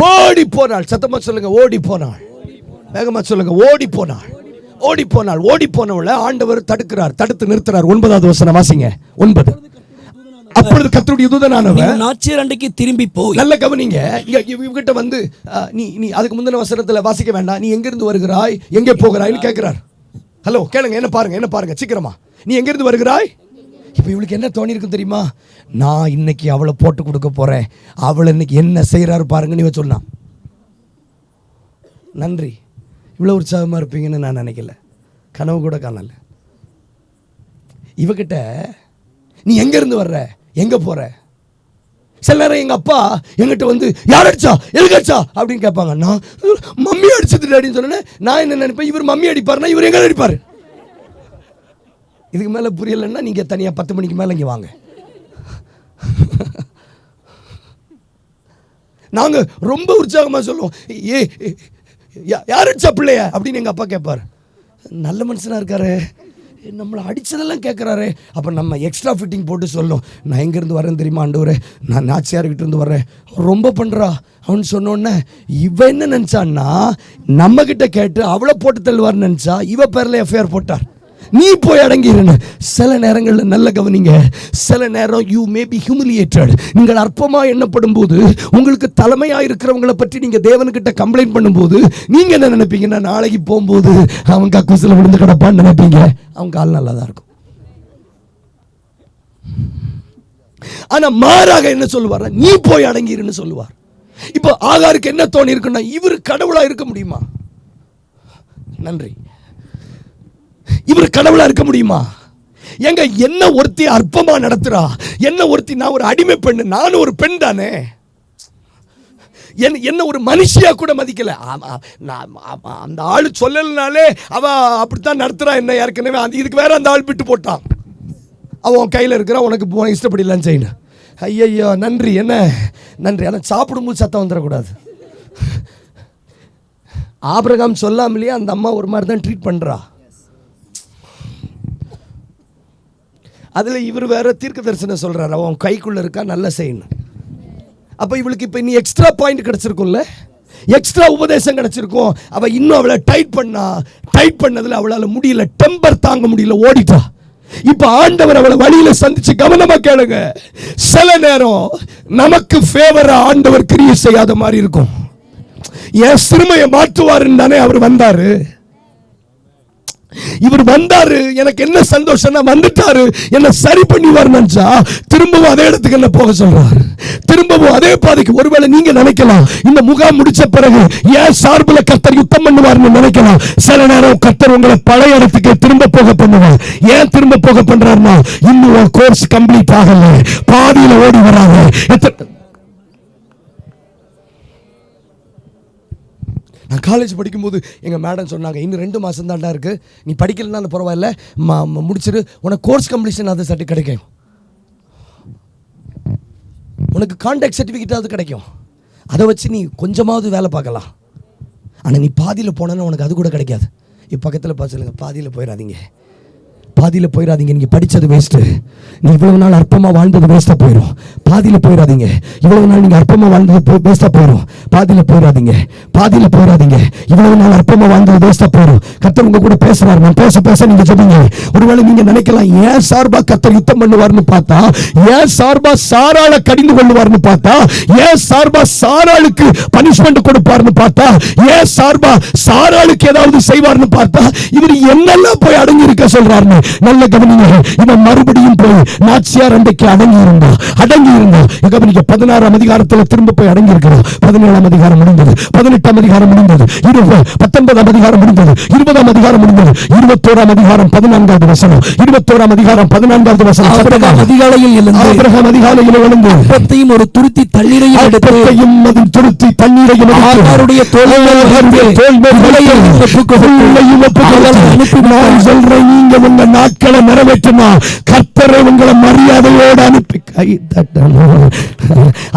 ஓடி போனாள். சத்தமா சொல்லுங்க, ஓடி போனாள். வேகமா சொல்லுங்க, ஓடி போனாள். ஓடி போனாள். ஓடி போனவளை ஆண்டவர் தடுக்கிறார், தடுத்து நிறுத்துறார். 9வது வசனம் வாசிங்க. 9. அப்பொழுது கர்த்தருடைய தூதனானவர் நாச்சியார் அண்டைக்கு திரும்பி போய், நல்ல கவனிங்க, இவங்கிட்ட வந்து நீ அதுக்கு முந்தின வசனத்துல வாசிக்க வேண்டாம், நீ எங்கிருந்து வருகிறாய், எங்கே போகிறாய்னு கேட்கிறார். ஹலோ கேளுங்க, என்ன பாருங்க சீக்கிரமா. நீ எங்கிருந்து வருகிறாய்? இப்போ இவளுக்கு என்ன தோணி இருக்கும் தெரியுமா? நான் இன்னைக்கு அவளை போட்டு கொடுக்க போறேன், அவளை இன்னைக்கு என்ன செய்யறாரு பாருங்கன்னு இவ சொன்னான். நன்றி, இவ்வளோ உற்சாகமாக இருப்பீங்கன்னு நான் நினைக்கல, கனவு கூட காணல. இவகிட்ட நீ எங்கேருந்து வர்ற, எங்கே போகிற? சில நேரம் எங்கள் அப்பா எங்கிட்ட வந்து யார் அடிச்சா, எதுக்கு அடிச்சா அப்படின்னு கேட்பாங்க. நான் மம்மி அடிச்சது அப்படின்னு சொன்னேன். நான் என்ன நினைப்பேன், இவர் மம்மி அடிப்பாருன்னா இவர் எங்கே அடிப்பார்? இதுக்கு மேலே புரியலைன்னா நீங்கள் தனியாக 10 மணிக்கு மேலே இங்கே வாங்க. நாங்கள் ரொம்ப உற்சாகமாக சொல்லுவோம், யார் அடிச்சா பிள்ளைய அப்படின்னு எங்கள் அப்பா கேட்பார். நல்ல மனுஷனாக இருக்காரு, நம்மளை அடித்ததெல்லாம் கேட்குறாரு. அப்போ நம்ம எக்ஸ்ட்ரா ஃபிட்டிங் போட்டு சொல்லணும். நான் எங்கேருந்து வரேன்னு தெரியுமா ஆண்டவரே, நான் நாச்சியார்கிட்ட இருந்து வர்றேன். ரொம்ப பண்ணுறா அவனு சொன்னோன்னே இவன் என்ன நினச்சான்னா, நம்மக்கிட்ட கேட்டு அவளை போட்டு தள்ளுவார்னு நினச்சா இவ பேரில் எஃப்ஐஆர் போட்டார். நீ போய் அடங்கிருன்னு. சில நேரங்களில் நல்ல கவனிங்க, சில நேரம் யூ மே பி ஹியூமிலியேட்டட். நீங்கள் அற்பமாக எண்ணப்படும் போது, உங்களுக்கு தலைமையாக இருக்கிறவங்களை பற்றி நீங்கள் தேவன்கிட்ட கம்ப்ளைண்ட் பண்ணும்போது நீங்கள் என்ன நினைப்பீங்கன்னா, நாளைக்கு போகும்போது அவன் கக்கூசில் விழுந்து கிடப்பான்னு நினைப்பீங்க. அவன் கால் நல்லா தான் இருக்கும். ஆனா மாறாக என்ன சொல்லுவார், நீ போய் அடங்கிருன்னு சொல்லுவார். இப்போ ஆகாருக்கு என்ன தோணி இருக்குன்னா, இவர் கடவுளா இருக்க முடியுமா? நன்றி, இவர் கடவுளா இருக்க முடியுமா? எங்க என்ன ஒருத்தி அற்பமா நடத்துறா, என்ன ஒருத்தி, நான் ஒரு அடிமை பெண்ணு, நானும் ஒரு பெண் தானே, என்ன ஒரு மனுஷியா கூட மதிக்கல. அந்த ஆளு சொல்லலனாலே அவ அப்படித்தான் நடத்துறா என்ன, ஏற்கனவே இதுக்கு வேற அந்த ஆள் விட்டு போட்டான். அவன் கையில் இருக்கிறா, உனக்கு போன இஷ்டப்படலான்னு செய்யணும். ஐயோ நன்றி, என்ன நன்றி. ஆனால் சாப்பிடும்போது சத்தம் வந்துடக்கூடாது. ஆபிரகாம் சொல்லாமலேயே அந்த அம்மா ஒரு மாதிரி தான் ட்ரீட் பண்றா. அதில் இவர் வேற தீர்க்க தரிசனம் சொல்றாரு, அவன் கைக்குள்ள இருக்கா, நல்லா செய்யணும். அப்போ இவளுக்கு இப்போ இன்னும் எக்ஸ்ட்ரா பாயிண்ட் கிடைச்சிருக்கும்ல, எக்ஸ்ட்ரா உபதேசம் கிடைச்சிருக்கும். அவள் இன்னும் அவளை டைட் பண்ணதில் அவளால் முடியல, டெம்பர் தாங்க முடியல, ஓடிட்டா. இப்ப ஆண்டவர் அவளை வழியில சந்திச்சு, கவனமா கேளுங்க, சில நேரம் நமக்கு ஃபேவரா ஆண்டவர் கிரியை செய்யாத மாதிரி இருக்கும். என் சிறுமையை மாற்றுவாருன்னு தானே அவர் வந்தாரு. இவர் வந்தாரு, எனக்கு என்ன சந்தோஷம்னா வந்துட்டாரு, என்ன சரி பண்ணிவார் நினைச்சா திரும்பவும் அதே இடத்துக்கு என்ன போக சொல்றாரு, திரும்பவும் அதே பாதைக்கு. ஒருவேளை நீங்க நினைக்கலாம் இந்த முகாம் முடிச்ச பிறகு ஏன் சார்பில் கர்த்தர் யுத்தம் பண்ணுவார்னு நினைக்கலாம். சில நேரம் கர்த்தர் உங்களை பழைய இடத்துக்கு திரும்ப போக பண்ணுவார். ஏன் திரும்ப போக பண்றாருன்னா, இன்னும் கோர்ஸ் கம்ப்ளீட் ஆகல, பாதியில ஓடி வராங்க. நான் காலேஜ் படிக்கும்போது எங்கள் மேடம் சொன்னாங்க, இன்னும் 2 மாதம் தாண்டா இருக்குது, நீ படிக்கலனாலும் பரவாயில்ல, முடிச்சிரு, உனக்கு கோர்ஸ் கம்ப்ளீஷன் அது சர்டிஃபிகேட் கிடைக்கும், உனக்கு கான்டாக்ட் சர்டிஃபிகேட் அது கிடைக்கும், அதை வச்சு நீ கொஞ்சமாவது வேலை பார்க்கலாம். ஆனால் நீ பாதியில் போனேன்னா உனக்கு அது கூட கிடைக்காது. இப்போ பக்கத்தில் பார்த்து சொல்லுங்க, பாதியில் போயிடாதீங்க, பாதியில் போயிடாதீங்க. நீங்கள் படித்தது வேஸ்ட்டு, நீ இவ்வளவு நாள் அற்பமாக வாழ்ந்தது வேஸ்ட்டாக போயிடும். பாதியில் போயிடாதீங்க. இவ்வளவு நாள் நீங்கள் அற்பமாக வாழ்ந்தது வேஸ்ட்டாக போயிடும். பாதியில் போயிடாதீங்க, பாதியில் போயிடாதீங்க. இவ்வளவு நாள் அற்பமாக வாழ்ந்தது வேஸ்ட்டாக போயிடும். கர்த்தர் உங்க கூட பேசுவார். நான் பேச பேச நீங்க சொல்லுங்க. ஒருவேளை நீங்க நினைக்கலாம், ஏன் சார்பா கர்த்தர் யுத்தம் பண்ணுவார்னு பார்த்தா, ஏன் சார்பா சாராளை கடிந்து கொள்ளுவார்னு பார்த்தா, ஏன் சார்பா சாராளுக்கு பனிஷ்மெண்ட் கொடுப்பார்னு பார்த்தா, ஏன் சார்பா சாராளுக்கு ஏதாவது செய்வார்னு பார்த்தா, இவர் என்னெல்லாம் போய் அடங்கி இருக்க சொல்றாருன்னு நல்ல கவனிங்க. இவன் மறுபடியும் போய் நாச்சியார் அண்டைக்கு அடங்கி இருந்தா. கவனிக்க, 16ஆம் அதிகாரத்தில் திரும்ப போய் அடங்கி இருக்கிறான். 17ஆம் அதிகாரம் முடிந்தது, 18ஆம் அதிகாரம் முடிந்தது, 19ஆம் அதிகாரம் முடிந்தது, 20ஆம் அதிகாரம் முடிந்தது, 21ஆம் அதிகாரம் 14வது வசனம், 21ஆம் அதிகாரம் 14வது வசனம். ஆபிரகாம் அதிகாலையில் எழுந்து அப்பத்தையும் ஒரு துருத்தி தண்ணீரையும் எடுத்து அதில் துருத்தி தண்ணீரையும் ஆகாருடைய தோள் நான் சொல்றேன், நீங்க உங்க நாட்களை நிறைவேற்றினா கர்த்தரை உங்களை மரியாதையோடு அனுப்பி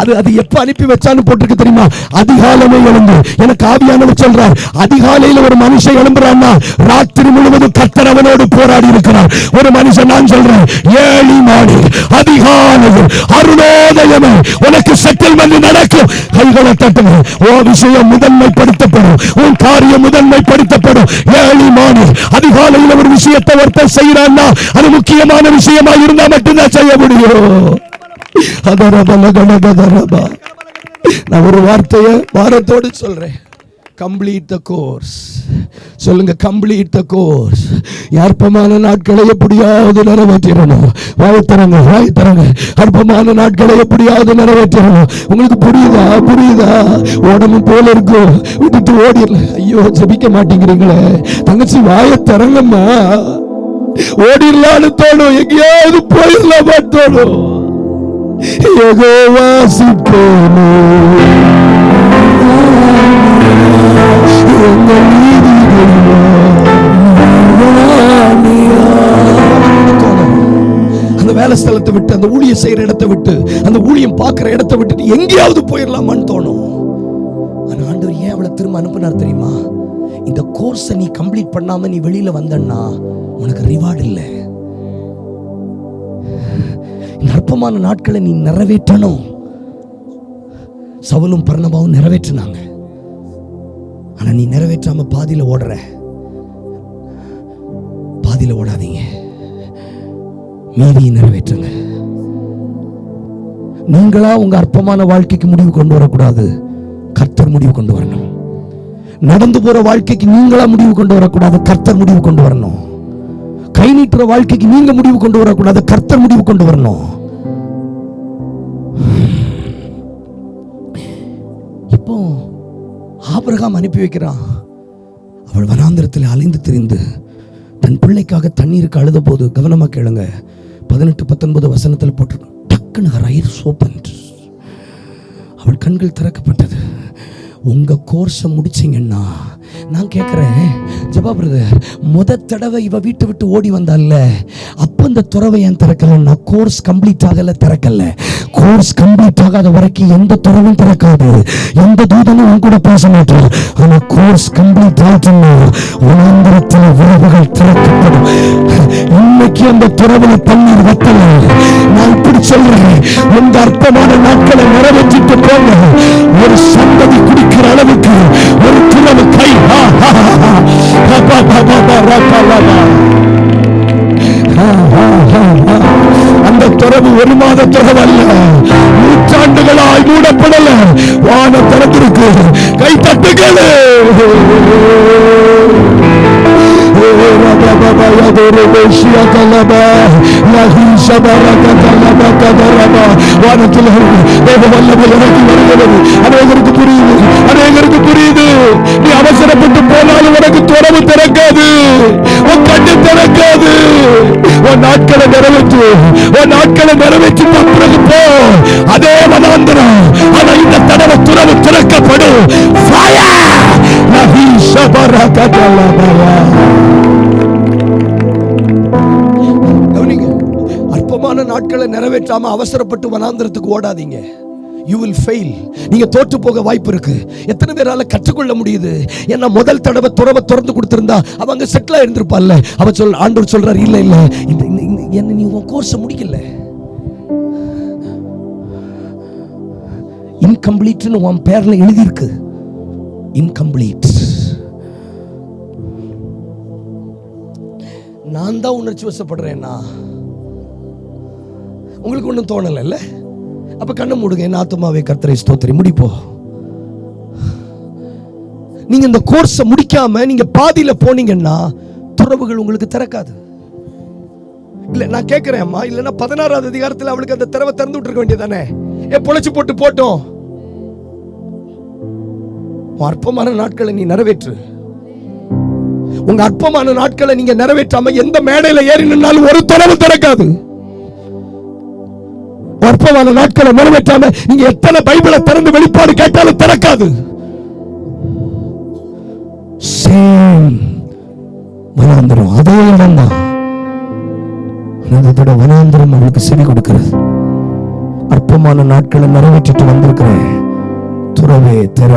அது எப்ப அனுப்பி வச்சான்னு போட்டிருக்கு தெரியுமா? அதிகாலமே எழுந்து. எனக்கு ஆவியானவர் சொல்றார், அதிகாலையில் ஒரு மனுஷன் எழும்புறான்னா ராத்திரி முழுவதும் கர்த்தர் அவனோடு போராடி இருக்கிறார். ஒரு மனுஷன், நான் சொல்றேன், 7 மணி அதிகாலையில் அருணோதயமே உனக்கு செட்டில்மெண்ட் நடக்கும். கைகளை தட்டுங்க. உன் விஷயம் முதன்மைப்படுத்தப்படும், உன் காரியம் முதன்மைப்படுத்தப்படும். 7 மணி அதிகாலையில் ஒரு விஷயத்தை ஒருத்தர் செய்யறான்னா அது முக்கியமான விஷயமா இருந்தா மட்டும்தான் செய்ய முடியும். நான் ஒரு வார்த்தையை வாரத்தோடு சொல்றேன், கம்ப்ளீட் த கோர்ஸ். சொல்லுங்க, கம்ப்ளீட் த கோர்ஸ். அற்பமான நாட்களை எப்படியாவது நிறைவேற்றணும். வாய்த்தரங்க. அற்பமான நாட்களை எப்படியாவது நிறைவேற்றணும். உங்களுக்கு புரியுதா? உடம்பு போல இருக்கும், விட்டுட்டு ஓடிடல. ஐயோ, ஜெபிக்க மாட்டேங்கிறீங்களே தங்கச்சி, வாயத்தரங்கம்மா. ஓடிடலான்னு தோணும், எங்கேயாவது போயிடலாமா தோணும். அந்த வேலை ஸ்தலத்தை விட்டு, அந்த ஊழியம் செய்யற இடத்தை விட்டு, அந்த ஊழியம் பார்க்கிற இடத்தை விட்டு எங்கேயாவது போயிடலாமான்னு தோணும். ஆனா ஆண்டவர் ஏன் அவளை திரும்ப அனுப்பினார் தெரியுமா? இந்த கோர்ஸை நீ கம்ப்ளீட் பண்ணாம நீ வெளியில வந்தன்னா உனக்கு ரிவார்டு இல்லை. இந்த அற்பமான நாட்களை நீ நிறைவேற்றணும். சவுலும் பர்னபாவும் நிறைவேற்றினாங்க. ஆனா நீ நிறைவேற்றாம பாதியில ஓடுற. பாதியில ஓடாதீங்க, மீதியை நிறைவேற்றுங்க. நீங்களா உங்க அற்பமான வாழ்க்கைக்கு முடிவு கொண்டு வரக்கூடாது, கர்த்தர் முடிவு கொண்டு வரணும். நடந்து போற வாழ்க்கைக்கு நீங்களா முடிவு கொண்டு வரக்கூடாது, கர்த்தர் முடிவு கொண்டு வரணும். கை நீட்டுற வாழ்க்கைக்கு நீங்க முடிவு கொண்டு வரக்கூடாது, கர்த்தர் முடிவு கொண்டு வரணும். இப்போ ஆபிரகாம் அனுப்பி வைக்கிறான். அவள் வனாந்திரத்தில் அலைந்து திரிந்து தன் பிள்ளைக்காக தண்ணீருக்கு அழுத போது, கவனமா கேளுங்க, 18-19 வசனத்தில் போட்டு, டக்குன்னு her eyes opened. அவள் கண்கள் திறக்கப்பட்டது. உங்க கோர்ஸை முடிச்சிங்கன்னா, நான் கேட்கிறேன் ஜபா பிரதர், தடவை இவ வீட்டை விட்டு ஓடி வந்தால, அப்ப இந்த துறவை ஏன் திறக்கலன்னா, கோர்ஸ் கம்ப்ளீட் ஆகல, திறக்கல. கோர்ஸ் கம்ப்ளீட் ஆகாத வரைக்கும் எந்த துறவும் திறக்காது, எந்த தூதனும் உன் கூட பேச மாட்டான். ஆனா கோர்ஸ் கம்ப்ளீட் ஆச்சுன்னா உணர்ந்தரத்தில் உறவுகள் திறக்கப்படும். இன்னைக்கு அந்த துறவுல தண்ணீர் வத்தல. நான் இப்படி சொல்றேன், உங்க அற்பமான நாட்களை நிறைவேற்றிட்டு போங்க. ஒரு சந்ததி குடிக்கிற அளவுக்கு ஒரு துறவு கை. அந்த துறவு 1 மாத துறவு அல்ல, ஆண்டுகளாய் மூடப்படல, வானம் திறந்திருக்கு. கை தட்டுகள். வானத்தில் வல்லமை இறங்கி வருகிறது. அநேகருக்கு புரியுது, அநேகருக்கு புரியுது. நீ அவசரப்பட்டு போனாலும் உனக்கு துறவு திறக்காது, உன் கண்ணு திறக்காது. உன் நாட்களை நிறைவேற்று, உன் நாட்களை நிறைவேற்றி பிறகு போ. அதே வனாந்தரம், ஆனா இந்த தடவை துறவு திறக்கப்படும். அற்பமான நாட்களை நிறைவேற்றாம அவசரப்பட்டு வனாந்தரத்துக்கு ஓடாதீங்க. You will fail. நீங்க தோற்று போக வாய்ப்பு இருக்கு. எத்தனை பேரால கற்றுக்கொள்ள முடியுது? ஏன்னா முதல் தடவை துறவை திறந்து கொடுத்திருந்தா அவங்க செட்டில் ஆயிருந்திருப்பான்ல. அவன் ஆண்டவர் சொல்றாரு, இல்ல இல்ல, என்ன நீ உன் கோர்ஸ் முடிக்கல, இன்கம்ப்ளீட்னு உன் பேர்ல எழுதி இருக்கு. இன்கம்ப்ளீட். நான் தான் உணர்ச்சி வசப்படுறேன்னா உங்களுக்கு ஒன்றும் தோணல. அப்ப கண்ணை மூடுங்க. என் ஆத்துமாவே கர்த்தரை ஸ்தோத்திரி. முடிப்போ. நீங்க இந்த கோர்ஸை முடிக்காம நீங்க பாதியில போனீங்கன்னா துறவுகள் உங்களுக்கு திறக்காது. இல்ல நான் கேட்கிறேன் அம்மா, இல்லைன்னா 16வது அதிகாரத்தில் அவளுக்கு அந்த திறவை திறந்து விட்டு இருக்க வேண்டியதானே? பொழைச்சு போட்டு போட்டோம். அற்பமான நாட்களை நீ நிறைவேற்று. உங்க அற்பமான நாட்களை நீங்க நிறைவேற்றாம எந்த மேடையில ஏறி நின்னாலும் ஒரு துறவு திறக்காது. அற்பமான நாட்களை நிறைவேற்றாம நீங்க எத்தனை பைபிளை திறந்து வெளிப்பாடு கேட்டாலும் திறக்காது. வனாந்தரம் அதே இடம் தான். வனாந்தரம் அவளுக்கு செவி கொடுக்கிறது. அற்பமான நாட்களை நிறைவேற்றிட்டு வந்திருக்கிறேன். துறவே திற,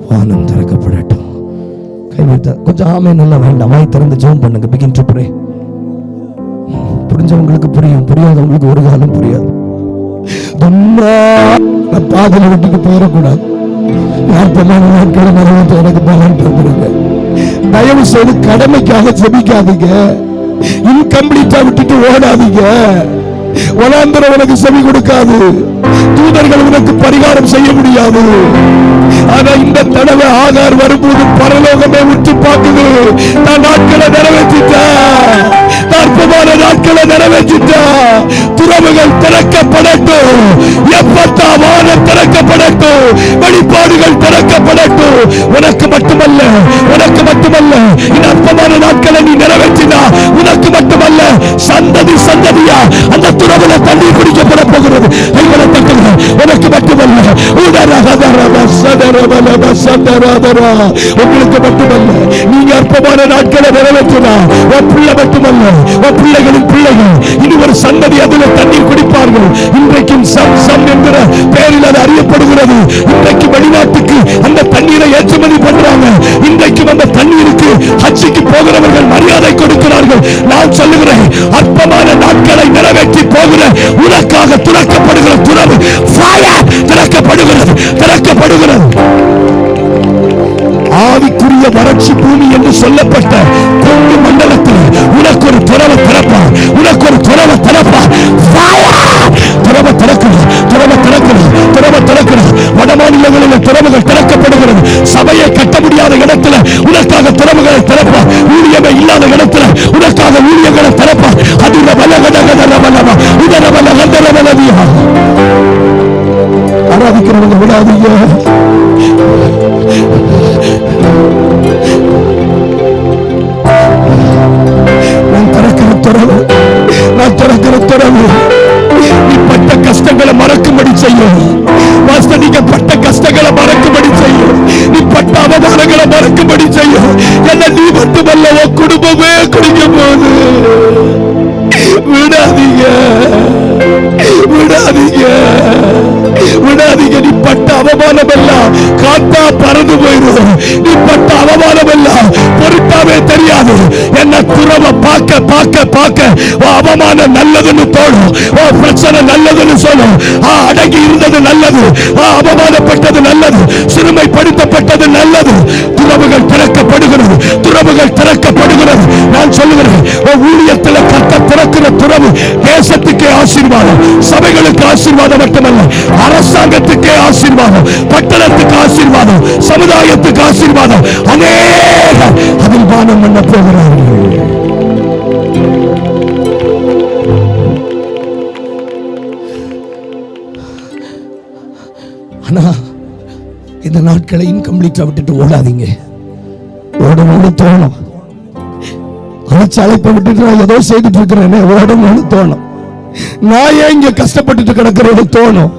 வானம் திறக்கப்படட்டும். கைவிட்ட கொஞ்சம் ஆமே நல்லா வேண்டாம். வாய் திறந்து ஜெபம் பண்ணுங்க. Begin to pray. புரிஞ்சவங்களுக்கு புரியும், புரியாதவங்களுக்கு ஒரு காலம் புரியாது. பாதையில விட்டுட்டு போயிடக்கூடாது. அற்பமான நாட்களை நிறைவேற்ற எனக்கு பலன் தந்துருங்க. தயவு செய்து கடமைக்காக ஜெபிக்காதீங்க. இன்கம்ப்ளீட்டா விட்டுட்டு ஓடாதீங்க. வனாந்தரம் உனக்கு செவி கொடுக்காது. தூதர்கள் உனக்கு பரிகாரம் செய்ய முடியாது. ஆனா இந்த தடவை ஆகார் வரும்போது பரலோகமே உற்று பார்க்குது. நான் நாட்களை நிறைவேற்றிட்டேன், அற்பமான நாட்களை நிறைவேற்றிட்டேன். துறவுகள் திறக்கப்படட்டும். எப்பத்தா வானம் திறக்கப்படட்டும். வெளிப்பாடுகள் திறக்கப்படட்டும். உனக்கு மட்டுமல்ல, உனக்கு மட்டுமல்ல. இந்த அற்பமான நாட்களை நீ நிறைவேற்றினா உனக்கு மட்டுமல்ல, சந்ததி சந்ததியா அந்த துறவுல தண்ணீர் குடிக்கப்பட போகிறது. கைகளை தட்டுங்க. உனக்கு மட்டுமல்ல, உங்களுக்கு மட்டுமல்ல. நீங்க அற்பமான நாட்களை நிறைவேற்றினா உன் பிள்ளை மட்டுமல்ல, உன் பிள்ளைகளின் பிள்ளைகள் இனி ஒரு சந்ததி அதில் தண்ணீர் குடிப்பார்கள். இன்றைக்கும் சம் சம் என்கிற பெயரில் அது அறியப்படுகிறது. இன்றைக்கு வெளிநாட்டுக்கு அந்த தண்ணீரை ஏற்றுமதி பண்றாங்க. இன்றைக்கும் அந்த தண்ணீருக்கு ஹஜ்ஜுக்கு போகிறவர்கள் மரியாதை கொடுக்கிறார்கள். நான் சொல்லுகிறேன், அற்பமான நாட்களை நிறைவேற்றி போகிற உனக்காக திறக்கப்படுகிற துறவு திறக்கப்படுகிறது, திறக்கப்படுகிறது. ஆவிக்குரிய வறட்சி பூமி என்று சொல்லப்பட்ட கொங்கு மண்டலத்தில் உனக்கு ஒரு துறவை திறப்பார், உனக்கு ஒரு துறவை திறப்பார். துறவை திறக்கிறது, துறவை திறக்கிறது, துறவை திறக்கிறது. வட மாநிலங்களில் துறவுகள் திறக்கப்படுகிறது. சபையை கட்ட முடியாத இடத்துல உனக்காக துறவுகளை திறப்பார். ஊழியமே இல்லாத இடத்துல உனக்காக ஊழியர்களை திறப்பார். அதுல வல்லகடகதரவலவா உதரவலகந்தரவலவியா. ஆராதிக்கிறவங்க விடாதீங்க. நான் திறக்கிற துறவு, நான் திறக்கிற துறவு நீ பட்ட கஷ்டங்களை மறக்கும்படி செய்யும். நீங்க பட்ட கஷ்டங்களை மறக்கும்படி செய்யும். நீ பட்ட அவமானங்களை மறக்கும்படி செய்யும். என்ன நீ மட்டுமல்ல, உன் குடும்பமே குடிக்கும் போது விடாதீங்க, விடாதீங்க, விடாதீங்க. நீ பட்ட அவமானம் எல்லாம் காத்தா பறந்து போயிடும். நீ பட்ட அவமானம் எல்லாம் பொருட்டாவே தெரியாது. என்ன துறவை பார்க்க பார்க்க பார்க்க அவமானம் நல்லதுன்னு தோணும், பிரச்சனை நல்லதுன்னு சொல்லும். அடங்கி இருந்தது நல்லது, அவமானப்பட்டது நல்லது, சிறுமைப்படுத்தப்பட்டது நல்லது. துறவுகள் திறக்கப்படுகிறது, துறவுகள் திறக்கப்படுகிறது. நான் சொல்லுகிறேன், ஊழியத்தில் கத்த திறக்கிற துறவு தேசத்துக்கே ஆசீர்வாதம், சபைகளுக்கு ஆசீர்வாதம் மட்டுமல்ல, அரசாங்கத்துக்கே ஆசீர்வாதம், பட்டணத்துக்கு ஆசீர்வாதம், சமுதாயத்துக்கு ஆசீர்வாதம். அநேக அதில் பானம் பண்ண போகிறார்கள். ஆனா இந்த நாட்களை இன்கம்ப்ளீட்டா விட்டுட்டு ஓடாதீங்க. ஓடணும்னு தோணும், அழைப்பை விட்டுட்டு நான் ஏதோ செய்துட்டு இருக்கிறேன்னு ஓடணும்னு தோணும். நான் ஏன் இங்க கஷ்டப்பட்டுட்டு கிடக்கிறேன்னு தோணும்.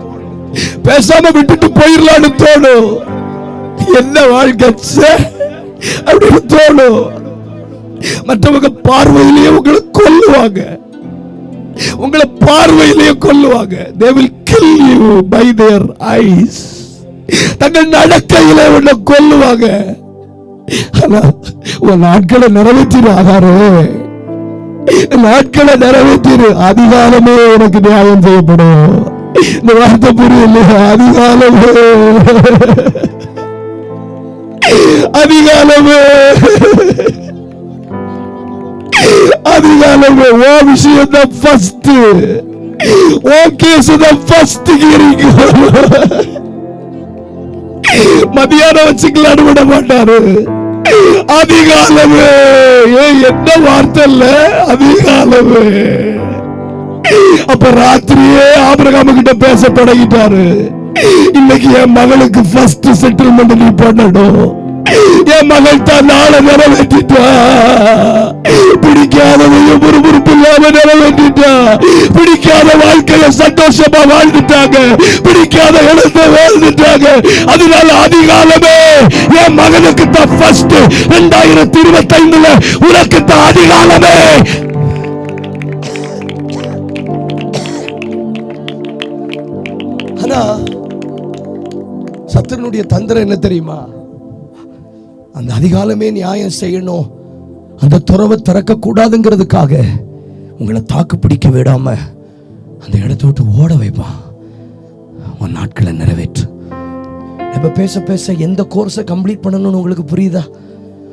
பேசாம விட்டுட்டு போயிடலான்னு தோணும். என்ன வாழ்க்கை அப்படின்னு தோணும். மற்றவங்க பார்வையிலேயே உங்களை கொல்லுவாங்க, உங்களை பார்வையிலேயே கொல்லுவாங்க. They will kill you by their eyes. தங்கள் நடக்கையிலே உன்னை கொல்லுவாங்க. ஆனா உன் நாட்களை நிறைவேற்றிரு ஆகாரே, நாட்களை நிறைவேற்றிரு. அதிகாலமே எனக்கு நியாயம் செய்யப்படும். இந்த வார்த்தை புரியலையா? அதிகாலமே, அதிகாலமே, அதிகாலமே. ஓ விஷயம் தான் ஃபர்ஸ்ட், ஓ கேஸ் தான் ஃபர்ஸ்ட் ஹியரிங். மதியானம் வச்சுக்கலான்னு விட மாட்டாரு. அதிகாலமே, என்ன வார்த்தை இல்ல, அதிகாலமே. அப்ப ராத்திரியே ஆபிரகாம் கிட்ட பேச தொடங்கிட்டாரு. இன்னைக்கு என் மகளுக்கு ஃபர்ஸ்ட் செட்டில்மெண்ட் நீ பண்ணணும். என் மகள் தான் நாளை நிறைவேற்றிட்டா, பிடிக்காததையும் முறுமுறுப்பு இல்லாம நிறைவேற்றிட்டா, பிடிக்காத வாழ்க்கைய சந்தோஷமா வாழ்ந்துட்டாங்க, பிடிக்காத இடத்தை வாழ்ந்துட்டாங்க. அதனால அதிகாலமே என் மகனுக்கு தான் ஃபர்ஸ்ட். 2025 உனக்கு தான் அதிகாலமே. ஆனா சத்துருடைய தந்திரம் என்ன தெரியுமா? அந்த அதிகாலமே நியாயம் செய்யணும், அந்த துறவை திறக்க கூடாதுங்கிறதுக்காக உங்களை தாக்கு பிடிக்க விடாம அந்த இடத்த விட்டு ஓட வைப்பான். உன் நாட்களை நிறைவேற்று. இப்ப பேச பேச எந்த கோர்ஸை கம்ப்ளீட் பண்ணணும்னு உங்களுக்கு புரியுதா?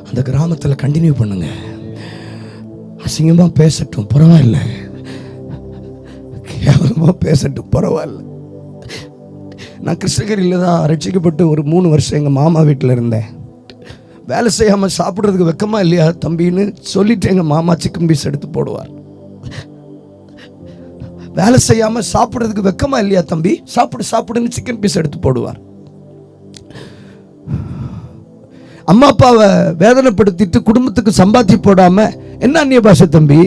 அந்த கிராமத்தில் கண்டினியூ பண்ணுங்க. அசிங்கமா பேசட்டும் பரவாயில்ல, கேவலமா பேசட்டும் பரவாயில்ல. நான் கிருஷ்ணகிரியில் தான் ரட்சிக்கப்பட்டு ஒரு 3 வருஷம் எங்கள் மாமா வீட்டில் இருந்தேன். வேலை செய்யாமல் சாப்பிட்றதுக்கு வெக்கமா இல்லையா தம்பின்னு சொல்லிட்டு எங்கள் மாமா சிக்கன் பீஸ் எடுத்து போடுவார். வேலை செய்யாமல் சாப்பிட்றதுக்கு வெக்கமா இல்லையா தம்பி, சாப்பிடு சாப்பிடுன்னு சிக்கன் பீஸ் எடுத்து போடுவார். அம்மா அப்பாவை வேதனைப்படுத்திட்டு குடும்பத்துக்கு சம்பாத்தி போடாம, என்ன அந்நிய பாஷை தம்பி,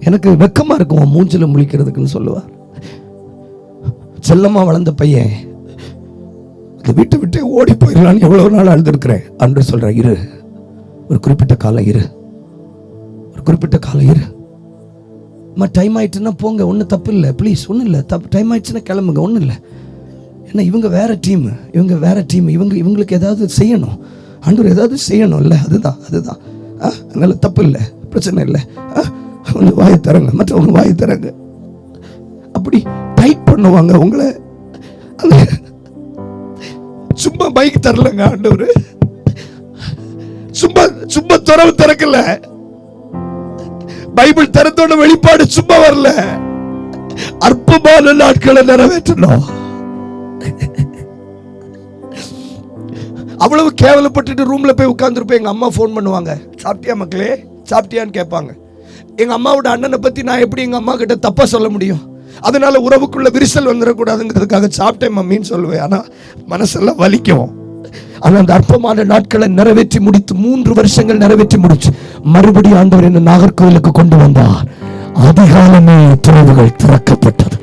எனக்கு வெக்கமா இருக்கும் மூஞ்சில முழிக்கிறதுக்குன்னு சொல்லுவார். செல்லமா வளர்ந்த பையன் வீட்டை விட்டு ஓடி போயிடலான்னு எவ்வளவு நாள் அழுதுருக்கிறேன். அன்று சொல்ற, இரு, ஒரு குறிப்பிட்ட காலம் இரு, ஒரு குறிப்பிட்ட காலம் இரு. டைம் ஆயிட்டுன்னா போங்க, ஒன்றும் தப்பு இல்லை, ப்ளீஸ் ஒன்றும் இல்லை, டைம் ஆயிடுச்சுன்னா கிளம்புங்க, ஒன்றும் இல்லை. ஏன்னா இவங்க வேற டீம், இவங்க வேற டீம், இவங்களுக்கு ஏதாவது செய்யணும், ஆண்டவர் ஏதாவது செய்யணும் இல்லை, அதுதான் அதுதான். அதனால தப்பு இல்லை, பிரச்சனை இல்லை, ஒன்று வாயை தரங்க, மற்றவங்க வாயை தரங்க. அப்படி டைட் பண்ணுவாங்க உங்களை. சும்மா பைக் தரலங்க ஆண்டவர், சும்மா சும்மா துறவு திறக்கல. பைபிள் திறத்தோட வெளிப்பாடு சும்மா வரல, அற்பமான நாட்களை நிறைவேற்றணும். அவ்வளவு கேவலப்பட்டுட்டு ரூம்ல போய் உட்கார்ந்துருப்பேன். எங்க அம்மா ஃபோன் பண்ணுவாங்க, சாப்பிட்டியா மக்களே, சாப்பிட்டியான்னு கேட்பாங்க. எங்க அம்மாவோட அண்ணனை பத்தி நான் எப்படி எங்க அம்மா கிட்ட தப்பா சொல்ல முடியும்? அதனால உறவுக்குள்ள விரிசல் வந்துடக்கூடாதுங்கிறதுக்காக சாப்பிட்டேன் மம்மின்னு சொல்லுவேன். ஆனா மனசெல்லாம் வலிக்கும். ஆனா அந்த அற்பமான நாட்களை நிறைவேற்றி முடித்து 3 வருஷங்கள் நிறைவேற்றி முடிச்சு மறுபடியும் ஆண்டவர் என்ன நாகர்கோவிலுக்கு கொண்டு வந்தார். அதிகாலமே துறவுகள் திறக்கப்பட்டது.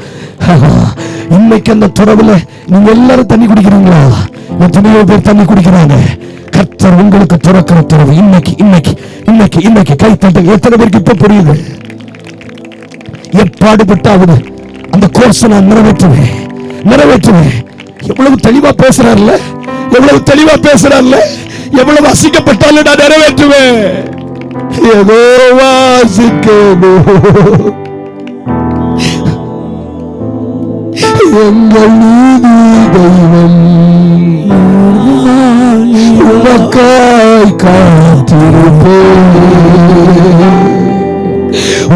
இன்னைக்கு அந்த துறவுல நீங்க எல்லாரும் தண்ணி குடிக்கிறீங்களா? எத்தனையோ பேர் தண்ணி குடிக்கிறாங்க. கர்த்தர் உங்களுக்கு துறக்கிற துறவு இன்னைக்கு இன்னைக்கு இன்னைக்கு இன்னைக்கு கை தட்டு. எத்தனை பேருக்கு இப்ப புரியுது? எப்பாடுபட்டாவது அந்த கோர்ஸ் நான் நிறைவேற்றுவேன் நிறைவேற்றுவேன். எவ்வளவு தெளிவா பேசுறாருல, எவ்வளவு தெளிவா பேசுறாருல. எவ்வளவு அசிங்கப்பட்டாலும் நான் நிறைவேற்றுவேன். ஏதோ வாசிக்கணும் எங்கள் நீதி தெய்வம் உனக்காய் காத்திருப்பேன்,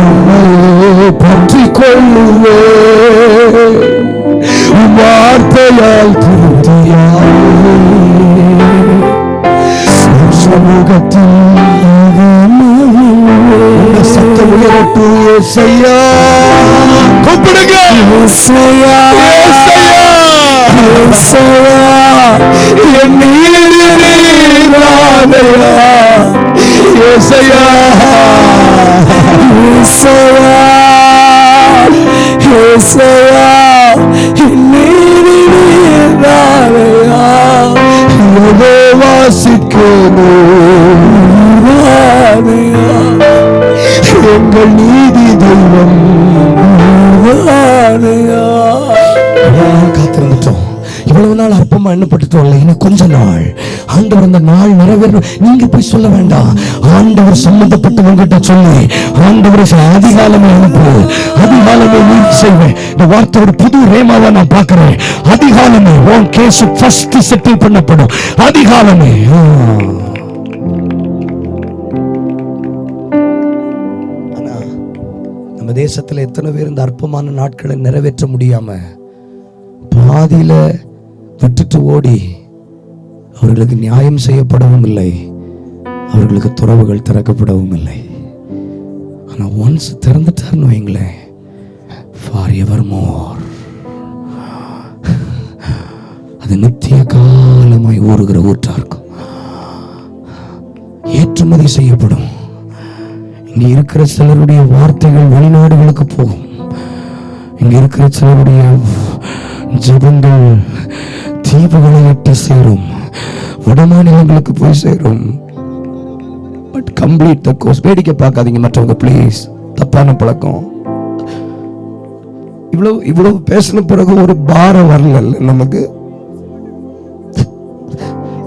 உன்னையே பற்றி கொள்ளுவேன். கிருபையால் திருப்தியாயே சமூகத்தில் சத்தம் உயரட்டும். ஏசையா கூப்பிடுங்க. ஏசையா ஏசையா என் நீதிராதையா ஏசையா ஏசையா ஏசையா என் நீதிராதையா எதோ வாசிக்கணும் எங்கள் நீதி தெய்வம் காத்திருந்துட்டோம். இவ்வளவு நாள் அற்பமா எண்ணப்பட்டுட்டோம். இன்னும் கொஞ்ச நாள் ஆண்டவர் அந்த நாள் நிறைவேறும். நீங்க போய் சொல்ல வேண்டாம். ஆண்டவர் சம்பந்தப்பட்டவங்கிட்ட சொல்லி ஆண்டவரை அதிகாலமே அனுப்பு, அதிகாலமே நீதி செய்வேன். இந்த வார்த்தை ஒரு புது ரேமாவை நான் பார்க்கிறேன். அதிகாலமே உன் கேஸ் ஃபர்ஸ்ட் செட்டில் பண்ணப்படும். அதிகாலமே. நம்ம தேசத்துல எத்தனை பேர் இந்த அற்பமான நாட்களை நிறைவேற்ற முடியாம பாதியில விட்டுட்டு ஓடி அவர்களுக்கு நியாயம் செய்யப்படவும் இல்லை, அவர்களுக்கு துறவுகள் திறக்கப்படவும் இல்லை. ஆனா ஒன்ஸ் திறந்துட்டாருன்னு வைங்களேன், ஃபார் எவர் மோர் அது நித்திய காலமாய் ஊறுகிற ஊற்றா இருக்கும். ஏற்றுமதி செய்யப்படும். இங்க இருக்கிற சிலருடைய வார்த்தைகள் வெளிநாடுகளுக்கு போகும். இங்க இருக்கிற சிலருடைய ஜபங்கள் தீவுகளை எட்டி சேரும், வடமாநிலங்களுக்கு போய் சேரும். But complete the course. வேடிக்கை பார்க்காதீங்க மற்றவங்க ப்ளீஸ். தப்பான பழக்கம். இவ்வளவு பேசின பிறகு ஒரு பாரம் வரல நமக்கு.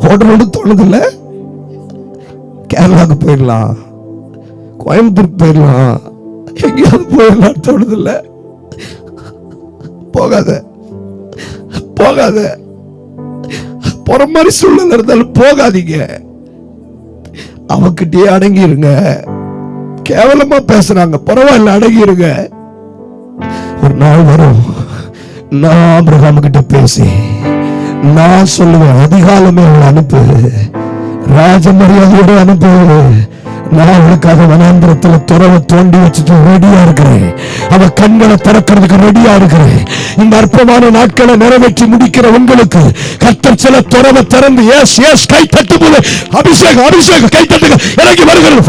ஓடணும்னு தோணுதில்ல. கேரளாவுக்கு போயிடலாம், கோயம்புத்தூருக்கு போயிடலாம், எங்கேயாவது போயிடலாம் தோணுதில்ல. போகாத போகாத. போற மாதிரி சூழ்நிலை இருந்தாலும் போகாதீங்க. அவகிட்டயே அடங்கிருங்க. கேவலமா பேசுறாங்க, பரவாயில்ல அடங்கிருங்க. ஒரு நாள் வரும், நான் ஆபிரகாம் கிட்ட பேசி நான் சொல்லுவேன், அதிகாலமே அவளை அனுப்பு, ராஜ மரியாதையோடு அனுப்பு. நான் அவளுக்காக வனாந்திரத்துல துறவை தோண்டி வச்சுட்டு ரெடியா இருக்கிறேன். அவ கண்களை திறக்கிறதுக்கு ரெடியா இருக்கிறேன். இந்த அற்பமான நாட்களை நிறைவேற்றி முடிக்கிற உங்களுக்கு கர்த்தர் சில துறவை திறந்து எஸ் எஸ் கை தட்டு போது அபிஷேகம் அபிஷேகம் கை தட்டுங்க இறங்கி வருகிறது.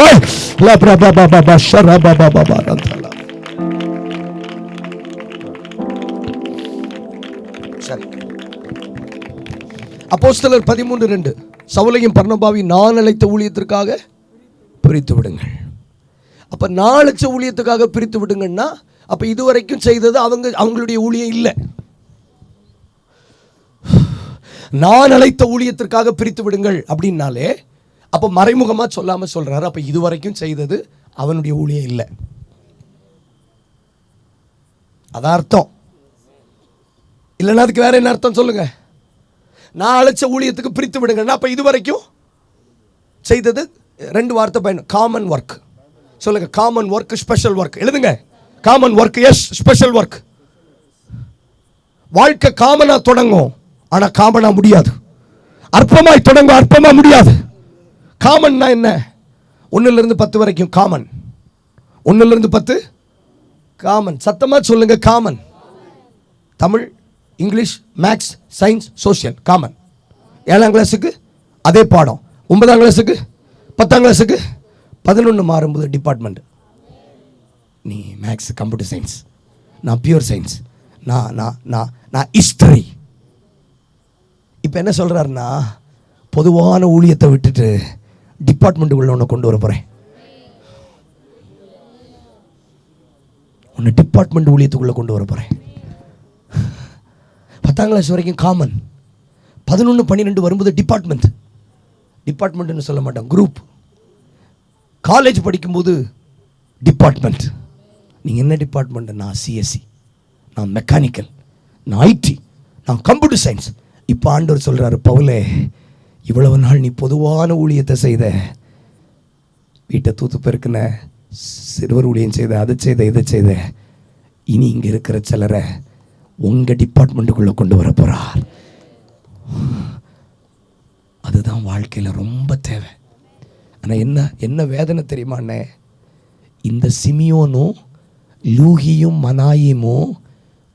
அப்போஸ்தலர் 13:2 சவுலையும் பர்னபாவையும் நான் அழைத்த ஊழியத்திற்காக பிரித்து விடுங்கள். அப்ப நான் அழைச்ச ஊழியத்துக்காக பிரித்து விடுங்கன்னா அப்ப இதுவரைக்கும் செய்தது அவங்களுடைய ஊழியம் இல்லை. நான் அழைத்த ஊழியத்திற்காக பிரித்து விடுங்கள் அப்படின்னாலே அப்ப மறைமுகமா சொல்லாம சொல்றாரு, அப்ப இதுவரைக்கும் செய்தது அவனுடைய ஊழியம் இல்லை. அதான் அர்த்தம். இல்லைன்னா அதுக்கு வேற என்ன அர்த்தம் சொல்லுங்க? நான் அழைச்ச ஊழியத்துக்கு பிரித்து விடுங்கன்னா அப்ப இதுவரைக்கும் செய்தது ரெண்டு வார்த்தை பயணம். காமன் ஒர்க் சொல்லுங்க. Common work, special work. எழுதுங்க. Common work, yes, special work. வாழ்க்கை காமனா தொடங்கும், ஆனா காமனா முடியாது. அற்பமாய் தொடங்கும், அற்பமா முடியாது. காமன்னா என்ன? 1 to 10 வரைக்கும் காமன். 1 to 10 common. சத்தமா சொல்லுங்க. Common. Tamil, English, maths, science, social common. 7ஆம் கிளாஸுக்கு அதே பாடம். 9ஆம் கிளாஸுக்கு 10ஆம் கிளாஸுக்கு 11 மாறும்போது டிபார்ட்மெண்ட். நீ மேக்ஸ், கம்ப்யூட்டர் சயின்ஸ், நான் பியூர் சயின்ஸ், நான் ஹிஸ்டரி. இப்போ என்ன சொல்கிறாருன்னா, பொதுவான ஊழியத்தை விட்டுட்டு டிபார்ட்மெண்ட்டுக்குள்ள ஒன்று கொண்டு வர போகிறேன். ஒன்று டிபார்ட்மெண்ட் ஊழியத்துக்குள்ளே கொண்டு வர போகிறேன். 10ஆம் கிளாஸ் வரைக்கும் காமன். 11, 12 வரும்போது டிபார்ட்மெண்ட். டிபார்ட்மெண்ட்னு சொல்ல மாட்டோம், குரூப். காலேஜ் படிக்கும்போது டிபார்ட்மெண்ட். நீங்கள் என்ன டிபார்ட்மெண்ட்? நான் சிஎஸ்சி, நான் மெக்கானிக்கல், நான் ஐடி, நான் கம்ப்யூட்டர் சயின்ஸ். இப்போ ஆண்டவர் சொல்கிறாரு, பவுலே, இவ்வளவு நாள் நீ பொதுவான ஊழியத்தை செய்த, வீட்டை தூத்து பெருக்கின, சிறுவர் ஊழியம் செய்த, அதை செய்த, இதை செய்த. இனி இங்கே இருக்கிற சிலரை உங்கள் டிபார்ட்மெண்ட்டுக்குள்ளே கொண்டு வர போகிறார். அதுதான் வாழ்க்கையில் ரொம்ப தேவை. ஆனால் என்ன வேதனை தெரியுமாண்ணே, இந்த சிமியோனும் லூகியும் மனாயிமும்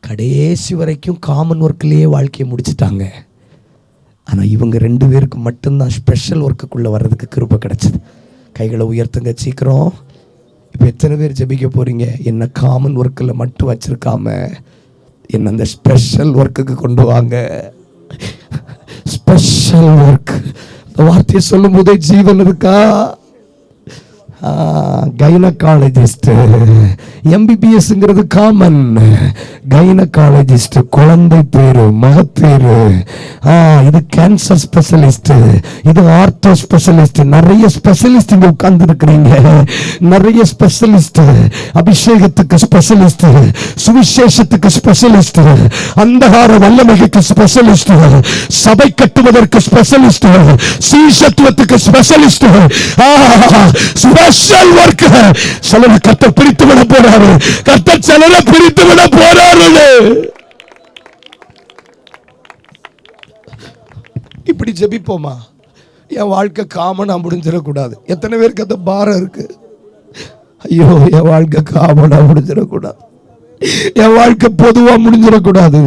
கடைசி வரைக்கும் காமன் ஒர்க்லேயே வாழ்க்கையை முடிச்சிட்டாங்க. ஆனால் இவங்க 2 பேருக்கு மட்டும்தான் ஸ்பெஷல் ஒர்க்குள்ளே வர்றதுக்கு கிருபை கிடச்சிது. கைகளை உயர்த்துங்க சீக்கிரம். இப்போ எத்தனை பேர் ஜெபிக்க போகிறீங்க? என்ன காமன் ஒர்க்கில் மட்டும் வச்சுருக்காம என்ன அந்த ஸ்பெஷல் ஒர்க்குக்கு கொண்டு வாங்க. ஸ்பெஷல் ஒர்க், இந்த வார்த்தையை சொல்லும் போதே ஜீவன் இருக்கா? Gynaecologist, எம்பிபிஎஸ்ங்கிறது common. கைனகாலஜிஸ்ட் குழந்தை பேரு, மகப்பேரு. இது கேன்சர் ஸ்பெஷலிஸ்ட், இது ஆர்த்தோ ஸ்பெஷலிஸ்ட். நிறைய ஸ்பெஷலிஸ்ட் இங்க உட்கார்ந்து இருக்கிறீங்க. நிறைய ஸ்பெஷலிஸ்ட், அபிஷேகத்துக்கு ஸ்பெஷலிஸ்ட், சுவிசேஷத்துக்கு ஸ்பெஷலிஸ்ட், அந்தகார வல்லமைக்கு ஸ்பெஷலிஸ்ட், சபை கட்டுவதற்கு ஸ்பெஷலிஸ்ட், சீஷத்துவத்துக்கு ஸ்பெஷலிஸ்ட். Special work. சிலரை கர்த்தர் பிரித்து விட போறாரு. கர்த்தர் சிலரை பிரித்து விட போறாரு. இப்படி ஜெபிப்போமா? என் வாழ்க்கை காமனா முடிஞ்சிடக்கூடாது. எத்தனை பேருக்கு அந்த பாரம் இருக்கு? ஐயோ, என் வாழ்க்கை காமனா முடிஞ்சிடக்கூடாது, என் வாழ்க்கை பொதுவா முடிஞ்சிடக்கூடாது.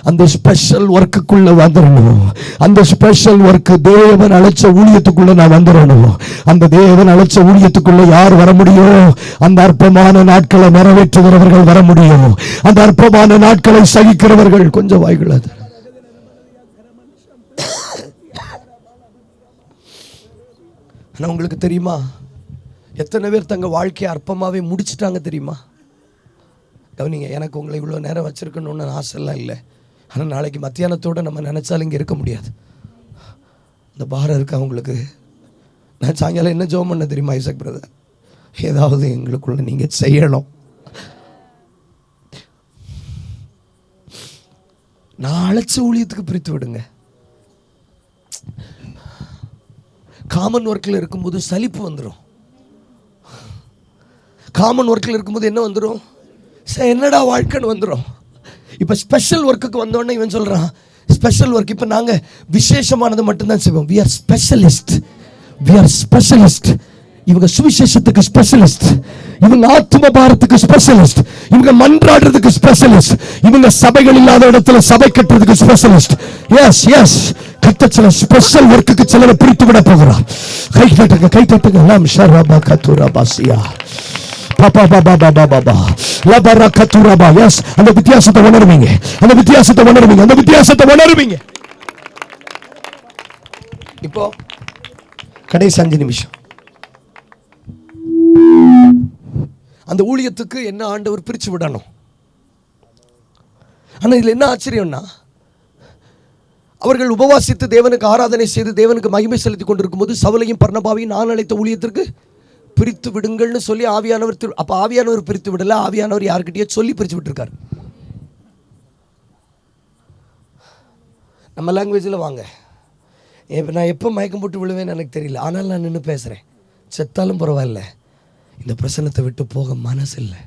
அந்த ஸ்பெஷல் ஒர்க்குள்ள வந்துடணும். அந்த ஸ்பெஷல் ஒர்க், தேவன் அழைச்ச ஊழியத்துக்குள்ள நான் வந்துடணும். அந்த தேவன் அழைச்ச ஊழியத்துக்குள்ள யார் வர முடியும்? அந்த அற்பமான நாட்களை நிறைவேற்றுகிறவர்கள் வர முடியும். அந்த அற்பமான நாட்களை சகிக்கிறவர்கள். கொஞ்சம் வாய்களாது. ஆனா உங்களுக்கு தெரியுமா, எத்தனை பேர் தங்க வாழ்க்கையை அற்பமாவே முடிச்சுட்டாங்க தெரியுமா? கவனிங்க, எனக்கு உங்களை இவ்வளோ நேரம் வச்சுருக்கணுன்னு ஆசைலாம் இல்லை. ஆனால் நாளைக்கு மத்தியானத்தோடு நம்ம நினச்சாலும் இங்கே இருக்க முடியாது. இந்த பாரம் இருக்கா உங்களுக்கு? நான் சாயங்காலம் என்ன ஜெபம் பண்ண தெரியுமா ஐசக் பிரதர்? ஏதாவது எங்களுக்குள்ள நீங்கள் செய்யணும். நான் அழைச்ச ஊழியத்துக்கு பிரித்து விடுங்க. காமன் ஒர்க்கில் இருக்கும்போது சலிப்பு வந்துடும். காமன் ஒர்க்கில் இருக்கும்போது என்ன வந்துடும்? என்னடா வாழ்க்கைன்னு வந்துடும். இப்போ ஸ்பெஷல் ஒர்க்குக்கு வந்தோடனே இவன் சொல்கிறான் ஸ்பெஷல் ஒர்க். இப்போ நாங்கள் விசேஷமானது மட்டும்தான் செய்வோம். We are specialist, we are specialist. இவங்க சுவிசேஷத்துக்கு ஸ்பெஷலிஸ்ட், இவங்க ஆத்ம பாரத்துக்கு ஸ்பெஷலிஸ்ட், இவங்க மன்றாடுறதுக்கு ஸ்பெஷலிஸ்ட், இவங்க சபைகள் இல்லாத இடத்துல சபை கட்டுறதுக்கு ஸ்பெஷலிஸ்ட். எஸ் எஸ், கர்த்தர் சில ஸ்பெஷல் ஒர்க்குக்கு சிலரை பிரித்து விட போகிறார். கை தட்டுங்க, கை தட்டுங்க. நாம் ஷரபா கத்துரா பாசியா பாபா பாபா பாபா பாபா லபரா கத்துரபா. எஸ், அந்த வித்தியாசத்தை உணர்வீங்க, அந்த வித்தியாசத்தை உணர்வீங்க, அந்த வித்தியாசத்தை உணர்வீங்க. இப்போ கடைசி 5 நிமிஷம் அந்த ஊழியத்துக்கு என்ன ஆண்டவர் பிரித்து விடணும். ஆனால் இதில் என்ன ஆச்சரியம்னா, அவர்கள் உபவாசித்து தேவனுக்கு ஆராதனை செய்து தேவனுக்கு மகிமை செலுத்தி கொண்டிருக்கும் போது சவுலையும் பர்னபாவையும் நான் அழைத்த ஊழியத்திற்கு பிரித்து விடுங்கள்னு சொல்லி ஆவியானவர். அப்போ ஆவியானவர் பிரித்து விடல, ஆவியானவர் யார்கிட்டயே சொல்லி பிரித்து விட்டுருக்காரு. நம்ம லாங்குவேஜில் வாங்க. இப்போ நான் எப்போ மயக்கம் போட்டு விழுவேன்னு எனக்கு தெரியல, ஆனால் நான் நின்று பேசுகிறேன். செத்தாலும் பரவாயில்ல, இந்த பிரசனத்தை விட்டு போக மனசு இல்லை.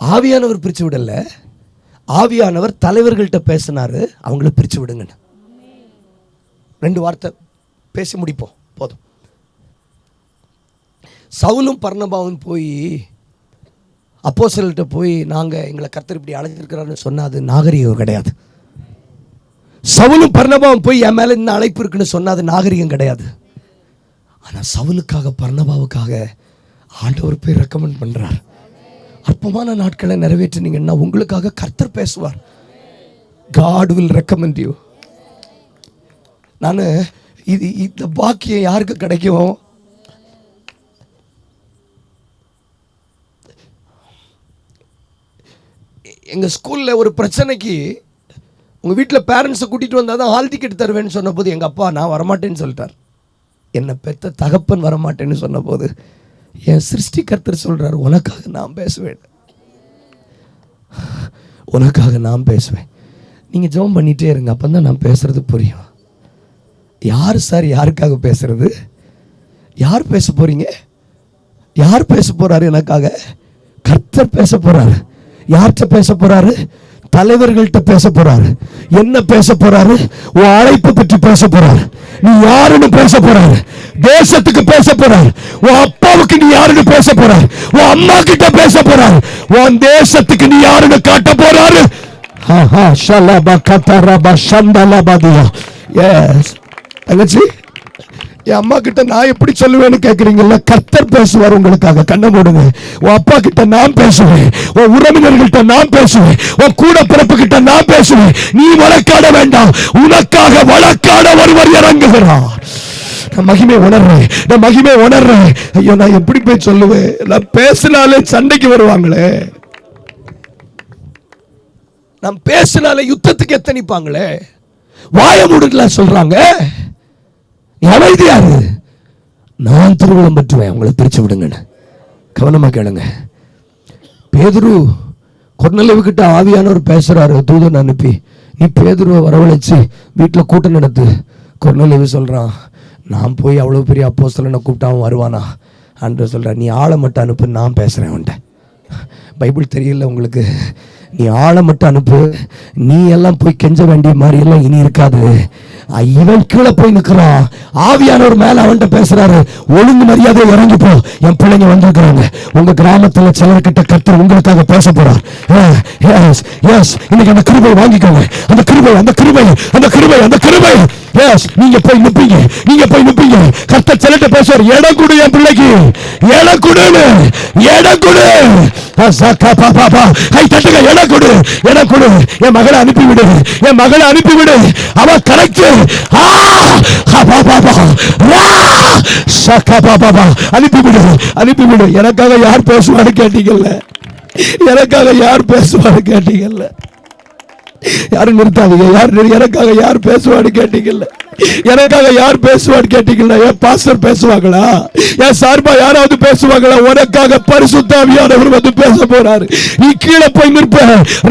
ஆவியானவர் பிரித்து விடல, ஆவியானவர் தலைவர்கள்ட்ட பேசினாரு, அவங்கள பிரித்து விடுங்கன்னு. 2 வார்த்தை பேசி முடிப்போம், போதும். சவுலும் பர்னபாவும் போய் அப்போஸ்தலர்கிட்ட போய் நாங்கள் எங்களை கர்த்தர் இப்படி அழைச்சிருக்கிறாருன்னு சொன்னால் அது நாகரிகம் கிடையாது. சவுலும் பர்னபாவும் போய் என் மேலே இந்த அழைப்பு இருக்குன்னு சொன்னால் அது நாகரிகம் கிடையாது. ஆனால் சவுலுக்காக பர்னபாவுக்காக ஆண்டவர் போய் ரெக்கமெண்ட் பண்ணுறார். அற்பமான நாட்களை நிறைவேற்றினீங்கன்னா உங்களுக்காக கர்த்தர் பேசுவார். God will recommend you. நான் இந்த பாக்கியம் யாருக்கு கிடைக்கும்? எங்கள் ஸ்கூலில் ஒரு பிரச்சனைக்கு உங்கள் வீட்டில் பேரண்ட்ஸை கூட்டிகிட்டு வந்தால் தான் ஹால் டிக்கெட் தருவேன்னு சொன்ன போது எங்கள் அப்பா நான் வரமாட்டேன்னு சொல்லிட்டார். என்னை பெற்ற தகப்பன் வரமாட்டேன்னு சொன்ன போது என் சிருஷ்டி கர்த்தர் சொல்கிறார், உனக்காக நான் பேசுவேன், உனக்காக நான் பேசுவேன். நீங்கள் ஜெபம் பண்ணிகிட்டே இருங்க, அப்போ தான் நான் பேசுகிறது புரியும். யார் சார் யாருக்காக பேசுகிறது? யார் பேச போகிறீங்க? யார் பேச போறாரு எனக்காக? கர்த்தர் பேச போறாரு. யார்கிட்ட பேச போறாரு? தலைவர்கள்ட்ட பேச போறாரு. என்ன பேச போறாரு? உன் அழைப்பு பற்றி பேச போறாரு. நீ யாருன்னு பேச போறாரு. தேசத்துக்கு பேச போறாரு. உன் அப்பாவுக்கு நீ யாருன்னு பேச போறாரு. உன் அம்மா கிட்ட பேச போறாரு. உன் தேசத்துக்கு நீ யாருன்னு காட்ட போறாரு. தங்கச்சி, என் அம்மா கிட்ட நான் எப்படி சொல்லுவேன்னு கேட்குறீங்கல்ல? கர்த்தர் பேசுவார் உங்களுக்காக. கண்ணை மூடுங்க. உன் அப்பா கிட்ட நான் பேசுவேன். உன் உறவினர்கிட்ட நான் பேசுவேன். உன் கூட பிறப்பு கிட்ட நான் பேசுவேன். நீ வழக்காட வேண்டாம். உனக்காக வழக்காட ஒருவர் இறங்குகிறார். நான் மகிமை உணர்றேன். நான் மகிமை உணர்றேன். ஐயோ, நான் எப்படி போய் சொல்லுவேன்? நான் பேசினாலே சண்டைக்கு வருவாங்களே. நான் பேசினாலே யுத்தத்துக்கு எத்தனிப்பாங்களே. வாய மூடுல சொல்றாங்க. அமைதியாரு, நான் திருவிழம் பற்றுவேன், உங்களை பிரிச்சு விடுங்கன்னு. கவனமா கேளுங்க. பேதுரு கொர்நேலியு கிட்ட ஆவியானவர் பேசுறாரு. தூதன் அனுப்பி, நீ பேதுருவை வரவழைச்சு வீட்டில் கூட்டம் நடத்து. கொர்நேலியு சொல்றான், நான் போய் அவ்வளோ பெரிய அப்போஸ்தலனை கூப்பிட்டா அவன் வருவானா? ஆண்டவர் சொல்றான், நீ ஆளை மட்டும் அனுப்பு, நான் பேசுறேன் அவன்கிட்ட. பைபிள் தெரியல உங்களுக்கு? நீ ஆளை மட்டும் அனுப்பு. நீ எல்லாம் போய் கெஞ்ச வேண்டிய மாதிரி எல்லாம் இனி இருக்காது. இவன் கீழே போய் நிற்கிறான். ஆவியானவர் மேல அவன்கிட்ட பேசுறாரு. ஒழுங்கு மரியாதை இறங்கி போ. என் பிள்ளைங்க வந்திருக்கிறாங்க. உங்க கிராமத்துல சிலர்கிட்ட கர்த்தர் உங்களுக்காக பேச போறார். இன்னைக்கு அந்த கிருபை வாங்கிக்கோங்க. அந்த கிருபை, அந்த கிருபை, அந்த கிருபை, அந்த கிருபை. நீங்க போய் நிப்பீங்க. நீங்க போய் நிப்பீங்க. கர்த்தர் சிலர்கிட்ட பேசுவார். இடம் கொடு என் பிள்ளைக்கு. இடம் கொடு, இடம் கொடு. கை தட்டுங்க. இடம் கொடு, இடம் கொடு. என் மகளை அனுப்பிவிடு, என் மகளை அனுப்பிவிடு. அவ கரெக்ட். அனுப்பிவிடு, அனுப்பிவிடு. எனக்காக யார் பேசுவாரு கேட்டீங்கல்ல? எனக்காக யார் பேசுவாரு கேட்டீங்கல்ல? யாரும் நிறுத்தாதீங்க. எனக்காக யார் பேசுவாரு கேட்டீங்கல்ல? எனக்காக யார் பேசுவாரு கேட்டீங்களா? என் பாஸ்டர் பேசுவாங்களா? என் சார்பா யாராவது பேசுவாங்களா? உனக்காக பரிசுத்த ஆவியானவர் வந்து பேச போறாரு. நீ கீழே போய் நிற்ப.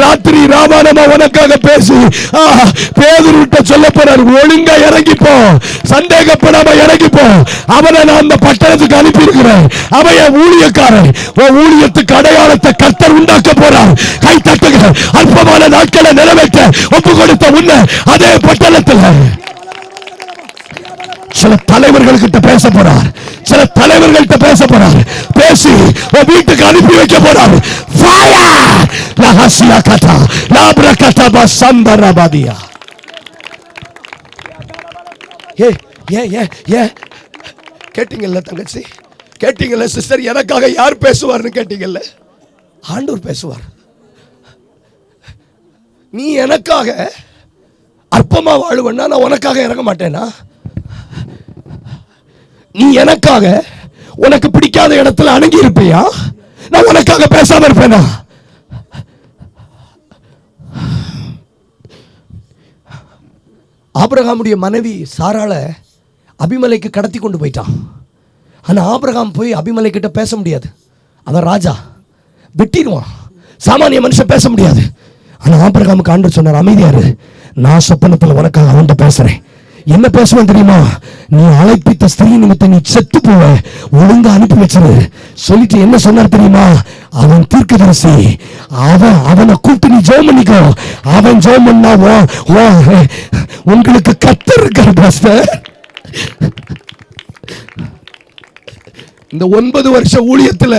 ராத்திரி ராமாயணமா உனக்காக பேசி பேதுருட்ட சொல்ல போறாரு, ஒழுங்கா இறங்கிப்போ, சந்தேகப்படாம இறங்கிப்போ. அவனை நான் அந்த பட்டணத்துக்கு அனுப்பி இருக்கிறேன். அவன் என் ஊழியக்காரன். உன் ஊழியத்துக்கு அடையாளத்தை கர்த்தர் உண்டாக்க போறார். கை தட்டுங்க. அற்பமான நாட்களை நிறைவேற்ற ஒப்பு கொடுத்த உன்ன அதே பட்டணத்தில் சில தலைவர்கள்கிட்ட பேச போறார். சில தலைவர்கள்கிட்ட பேச போறார். பேசி வீட்டுக்கு அனுப்பி வைக்க போறார். கேட்டீங்கல்ல தங்கச்சி? கேட்டீங்கல்ல சிஸ்டர்? எனக்காக யார் பேசுவார்னு கேட்டீங்கல்ல? ஆண்டவர் பேசுவார். நீ எனக்காக அற்பமா வாழுவன்னா நான் உனக்காக இறங்க மாட்டேனா? நீ எனக்காக உனக்கு பிடிக்காத இடத்துல அணுகி இருப்பியா? நான் உனக்காக பேசாம இருப்பேனா? ஆபிரகாமுடைய மனைவி சாராள அபிமலைக்கு கடத்தி கொண்டு போயிட்டான். ஆனா ஆபிரகாம் போய் அபிமலை கிட்ட பேச முடியாது. அவன் ராஜா, வெட்டிடுவான். சாமானிய மனுஷன் பேச முடியாது. ஆனா ஆபிரகாமுக்கு ஆண்டவர் சொன்னார், அமைதியாரு, நான் சொப்பனத்தில் உனக்காக அவன்கிட்ட பேசுறேன். என்ன பேசுவேன் தெரியுமா? நீ அழைப்பித்த ஸ்திரீ நிமித்தம் நீ செத்து போவ, ஒழுங்கா அனுப்பி வச்சிரு சொல்லிட்டு என்ன சொன்னார் தெரியுமா? அவன் தீர்க்கதரிசி. அவனை கூப்பிட்டு நீ ஜெபம் பண்ணிக்கோ. அவன் ஜெபம் பண்ணா உங்களுக்கு கர்த்தர் இருக்கார் பாஸ்டர். இந்த 9 வருஷ ஊழியத்துல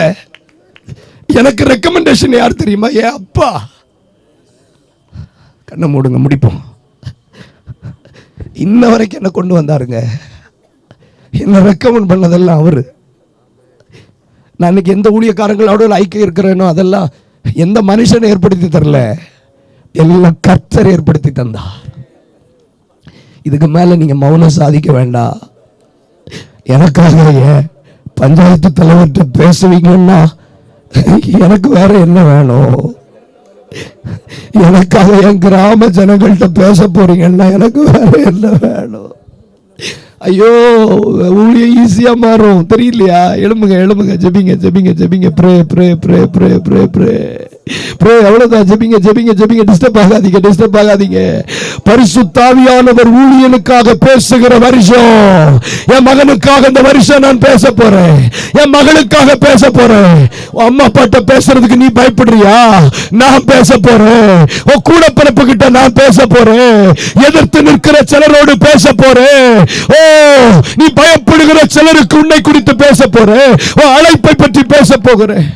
எனக்கு ரெக்கமெண்டேஷன் யார் தெரியுமா? ஏன் அப்பா. கண்ணை மூடுங்க, முடிப்போம். இன்ன வரைக்கும் என்ன கொண்டு வந்தாருங்க. என்ன ரெக்கமெண்ட் பண்ணதெல்லாம் அவரு. நான் இன்னைக்கு எந்த ஊழியக்காரங்களோட ஐக்கியம் இருக்கிறேனோ அதெல்லாம் எந்த மனுஷனை ஏற்படுத்தி தரல, எல்லாம் கர்த்தர் ஏற்படுத்தி தந்தார். இதுக்கு மேல நீங்க மௌனம் சாதிக்க வேண்டாம். எனக்காக பஞ்சாயத்து தலைவர்கிட்ட பேசுவீங்கன்னா எனக்கு வேற என்ன வேணும்? எனக்காக என் கிராம ஜனங்கள்கிட்ட பேச போறீங்கன்னா எனக்கு வேற என்ன வேணும்? ஐயோ, ஊழியம் ஈஸியா மாறும் தெரியலையா? எழுமுங்க, எழுமுங்க, ஜெபிங்க, ஜெபிங்க, ஜெபிங்க. Pray pray pray pray pray pray. எவ்வளவுதான், ஜெபிங்க ஜெபிங்க ஜெபிங்க, டிஸ்டர்ப் ஆகாதீங்க, டிஸ்டர்ப் ஆகாதீங்க. பரிசுத்த ஆவியானவர் ஊழியனுக்காக பேசுகிற வருஷம். என் மகனுக்காக இந்த வருஷம் நான் பேச போறேன், என் மகளுக்காக பேச போறேன். அம்மா அப்பாட்ட பேசுறதுக்கு நீ பயப்படுறியா? நான் பேச போறேன். உன் கூட பிறப்பு கிட்ட நான் பேச போறேன். எதிர்த்து நிற்கிற சிலரோடு பேச போறேன். ஓ, நீ பயப்படுகிற சிலருக்கு உன்னை குறித்து பேச போறேன். உன் அழைப்பை பற்றி பேச போகிறேன்.